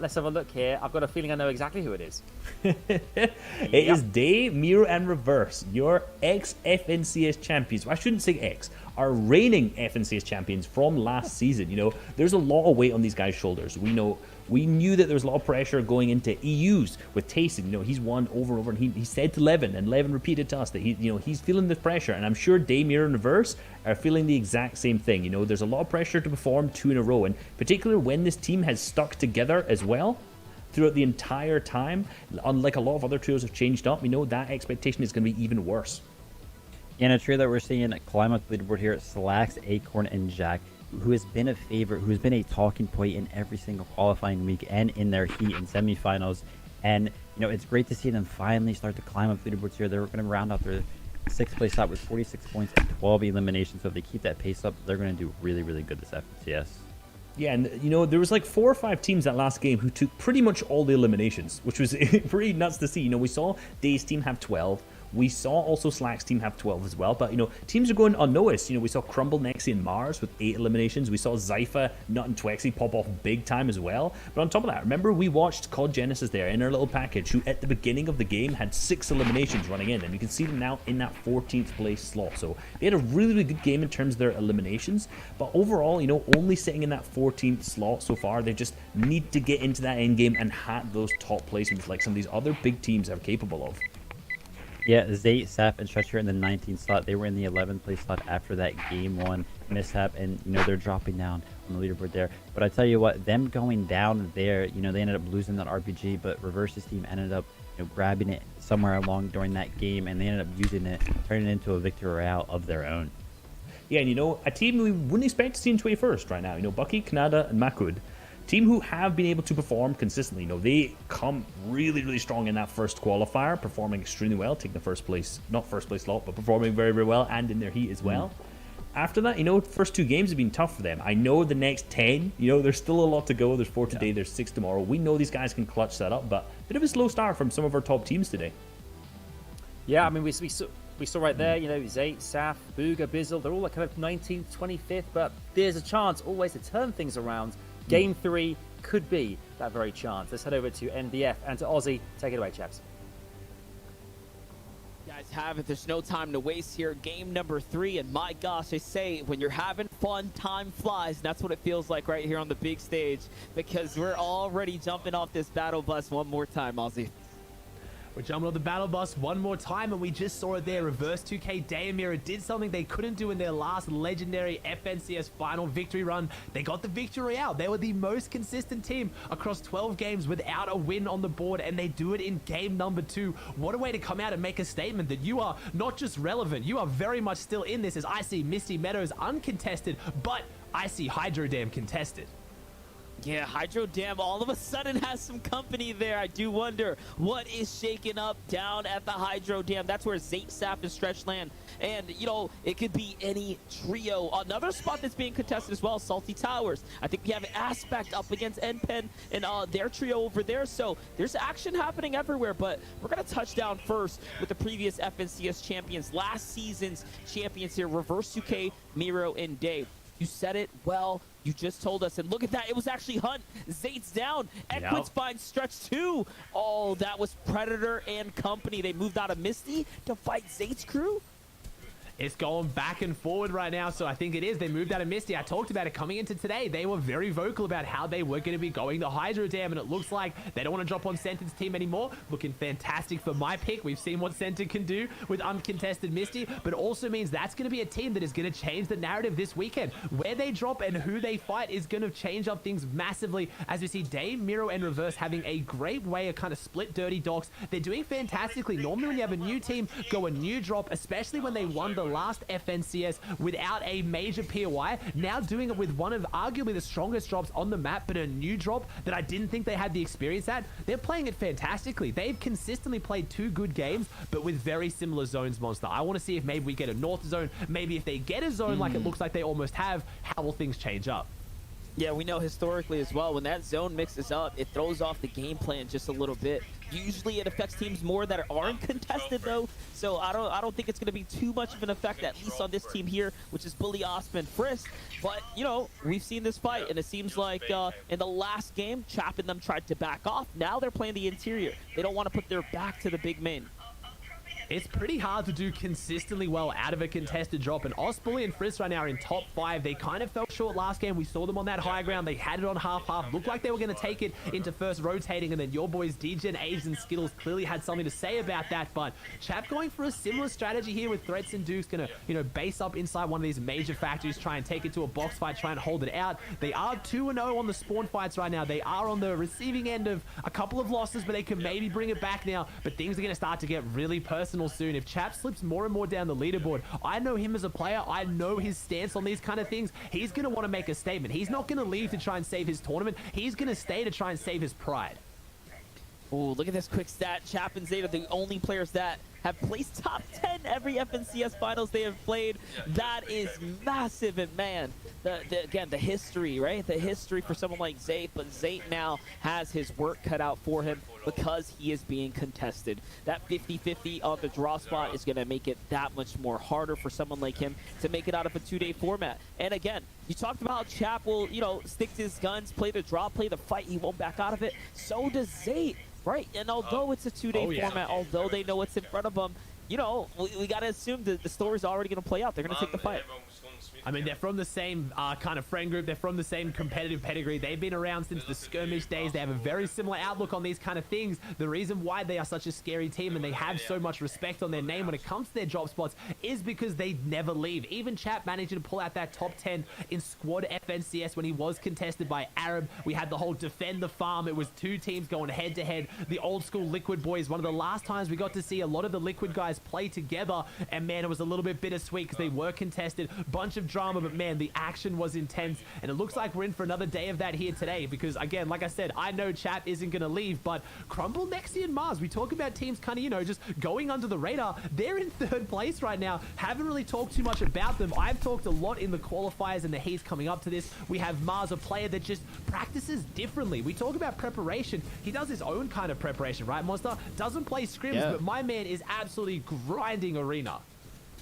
Let's have a look here. I've got a feeling I know exactly who it is. It is Day, Miro, and Reverse, your ex-FNCS champions. Well, I shouldn't say ex. Our reigning FNCS champions from last season. There's a lot of weight on these guys' shoulders. We knew that there was a lot of pressure going into EUs with Tayson. He's won over and over, and he said to Levin, and Levin repeated to us that he's feeling the pressure, and I'm sure Day, Miro, and Reverse are feeling the exact same thing. There's a lot of pressure to perform 2 in a row, and particularly when this team has stuck together as well throughout the entire time. Unlike a lot of other trios have changed up, that expectation is going to be even worse. In a trio that we're seeing climb up the leaderboard here, Slacks, Acorn, and Jack, who has been a favorite, who has been a talking point in every single qualifying week and in their heat in semifinals. And, it's great to see them finally start to climb up the leaderboards here. They're going to round out their 6th place slot with 46 points and 12 eliminations. So if they keep that pace up, they're going to do really good this FNCS. Yeah, and there was like 4 or 5 teams that last game who took pretty much all the eliminations, which was pretty nuts to see. We saw Day's team have 12. We saw also Slack's team have 12 as well, but teams are going unnoticed. We saw Crumble, Nexi, and Mars with 8 eliminations. We saw Zypha, Nut, and Twexy pop off big time as well. But on top of that, remember we watched COD Genesis there in our little package, who at the beginning of the game had 6 eliminations running in, and you can see them now in that 14th place slot. So they had a really good game in terms of their eliminations, but overall, only sitting in that 14th slot so far. They just need to get into that end game and hat those top placements like some of these other big teams are capable of. Yeah, Zay, Sap, and Stretcher in the 19th slot. They were in the 11th place slot after that Game 1 mishap, and they're dropping down on the leaderboard there. But I tell you what, them going down there, they ended up losing that RPG, but Reverse's team ended up grabbing it somewhere along during that game, and they ended up using it, turning it into a victory royale of their own. Yeah, and a team we wouldn't expect to see in 21st right now. Bucky, Kanada, and Makud. Team who have been able to perform consistently. They come really strong in that first qualifier, performing extremely well, taking the first place, not first place slot, but performing very well and in their heat as well. After that, first 2 games have been tough for them. I know the next 10, there's still a lot to go. There's 4 today, there's 6 tomorrow. We know these guys can clutch that up, but a bit of a slow start from some of our top teams today. Yeah, I mean, we saw we saw right there, you know, Zayt, Saf, Booga, Bizzle, they're all like kind of 19th, 25th, but there's a chance always to turn things around. Game 3 could be that very chance. Let's head over to NBF and to Aussie. Take it away, chaps. Guys have it. There's no time to waste here. Game number 3, and my gosh, I say when you're having fun, time flies. And that's what it feels like right here on the big stage, because we're already jumping off this battle bus one more time, Aussie. We're jumping on the battle bus one more time, and we just saw it there. Reverse 2K Daemira did something they couldn't do in their last legendary FNCS final victory run. They got the victory out. They were the most consistent team across 12 games without a win on the board, and they do it in game number 2. What a way to come out and make a statement that you are not just relevant, you are very much still in this, as I see Misty Meadows uncontested, but I see Hydro Dam contested. Yeah, Hydro Dam all of a sudden has some company there. I do wonder what is shaking up down at the Hydro Dam. That's where Zayt, Saf, and Stretch land. And, you know, it could be any trio. Another spot that's being contested as well, Salty Towers. I think we have Aspect up against NPen and their trio over there. So there's action happening everywhere. But we're going to touch down first with the previous FNCS champions, last season's champions here, Reverse 2K, Miro, and Dave. You said it well. You just told us. And look at that. It was actually Hunt. Zayt's down. Equins finds Stretch 2. Oh, that was Predator and company. They moved out of Misty to fight Zayt's crew. It's going back and forward right now, so I think it is. They moved out of Misty. I talked about it coming into today. They were very vocal about how they were going to be going the Hydro Dam, and it looks like they don't want to drop on Center's team anymore. Looking fantastic for my pick. We've seen what Center can do with uncontested Misty, but also means that's going to be a team that is going to change the narrative this weekend. Where they drop and who they fight is going to change up things massively, as we see Dave, Miro, and Reverse having a great way of kind of split dirty dogs. They're doing fantastically. Normally when you have a new team go a new drop, especially when they won the last FNCS without a major POI, now doing it with one of arguably the strongest drops on the map, but a new drop that I didn't think they had the experience at. They're playing it fantastically. They've consistently played 2 good games, but with very similar zones, Monster. I want to see if maybe we get a north zone, maybe if they get a zone like it looks like they almost have, how will things change up? Yeah, we know historically as well, when that zone mixes up, it throws off the game plan just a little bit. Usually it affects teams more that aren't contested though, so I don't think it's going to be too much of an effect, at least on this team here, which is Bully, Osman, and Frisk. But, you know, we've seen this fight, and it seems like in the last game, Chap and them tried to back off. Now they're playing the interior. They don't want to put their back to the big main. It's pretty hard to do consistently well out of a contested drop, and Bully and Frisk right now are in top 5. They kind of fell short last game. We saw them on that high ground. They had it on half-half. Looked like they were going to take it into first rotating, and then your boys DJ, Aves, and Skittles clearly had something to say about that. But Chap going for a similar strategy here with Threats and Dukes, going to, you know, base up inside one of these major factories, try and take it to a box fight, try and hold it out. They are 2-0 on the spawn fights right now. They are on the receiving end of a couple of losses, but they can maybe bring it back now. But things are going to start to get really personal soon. If Chap slips more and more down the leaderboard, I know him as a player. I know his stance on these kind of things. He's going to want to make a statement. He's not going to leave to try and save his tournament. He's going to stay to try and save his pride. Oh, look at this quick stat. Chap and Zayt are the only players that have placed top 10 every FNCS finals they have played. That is massive, and man, again, the history, right? The history for someone like Zayt, but Zayt now has his work cut out for him because he is being contested. That 50-50 on the draw spot is going to make it that much more harder for someone like him to make it out of a 2-day format. And again, you talked about how Chap will, you know, stick to his guns, play the draw, play the fight. He won't back out of it. So does Zayt. Right, and although it's a 2-day format, although they know what's in front of them, you know, we got to assume that the story's already going to play out. They're going to take the fight. I mean, they're from the same kind of friend group. They're from the same competitive pedigree. They've been around since the skirmish days. They have a very similar outlook on these kind of things. The reason why they are such a scary team and they have so much respect on their name when it comes to their drop spots is because they never leave. Even Chap managed to pull out that top 10 in squad FNCS when he was contested by Arab. We had the whole defend the farm. It was 2 teams going head to head. The old school Liquid boys, one of the last times we got to see a lot of the Liquid guys play together, and man, it was a little bit bittersweet because they were contested. Bunch of drama, but man, the action was intense, and it looks like we're in for another day of that here today, because again, like I said, I know Chap isn't going to leave, but Crumble, Nexi, and Mars, we talk about teams kind of, you know, just going under the radar. They're in 3rd place right now. Haven't really talked too much about them. I've talked a lot in the qualifiers and the heats coming up to this. We have Mars, a player that just practices differently. We talk about preparation. He does his own kind of preparation, right, Monster? Doesn't play scrims, but my man is absolutely grinding arena.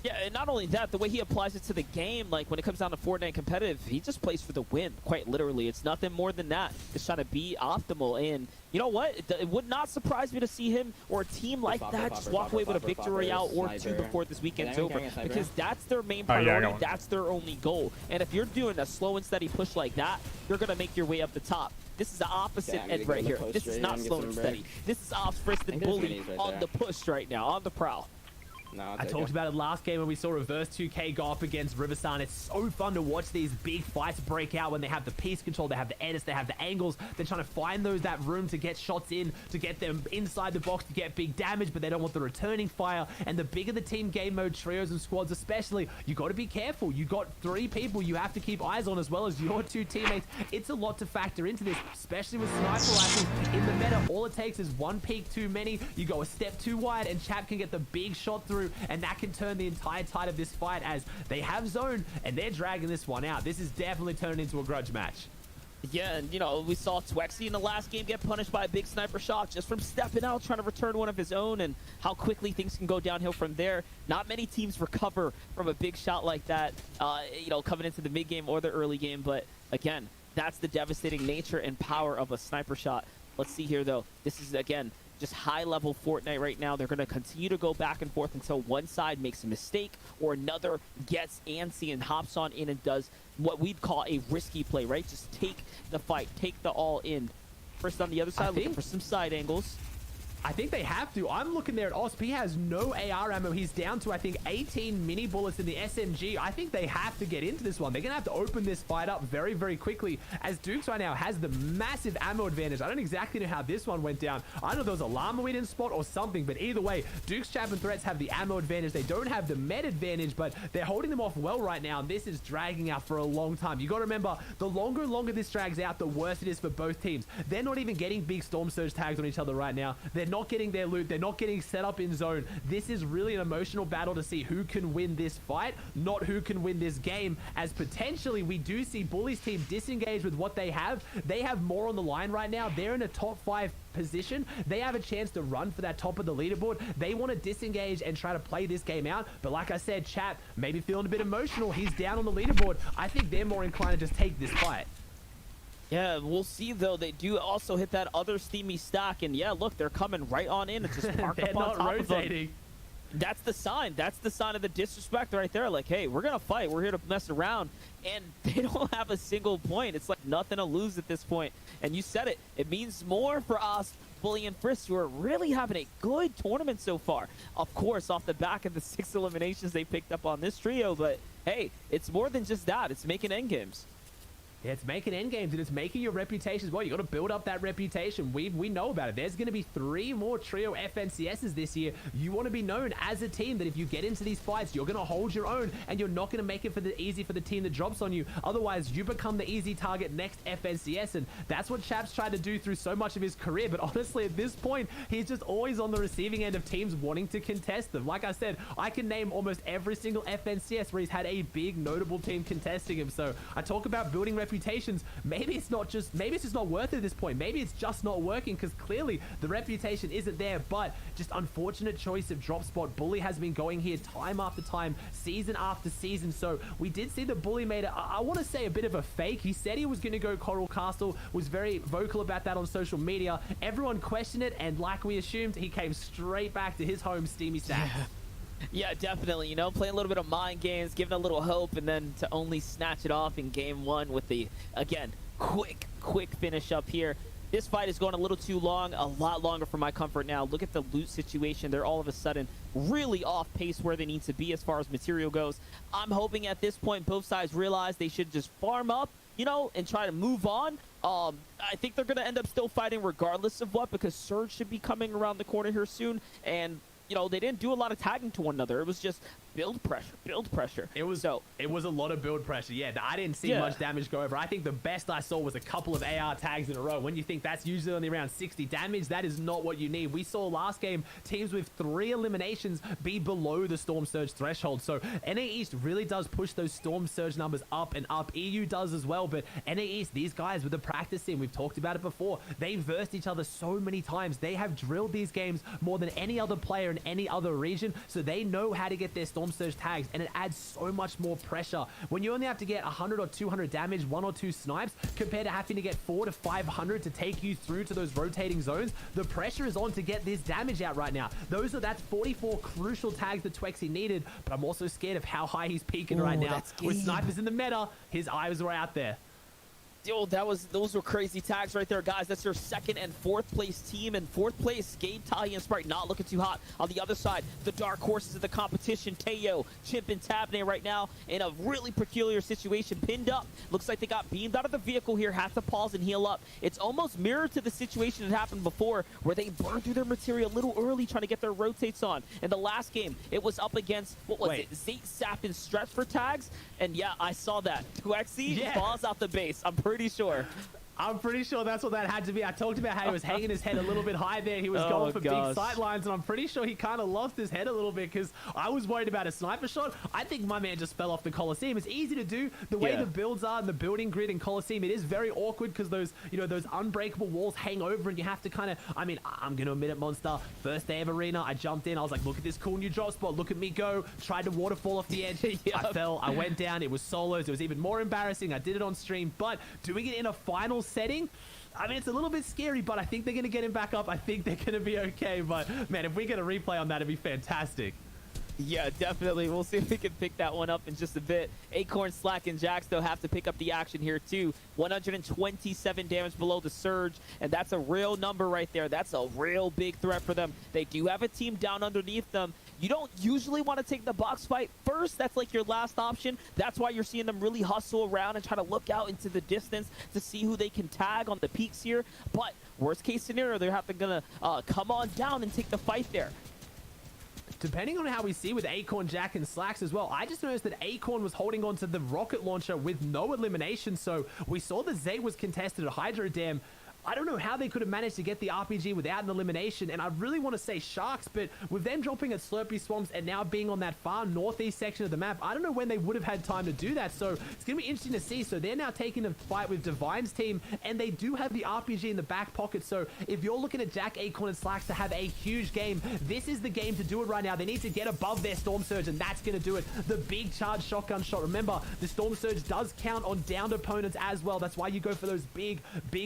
Yeah, and not only that, the way he applies it to the game, like when it comes down to Fortnite competitive, he just plays for the win, quite literally. It's nothing more than that. Just trying to be optimal. And you know what? It would not surprise me to see him or a team like that just walk away with a victory royale or 2 before this weekend's over. Because that's their main priority. That's their only goal. And if you're doing a slow and steady push like that, you're going to make your way up the top. This is the opposite end right here. This is not slow and steady. This is ops, frisk, and bully on the push right now, on the prowl. I talked about it last game when we saw Reverse 2K go up against Riversan. It's so fun to watch these big fights break out when they have the piece control, they have the edits, they have the angles. They're trying to find that room to get shots in, to get them inside the box, to get big damage, but they don't want the returning fire. And the bigger the team game mode, trios and squads especially, you got to be careful. You got 3 people you have to keep eyes on as well as your 2 teammates. It's a lot to factor into this, especially with sniper rifles. In the meta, all it takes is 1 peek too many. You go a step too wide and Chap can get the big shot through, and that can turn the entire tide of this fight as they have zone and they're dragging this one out. This is definitely turning into a grudge match. Yeah, and you know, we saw Twexy in the last game get punished by a big sniper shot just from stepping out, trying to return one of his own, and how quickly things can go downhill from there. Not many teams recover from a big shot like that, you know, coming into the mid game or the early game, but again, that's the devastating nature and power of a sniper shot. Let's see here, though. This is, again, just high-level Fortnite right now. They're going to continue to go back and forth until one side makes a mistake or another gets antsy and hops on in and does what we'd call a risky play, right? Just take the fight, take the all-in. First on the other side, looking for some side angles. I think they have to. I'm looking there at Osp. He has no AR ammo. He's down to, I think, 18 mini bullets in the SMG. I think they have to get into this one. They're going to have to open this fight up very, very quickly, as Dukes right now has the massive ammo advantage. I don't exactly know how this one went down. I don't know if there was a llama we didn't spot or something, but either way, Dukes, Chap, and Threats have the ammo advantage. They don't have the med advantage, but they're holding them off well right now, and this is dragging out for a long time. You got to remember, the longer this drags out, the worse it is for both teams. They're not even getting big Storm Surge tags on each other right now. They're not getting their loot. They're not getting set up in zone. This is really an emotional battle to see who can win this fight, not who can win this game, as potentially we do see Bully's team disengage with what they have. They have more on the line right now. They're in a top 5 position. They have a chance to run for that top of the leaderboard. They want to disengage and try to play this game out. But like I said, Chat, maybe feeling a bit emotional. He's down on the leaderboard. I think they're more inclined to just take this fight. Yeah, we'll see, though. They do also hit that other steamy stack, and yeah, look, they're coming right on in. It's just parked up on top of them. That's the sign. That's the sign of the disrespect right there. Like, hey, we're going to fight. We're here to mess around. And they don't have a single point. It's like nothing to lose at this point. And you said it. It means more for us, Bully and Frisk, who are really having a good tournament so far. Of course, off the back of the 6 eliminations they picked up on this trio. But, hey, it's more than just that. It's making endgames. Yeah, it's making endgames, and it's making your reputation as well. You got to build up that reputation. We know about it. There's going to be 3 more trio FNCSs this year. You want to be known as a team that if you get into these fights, you're going to hold your own, and you're not going to make it easy for the team that drops on you. Otherwise, you become the easy target next FNCS, and that's what Chap's tried to do through so much of his career. But honestly, at this point, he's just always on the receiving end of teams wanting to contest them. Like I said, I can name almost every single FNCS where he's had a big, notable team contesting him. So I talk about building reputations. Maybe it's just not worth it at this point. Maybe it's just not working because clearly the reputation isn't there, but just unfortunate choice of drop spot. Bully has been going here time after time, season after season. So we did see the Bully made it, I want to say, a bit of a fake. He said he was going to go Coral Castle, was very vocal about that on social media. Everyone questioned it, and like we assumed, he came straight back to his home, Steamy Stack. Yeah, definitely. You know, playing a little bit of mind games, giving a little hope, and then to only snatch it off in game 1 with the, again, quick finish up here. This fight is going a little too long, a lot longer for my comfort now. Look at the loot situation. They're all of a sudden really off pace where they need to be as far as material goes. I'm hoping at this point both sides realize they should just farm up, you know, and try to move on. I think they're going to end up still fighting regardless of what, because Surge should be coming around the corner here soon, and you know, they didn't do a lot of tagging to one another. It was just build pressure. It was a lot of build pressure. Yeah, I didn't see much damage go over. I think the best I saw was a couple of AR tags in a row. When you think that's usually only around 60 damage, that is not what you need. We saw last game teams with 3 eliminations be below the Storm Surge threshold. So NA East really does push those Storm Surge numbers up and up. EU does as well, but NA East, these guys with the practice team, we've talked about it before, they versed each other so many times. They have drilled these games more than any other player in any other region, so they know how to get their Storm Surge tags, and it adds so much more pressure. When you only have to get 100 or 200 damage, 1 or 2 snipes, compared to having to get 400 to 500 to take you through to those rotating zones, the pressure is on to get this damage out right now. That's 44 crucial tags that Twexy needed, but I'm also scared of how high he's peaking right now. With snipers in the meta, his eyes were out there. Yo, those were crazy tags right there, guys. That's your 2nd and 4th place team. And 4th place, Gabe, Tahi, and Sprite not looking too hot. On the other side, the dark horses of the competition, Teo, Chimp, and Tabney right now in a really peculiar situation, pinned up. Looks like they got beamed out of the vehicle here, have to pause and heal up. It's almost mirrored to the situation that happened before, where they burned through their material a little early trying to get their rotates on. In the last game, it was up against, what was it, Zate, Sap, and Stretch for tags. And yeah, I saw that. Twexy falls out the base. I'm pretty sure. I'm pretty sure that's what that had to be. I talked about how he was hanging his head a little bit high there. He was going for big sight lines, and I'm pretty sure he kind of lost his head a little bit because I was worried about a sniper shot. I think my man just fell off the Coliseum. It's easy to do. The way the builds are and the building grid in Coliseum, it is very awkward because those, those unbreakable walls hang over, and you have to kind of, I'm going to admit it, Monster. First day of Arena, I jumped in. I was like, look at this cool new drop spot. Look at me go. Tried to waterfall off the edge. I fell. I went down. It was solos. It was even more embarrassing. I did it on stream, but doing it in a final setting, it's a little bit scary, but I think they're going to get him back up. I think they're going to be okay, but man, if we get a replay on that, it'd be fantastic. Yeah, definitely. We'll see if we can pick that one up in just a bit. Acorn, Slack, and Jax, though, have to pick up the action here, too. 127 damage below the Surge, and that's a real number right there. That's a real big threat for them. They do have a team down underneath them. You don't usually want to take the box fight first. That's like your last option. That's why you're seeing them really hustle around and try to look out into the distance to see who they can tag on the peaks here. But worst case scenario, they're going to come on down and take the fight there. Depending on how we see with Acorn, Jack, and Slacks as well, I just noticed that Acorn was holding on to the rocket launcher with no elimination, so we saw the Zay was contested at Hydro Dam. I don't know how they could have managed to get the RPG without an elimination, and I really want to say Sharks, but with them dropping at Slurpy Swamps and now being on that far northeast section of the map, I don't know when they would have had time to do that, so it's going to be interesting to see. So they're now taking a fight with Divine's team, and they do have the RPG in the back pocket, so if you're looking at Jack, Acorn, and Slacks to have a huge game, this is the game to do it right now. They need to get above their Storm Surge, and that's going to do it. The big charge shotgun shot. Remember, the Storm Surge does count on downed opponents as well. That's why you go for those big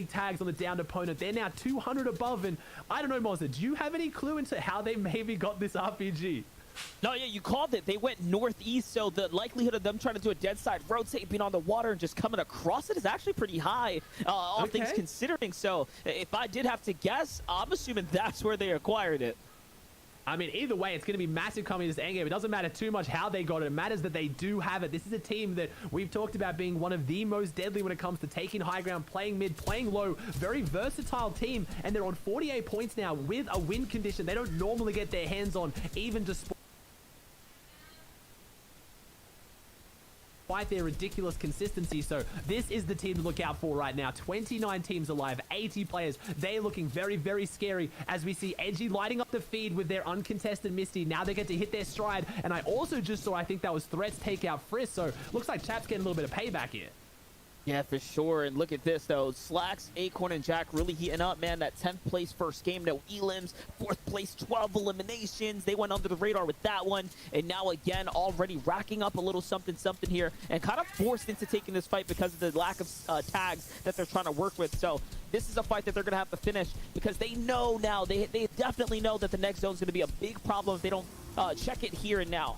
tags on the downed opponent. They're now 200 above, and I don't know, Monster, do you have any clue into how they maybe got this RPG? No, yeah, you called it. They went northeast, so the likelihood of them trying to do a dead side rotate, being on the water, and just coming across it is actually pretty high, all things considering. So if I did have to guess, I'm assuming that's where they acquired it. Either way, it's going to be massive coming to this endgame. It doesn't matter too much how they got it. It matters that they do have it. This is a team that we've talked about being one of the most deadly when it comes to taking high ground, playing mid, playing low. Very versatile team, and they're on 48 points now with a win condition they don't normally get their hands on, even despite their ridiculous consistency. So this is the team to look out for right now. 29 teams alive, 80 players. They're looking very, very scary as we see Edgy lighting up the feed with their uncontested Misty. Now they get to hit their stride. And I also just saw, I think that was Threats take out Frisk. So looks like Chap's getting a little bit of payback here. Yeah, for sure. And look at this, though. Slacks, Acorn, and Jack really heating up, man. That 10th place first game, no elims. 4th place, 12 eliminations. They went under the radar with that one. And now, again, already racking up a little something here and kind of forced into taking this fight because of the lack of tags that they're trying to work with. So this is a fight that they're going to have to finish because they know now, they definitely know that the next zone is going to be a big problem if they don't check it here and now.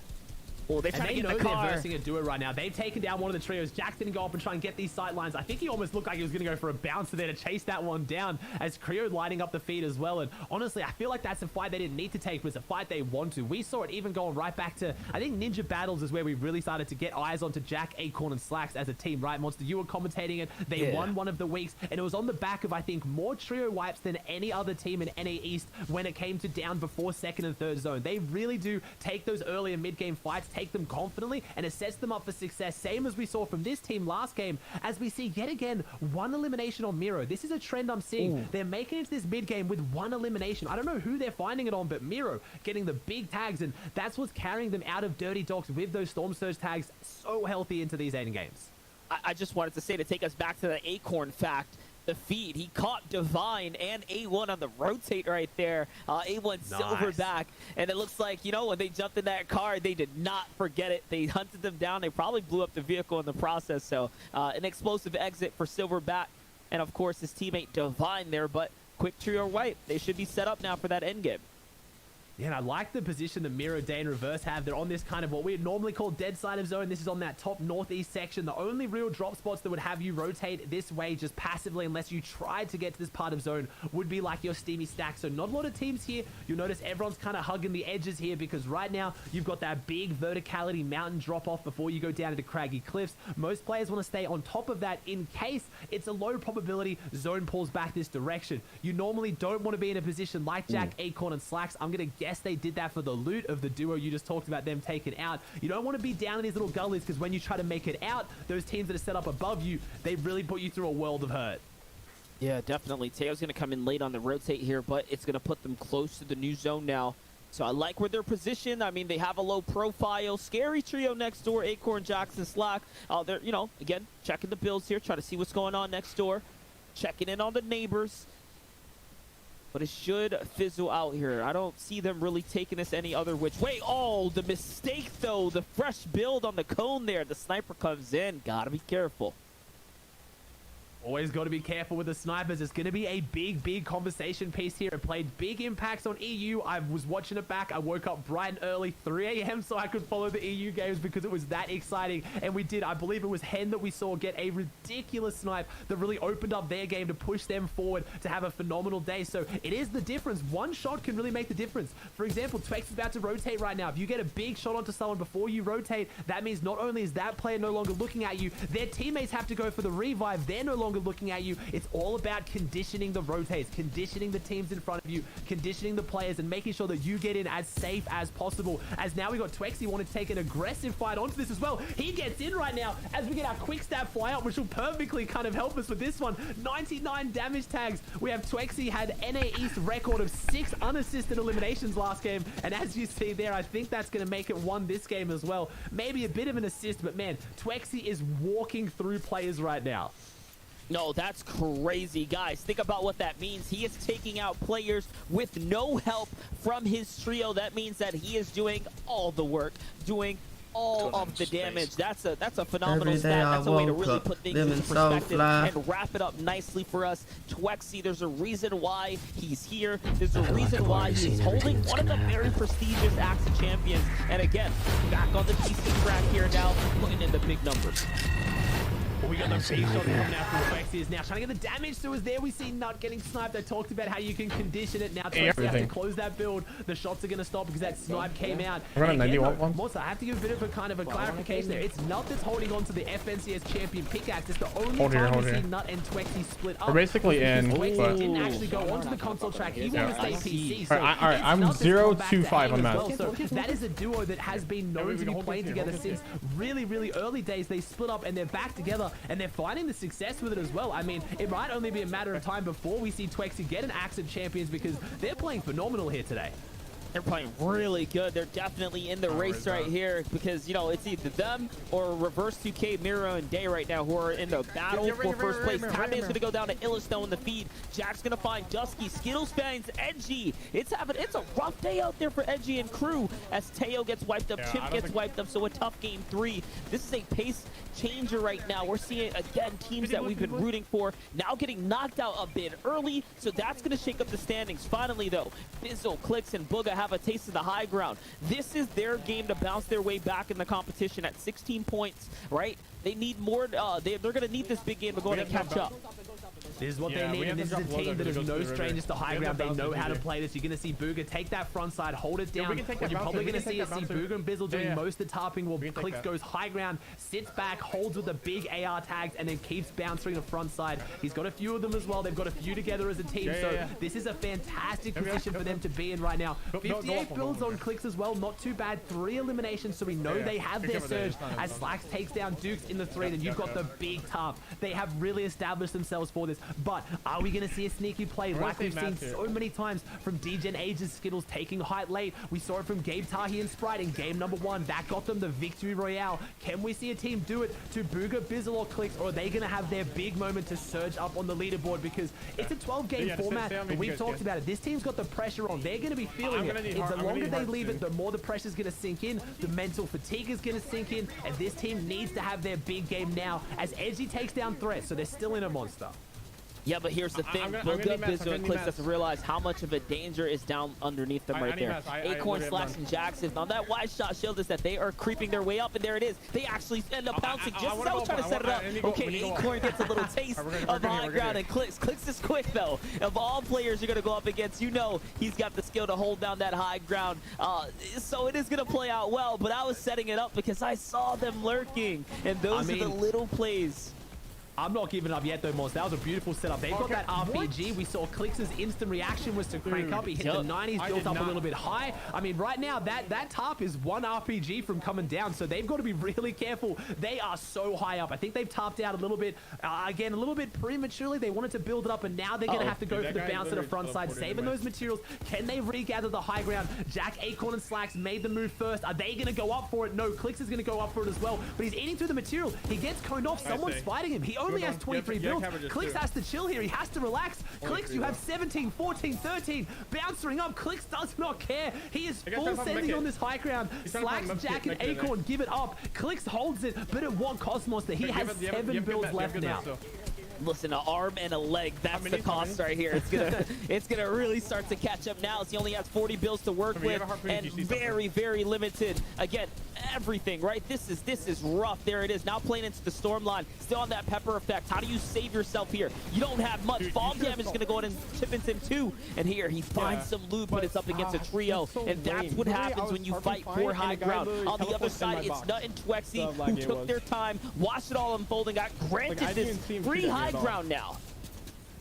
Well, they're trying to get in the car. They're versing a duo right now. They've taken down one of the trios. Jack didn't go up and try and get these sight lines. I think he almost looked like he was going to go for a bouncer there to chase that one down as Creo lighting up the feed as well. And honestly, I feel like that's a fight they didn't need to take, but it's a fight they want to. We saw it even going right back to, I think Ninja Battles is where we really started to get eyes onto Jack, Acorn, and Slacks as a team, right, Monster? You were commentating it. They won one of the weeks, and it was on the back of, I think, more trio wipes than any other team in NA East when it came to down before second and third zone. They really do take those early and mid-game fights, take them confidently, and it sets them up for success. Same as we saw from this team last game, as we see yet again one elimination on Miro. This is a trend I'm seeing. Ooh. They're making it to this mid game with one elimination. I don't know who they're finding it on, but Miro getting the big tags, and that's what's carrying them out of Dirty Dogs with those Storm Surge tags so healthy into these end games. I just wanted to say, to take us back to the Acorn fact, the feed, he caught Divine and A1 on the rotate right there. A1 Silverback, and it looks like, you know, when they jumped in that car, they did not forget it. They hunted them down. They probably blew up the vehicle in the process. So an explosive exit for Silverback, and of course his teammate Divine there, but quick trio wipe. They should be set up now for that end game. Yeah, and I like the position that Miro, Day, and Reverse have. They're on this kind of what we normally call dead side of zone. This is on that top northeast section. The only real drop spots that would have you rotate this way just passively, unless you tried to get to this part of zone, would be like your steamy stack. So not a lot of teams here. You'll notice everyone's kind of hugging the edges here, because right now you've got that big verticality mountain drop off before you go down into craggy cliffs. Most players want to stay on top of that in case it's a low probability zone pulls back this direction. You normally don't want to be in a position like Jack, Acorn, and Slacks. I'm going to guess they did that for the loot of the duo you just talked about, them taken out. You don't want to be down in these little gullies, because when you try to make it out, those teams that are set up above you, they really put you through a world of hurt. Yeah, definitely. Teo's going to come in late on the rotate here, but it's going to put them close to the new zone now. So I like where they're positioned. I mean, they have a low profile. Scary trio next door, Acorn, Jackson, Slack. They're, you know, again, checking the builds here, trying to see what's going on next door. Checking in on the neighbors. But it should fizzle out here. I don't see them really taking this any other which way. Oh, the mistake, though. The fresh build on the cone there. The sniper comes in. Gotta be careful. Always got to be careful with the snipers. It's going to be a big conversation piece here. It played big impacts on EU. I was watching it back. I woke up bright and early, 3 a.m. so I could follow the EU games because it was that exciting. And we did. I believe it was Hen that we saw get a ridiculous snipe that really opened up their game to push them forward to have a phenomenal day. So it is the difference. One shot can really make the difference. For example, Twex is about to rotate right now. If you get a big shot onto someone before you rotate, that means not only is that player no longer looking at you, their teammates have to go for the revive. They're no longer looking at you. It's all about conditioning the rotates, conditioning the teams in front of you, conditioning the players, and making sure that you get in as safe as possible. As now we got Twexy wanting to take an aggressive fight onto this as well. He gets in right now as we get our quick stab fly out, which will perfectly kind of help us with this one. 99 damage tags. We have Twexy had NA East record of 6 unassisted eliminations last game, and as you see there, I think that's going to make it 1 this game as well. Maybe a bit of an assist, but man, Twexy is walking through players right now. No, that's crazy, guys. Think about what that means. He is taking out players with no help from his trio. That means that he is doing all the work, doing all of the damage. That's a phenomenal stat. That's a way to really put things into perspective and wrap it up nicely for us. Twexy, there's a reason why he's here. There's a reason why he's holding one of the very prestigious Axe champions. And again, back on the PC track here now, putting in the big numbers. Well, we got the big shot coming out from Twexy is now trying to get the damage. So as there we see Nut getting sniped. I talked about how you can condition it. Now Twexy has to close that build. The shots are going to stop because that snipe came out. And again, Monster, I have to give a bit of a kind of a clarification there. It's Nut that's holding on to the FNCS champion pickaxe. It's the only time we see Nut and Twexy split up. We're basically in. Twexy didn't actually go onto the console track. He wanted to stay PC. So Alright, I'm 0-2-5 on that. So that is a duo that has been known to be playing together since really early days. They split up and they're back together. And they're finding the success with it as well. I mean, it might only be a matter of time before we see Twexy get an Axe of Champions because they're playing phenomenal here today. They're playing really good. They're definitely in the race right here because, you know, it's either them or Reverse 2K, Miro, and Day right now who are in the battle for first place. Tappman's going to go down to Illistone in the feed. Jack's going to find Dusky. Skittles finds Edgy. It's a rough day out there for Edgy and crew as Teo gets wiped up, Chimp gets wiped up, so a tough game 3. This is a pace changer right now. We're seeing, again, teams that we've been rooting for now getting knocked out a bit early, so that's going to shake up the standings. Finally, though, Bizzle, Clicks, and Booga have a taste of the high ground. This is their game to bounce their way back in the competition at 16 points, right? They need more. They're going to need this big game to go in and catch up. This is what they need, and this is a team that is no strangers to high ground. They know how to play this. You're going to see Booga take that front side, hold it down. What you're probably going to see is Booga and Bizzle doing most of the tarping while Clicks goes high ground, sits back, holds with the big AR tags, and then keeps bouncing the front side. He's got a few of them as well. They've got a few together as a team, so this is a fantastic position for them to be in right now. 58 builds on Clicks as well, not too bad. 3 eliminations, so we know they have their surge as Slacks takes down Dukes in the 3, and you've got the big tarp. They have really established themselves for this, but are we going to see a sneaky play like we've seen so many times from DGen Ages Skittles taking height late? We saw it from Gabe Tahi and Sprite in game number 1. That got them the victory royale. Can we see a team do it to Booga, Bizzle, or Clicks, or are they going to have their big moment to surge up on the leaderboard? Because it's a 12-game format, but we've talked about it. This team's got the pressure on. They're going to be feeling it. The longer they leave it, the more the pressure's going to sink in, the mental fatigue is going to sink in, and this team needs to have their big game now as Edgy takes down Threat, so they're still in a monster. Yeah, but here's the thing. Booga, Bizzle, and Clicks have to realize how much of a danger is down underneath them right there. Acorn, Slacks, and Jackson. On that wide shot showed us that they are creeping their way up, and there it is. They actually end up bouncing just as I was trying to set it up. Okay, Acorn gets a little taste of high ground, and Clicks. Clicks is quick, though. Of all players you're going to go up against, you know he's got the skill to hold down that high ground. So it is going to play out well, but I was setting it up because I saw them lurking, and those are the little plays. I'm not giving up yet, though, Monster. That was a beautiful setup. They've got that RPG. What? We saw Clicks' instant reaction was to crank up. He hit the 90s, built up a little bit high. I mean, right now, that tarp is 1 RPG from coming down, so they've got to be really careful. They are so high up. I think they've tarped out a little bit, again, a little bit prematurely. They wanted to build it up, and now they're going to have to go for the bounce to the front side, saving those materials. Can they regather the high ground? Jack, Acorn, and Slacks made the move first. Are they going to go up for it? No, Clicks is going to go up for it as well, but he's eating through the material. He gets coned off. Someone's fighting him. He only has 23 builds. Clicks has to chill here. He has to relax. Clicks, you have 17, 14, 13. Bouncing up. Clicks does not care. He is full sending on this high ground. Slacks, Jack, and Acorn give it up. Clicks holds it, but at what cost, Monster? He has 7 builds left now. Listen, an arm and a leg, that's the cost right here. It's gonna really start to catch up now as he only has 40 bills to work with and very, very limited. Again, everything, right? This is rough. There it is. Now playing into the storm line. Still on that pepper effect. How do you save yourself here? You don't have much. Fog damage is gonna go in and chip into him too. And here he finds some loot, but it's up against a trio. And that's what happens when you fight for high ground. On the other side, it's Nut and Twexy who took their time, watched it all unfolding, got granted this free high ground now.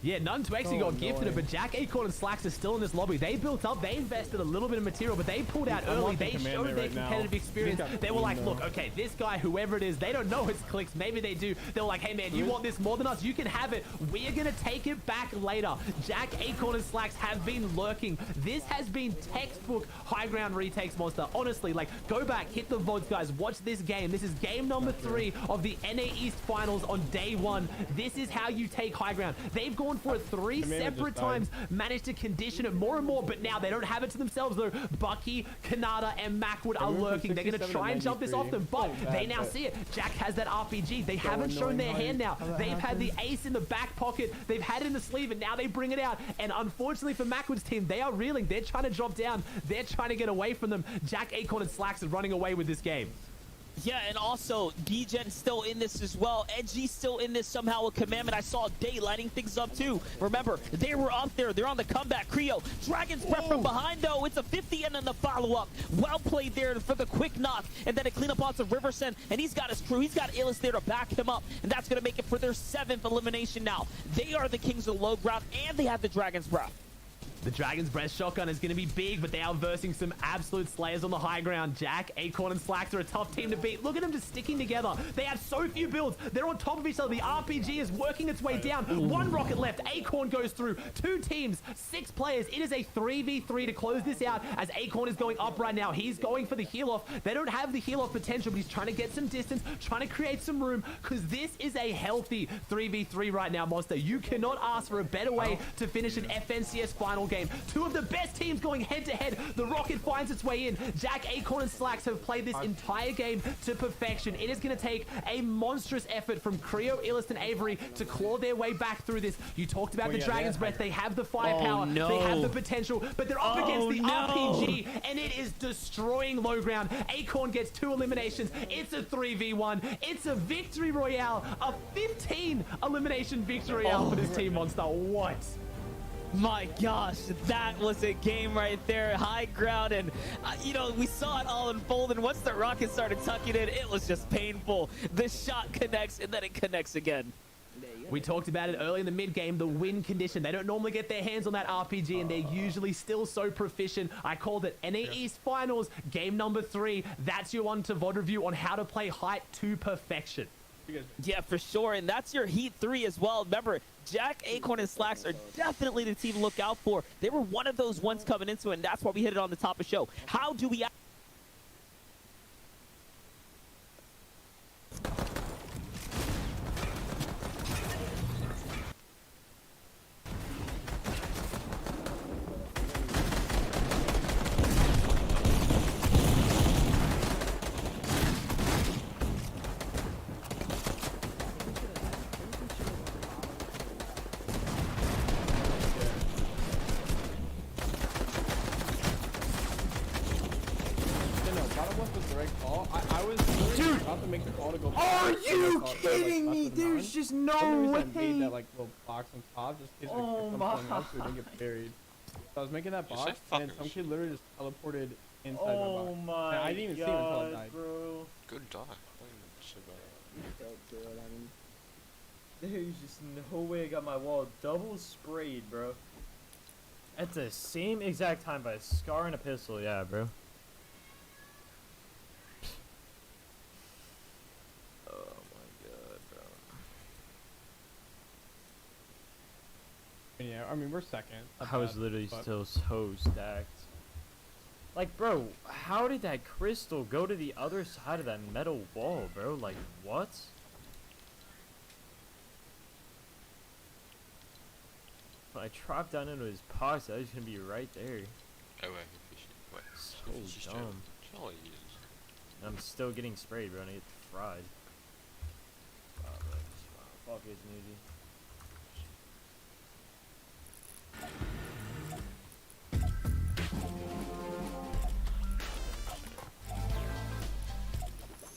Yeah, none to Twexy got gifted it, but Jack, Acorn, and Slacks are still in this lobby. They built up, they invested a little bit of material, but they pulled out early. They showed their competitive experience. They were like, look, okay, this guy, whoever it is, they don't know it's Clicks. Maybe they do. They were like, hey, man, you want this more than us? You can have it. We are going to take it back later. Jack, Acorn, and Slacks have been lurking. This has been textbook high ground retakes, Monster. Honestly, like, go back, hit the VODs, guys. Watch this game. This is game number 3 of the NA East Finals on day 1. This is how you take high ground. They've gone for it 3 separate times, managed to condition it more and more, but now they don't have it to themselves, though. Bucky, Kanata, and Macwood are lurking. They're going to try and jump this off them, but they now see it. Jack has that RPG. They haven't shown their hand now. They've had the ace in the back pocket. They've had it in the sleeve, and now they bring it out. And unfortunately for Macwood's team, they are reeling. They're trying to drop down. They're trying to get away from them. Jack, Acorn, and Slacks are running away with this game. Yeah, and also, DGen still in this as well. Edgy still in this somehow with Commandment. I saw Day lighting things up too. Remember, they were up there. They're on the comeback. Creo, Dragon's Breath from behind though. It's a 50 and then the follow-up. Well played there for the quick knock. And then a cleanup onto Riversen. And he's got his crew. He's got Illis there to back him up. And that's going to make it for their 7th elimination now. They are the kings of the low ground, and they have the Dragon's Breath. The Dragon's Breath shotgun is going to be big, but they are versing some absolute slayers on the high ground. Jack, Acorn, and Slacks are a tough team to beat. Look at them just sticking together. They have so few builds. They're on top of each other. The RPG is working its way down. 1 rocket left. Acorn goes through. 2 teams, 6 players. It is a 3v3 to close this out as Acorn is going up right now. He's going for the heal off. They don't have the heal off potential, but he's trying to get some distance, trying to create some room, because this is a healthy 3v3 right now, Monster. You cannot ask for a better way to finish an FNCS final game. game. Two of the best teams going head-to-head. The Rocket finds its way in. Jack, Acorn, and Slacks have played this entire game to perfection. It is going to take a monstrous effort from Creo, Illist, and Avery to claw their way back through this. You talked about the Dragon's Breath. They have the firepower. They have the potential, but they're up against the RPG, and it is destroying low ground. Acorn gets 2 eliminations. It's a 3v1. It's a victory royale. A 15 elimination victory royale for this Team Monster. What? My gosh, that was a game right there. High ground, and you know, we saw it all unfold, and once the Rocket started tucking in, it was just painful. The shot connects, and then it connects again. We talked about it early in the mid-game, the win condition. They don't normally get their hands on that RPG, and they're usually still so proficient. I called it NA East Finals, game number 3. That's your one to VOD review on how to play Height to perfection. Yeah, for sure, and that's your Heat 3 as well. Remember, Jack, Acorn, and Slacks are definitely the team to look out for. They were one of those ones coming into it, and that's why we hit it on the top of the show. How do we... Are you kidding me? There's just no way. I made that like little box on top just in case someone else so we didn't get buried. So I was making that box and some kid literally just teleported inside my box. Oh my I didn't even see him until I died. Bro. Good dog. There's just no way I got my wall double sprayed, bro. At the same exact time by a scar and a pistol, yeah, bro. Yeah, I mean, we're second. I was literally still so stacked. Like, bro, how did that crystal go to the other side of that metal wall, bro? Like, what? When I dropped down into his pocket, I was gonna be right there. Oh, what? So dumb. I'm still getting sprayed, bro, and I get fried. Fuck his energy.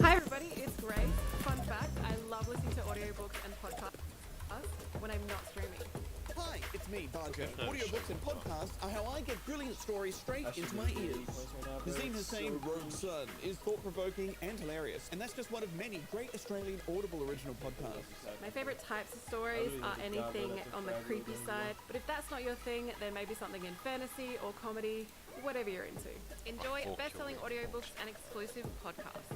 Hi everybody, it's Grace. Fun fact, I love listening to audiobooks and podcasts when I'm not streaming. Hi, it's me, Barker. Audiobooks and podcasts are how I get brilliant stories straight into my ears. Nazim Hussain Rogue Sun is thought-provoking and hilarious, and that's just one of many great Australian Audible original podcasts. My favorite types of stories are anything on the creepy side, but if that's not your thing, then maybe something in fantasy or comedy, whatever you're into. Enjoy best-selling audiobooks and exclusive podcasts.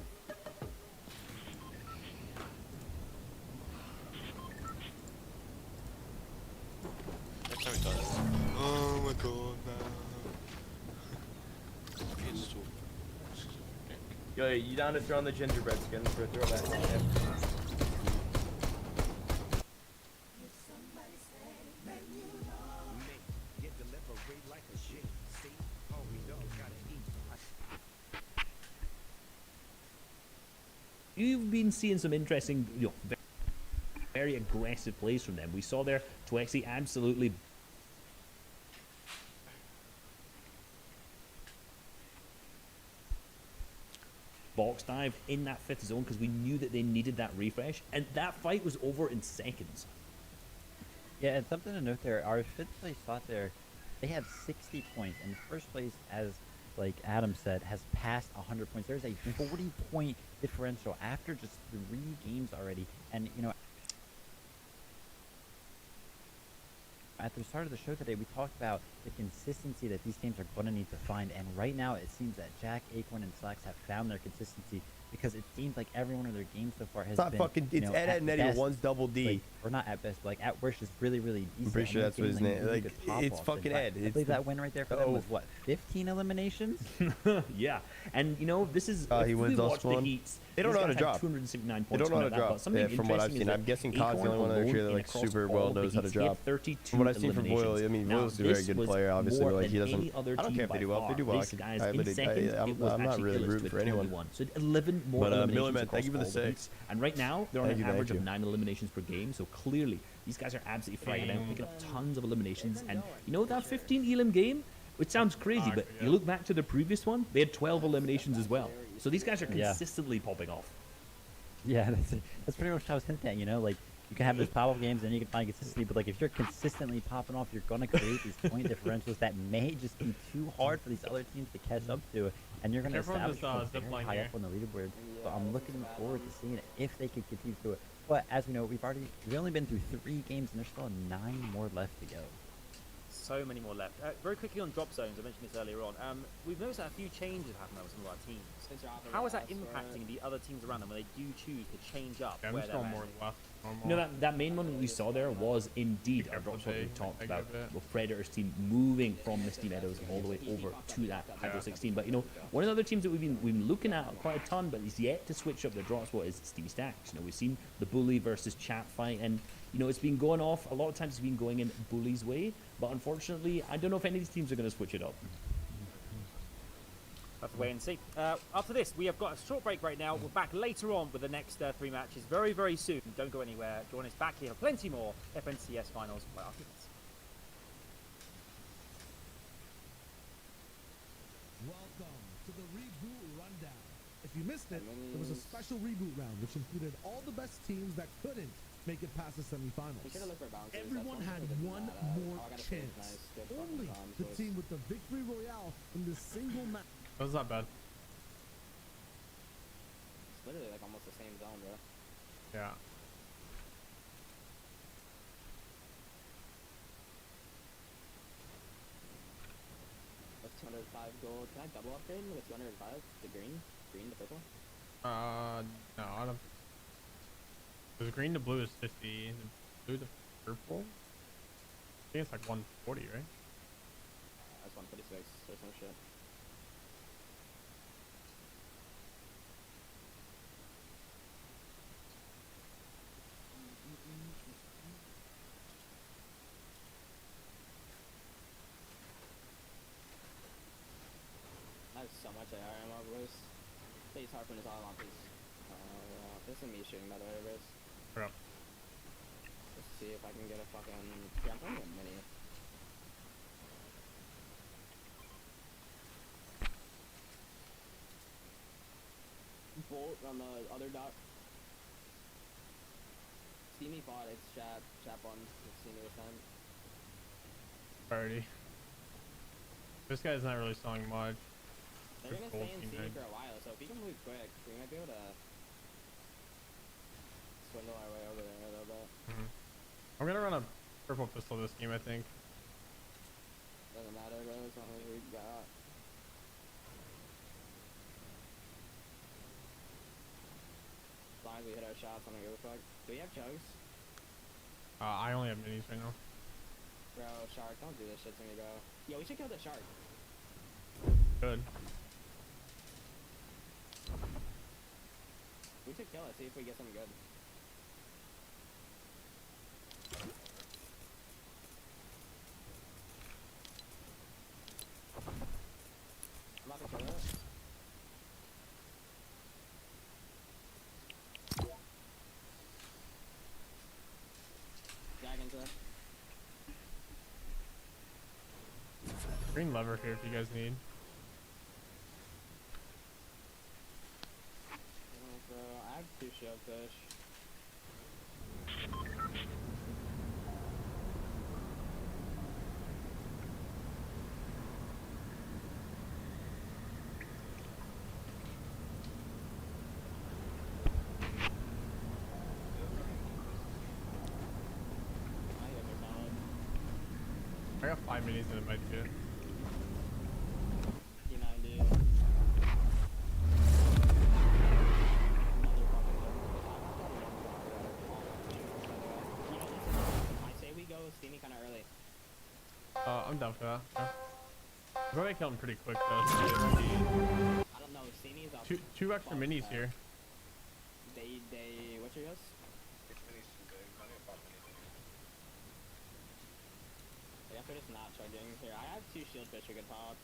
That's how he does. Oh my god, Yo, you down to throw on the gingerbread skin for a throwback? You've been seeing some interesting, very aggressive plays from them. We saw there Twexy absolutely box dive in that fifth zone because we knew that they needed that refresh, and that fight was over in seconds. Yeah, and something to note there, our fifth place spot there, they have 60 points, and first place, as like Adam said, has passed 100 points. There's a 40-point differential after just 3 games already, and you know, at the start of the show today, we talked about the consistency that these teams are going to need to find, and right now it seems that Jack, Acorn, and Slacks have found their consistency because it seems like every one of their games so far has been, It's Ed and Nettie, one's double D. Like, or not at best, but like at worst, is really, really decent. I'm pretty sure that's what his name. Really Like, it's fucking Ed. I believe that win right there for them was what, 15 eliminations? Yeah, and you know, this is he wins we all watch the spawn. Heats. They don't know how to drop. 269 They points. don't know how to drop. Yeah, from what I've seen, I'm guessing Cod's the only one here that like super well knows how to drop. From what I've seen from Boyle, I mean, Boyle's a very good player, obviously, but like he doesn't. I don't care if they do well. If they do well, I'm not really rooting for anyone. So 11 more but eliminations. Miller, man, thank you for the 6. And right now they're on an average of 9 eliminations per game. So clearly these guys are absolutely fragging out, picking up tons of eliminations. And you know that 15 elim game, which sounds crazy, but you look back to the previous one, they had 12 eliminations as well. So these guys are consistently popping off. Yeah, that's pretty much what I was hinting at, you know, like, you can have those pop-up games and you can find consistency, but like if you're consistently popping off, you're gonna create these point differentials that may just be too hard for these other teams to catch up to, and you're gonna establish very high up on the leaderboard. So I'm looking forward to seeing if they can continue to do it. But as we know, we've only been through 3 games and there's still 9 more left to go. So many more left. Very quickly on drop zones, I mentioned this earlier on. We've noticed that a few changes have happened with some of our teams. How is that impacting the other teams around them when they do choose to change up where they're at? You know, that main one we saw there was indeed a drop zone we talked about. Well, Predator's team moving from Misty Meadows all the way over to that Hydro 16. But you know, one of the other teams that we've been looking at quite a ton, but is yet to switch up their drop spot is Stevie Stacks. You know, we've seen the Bully versus Chat fight, and you know, it's been going off. A lot of times it's been going in Bully's way, but unfortunately, I don't know if any of these teams are going to switch it up. Have to wait and see. After this, we have got a short break right now. We're back later on with the next 3 matches very, very soon. Don't go anywhere. Join us back here for plenty more FNCS finals right after this. Welcome to the Reboot Rundown. If you missed it, there was a special reboot round which included all the best teams that couldn't make it past the semifinals. Everyone had one more chance. Only the team with the victory royale in this single match. That's not bad. It's literally like almost the same zone, bro. Yeah. That's 205 gold. Can I double upgrade with 205? The green? Green to purple? No, I don't. Because green to blue is 50, and blue to purple? I think it's like 140, right? That's 146, there's no shit. I have so much AR ammo, boys. Face Harpoon is all on piece. This is me shooting, by the way, boys. Yeah. Let's see if I can get a fucking... Yeah, I'm trying to get a mini. Bolt on the other dot. Steamy fought, it's chap on Steamy this time. Alrighty. This guy's not really selling much. They're gonna stay in Steamy for a while, so if we can move quick, we might be able to swindle our way over there a little bit. I'm gonna run a purple pistol this game, I think. Doesn't matter, bro, as long as we got. As long as we hit our shots, I don't give a fuck. Do we have chugs? I only have minis right now. Bro, shark, don't do this shit to me, bro. Yo, we should kill the shark. Good. We should kill it, see if we get something good. I'm about to kill it. Jag into it. Green lever here if you guys need. Bro, I have 2 shellfish. I got 5 minis and it might be it. P90. I say we go Steamy kind of early. I'm down for that. Yeah. I'm probably killing pretty quick though. So I don't know, Steamy's up. two extra minis here. What's your house? I guess we're just not charging. Here, I have 2 shield fish we could pop.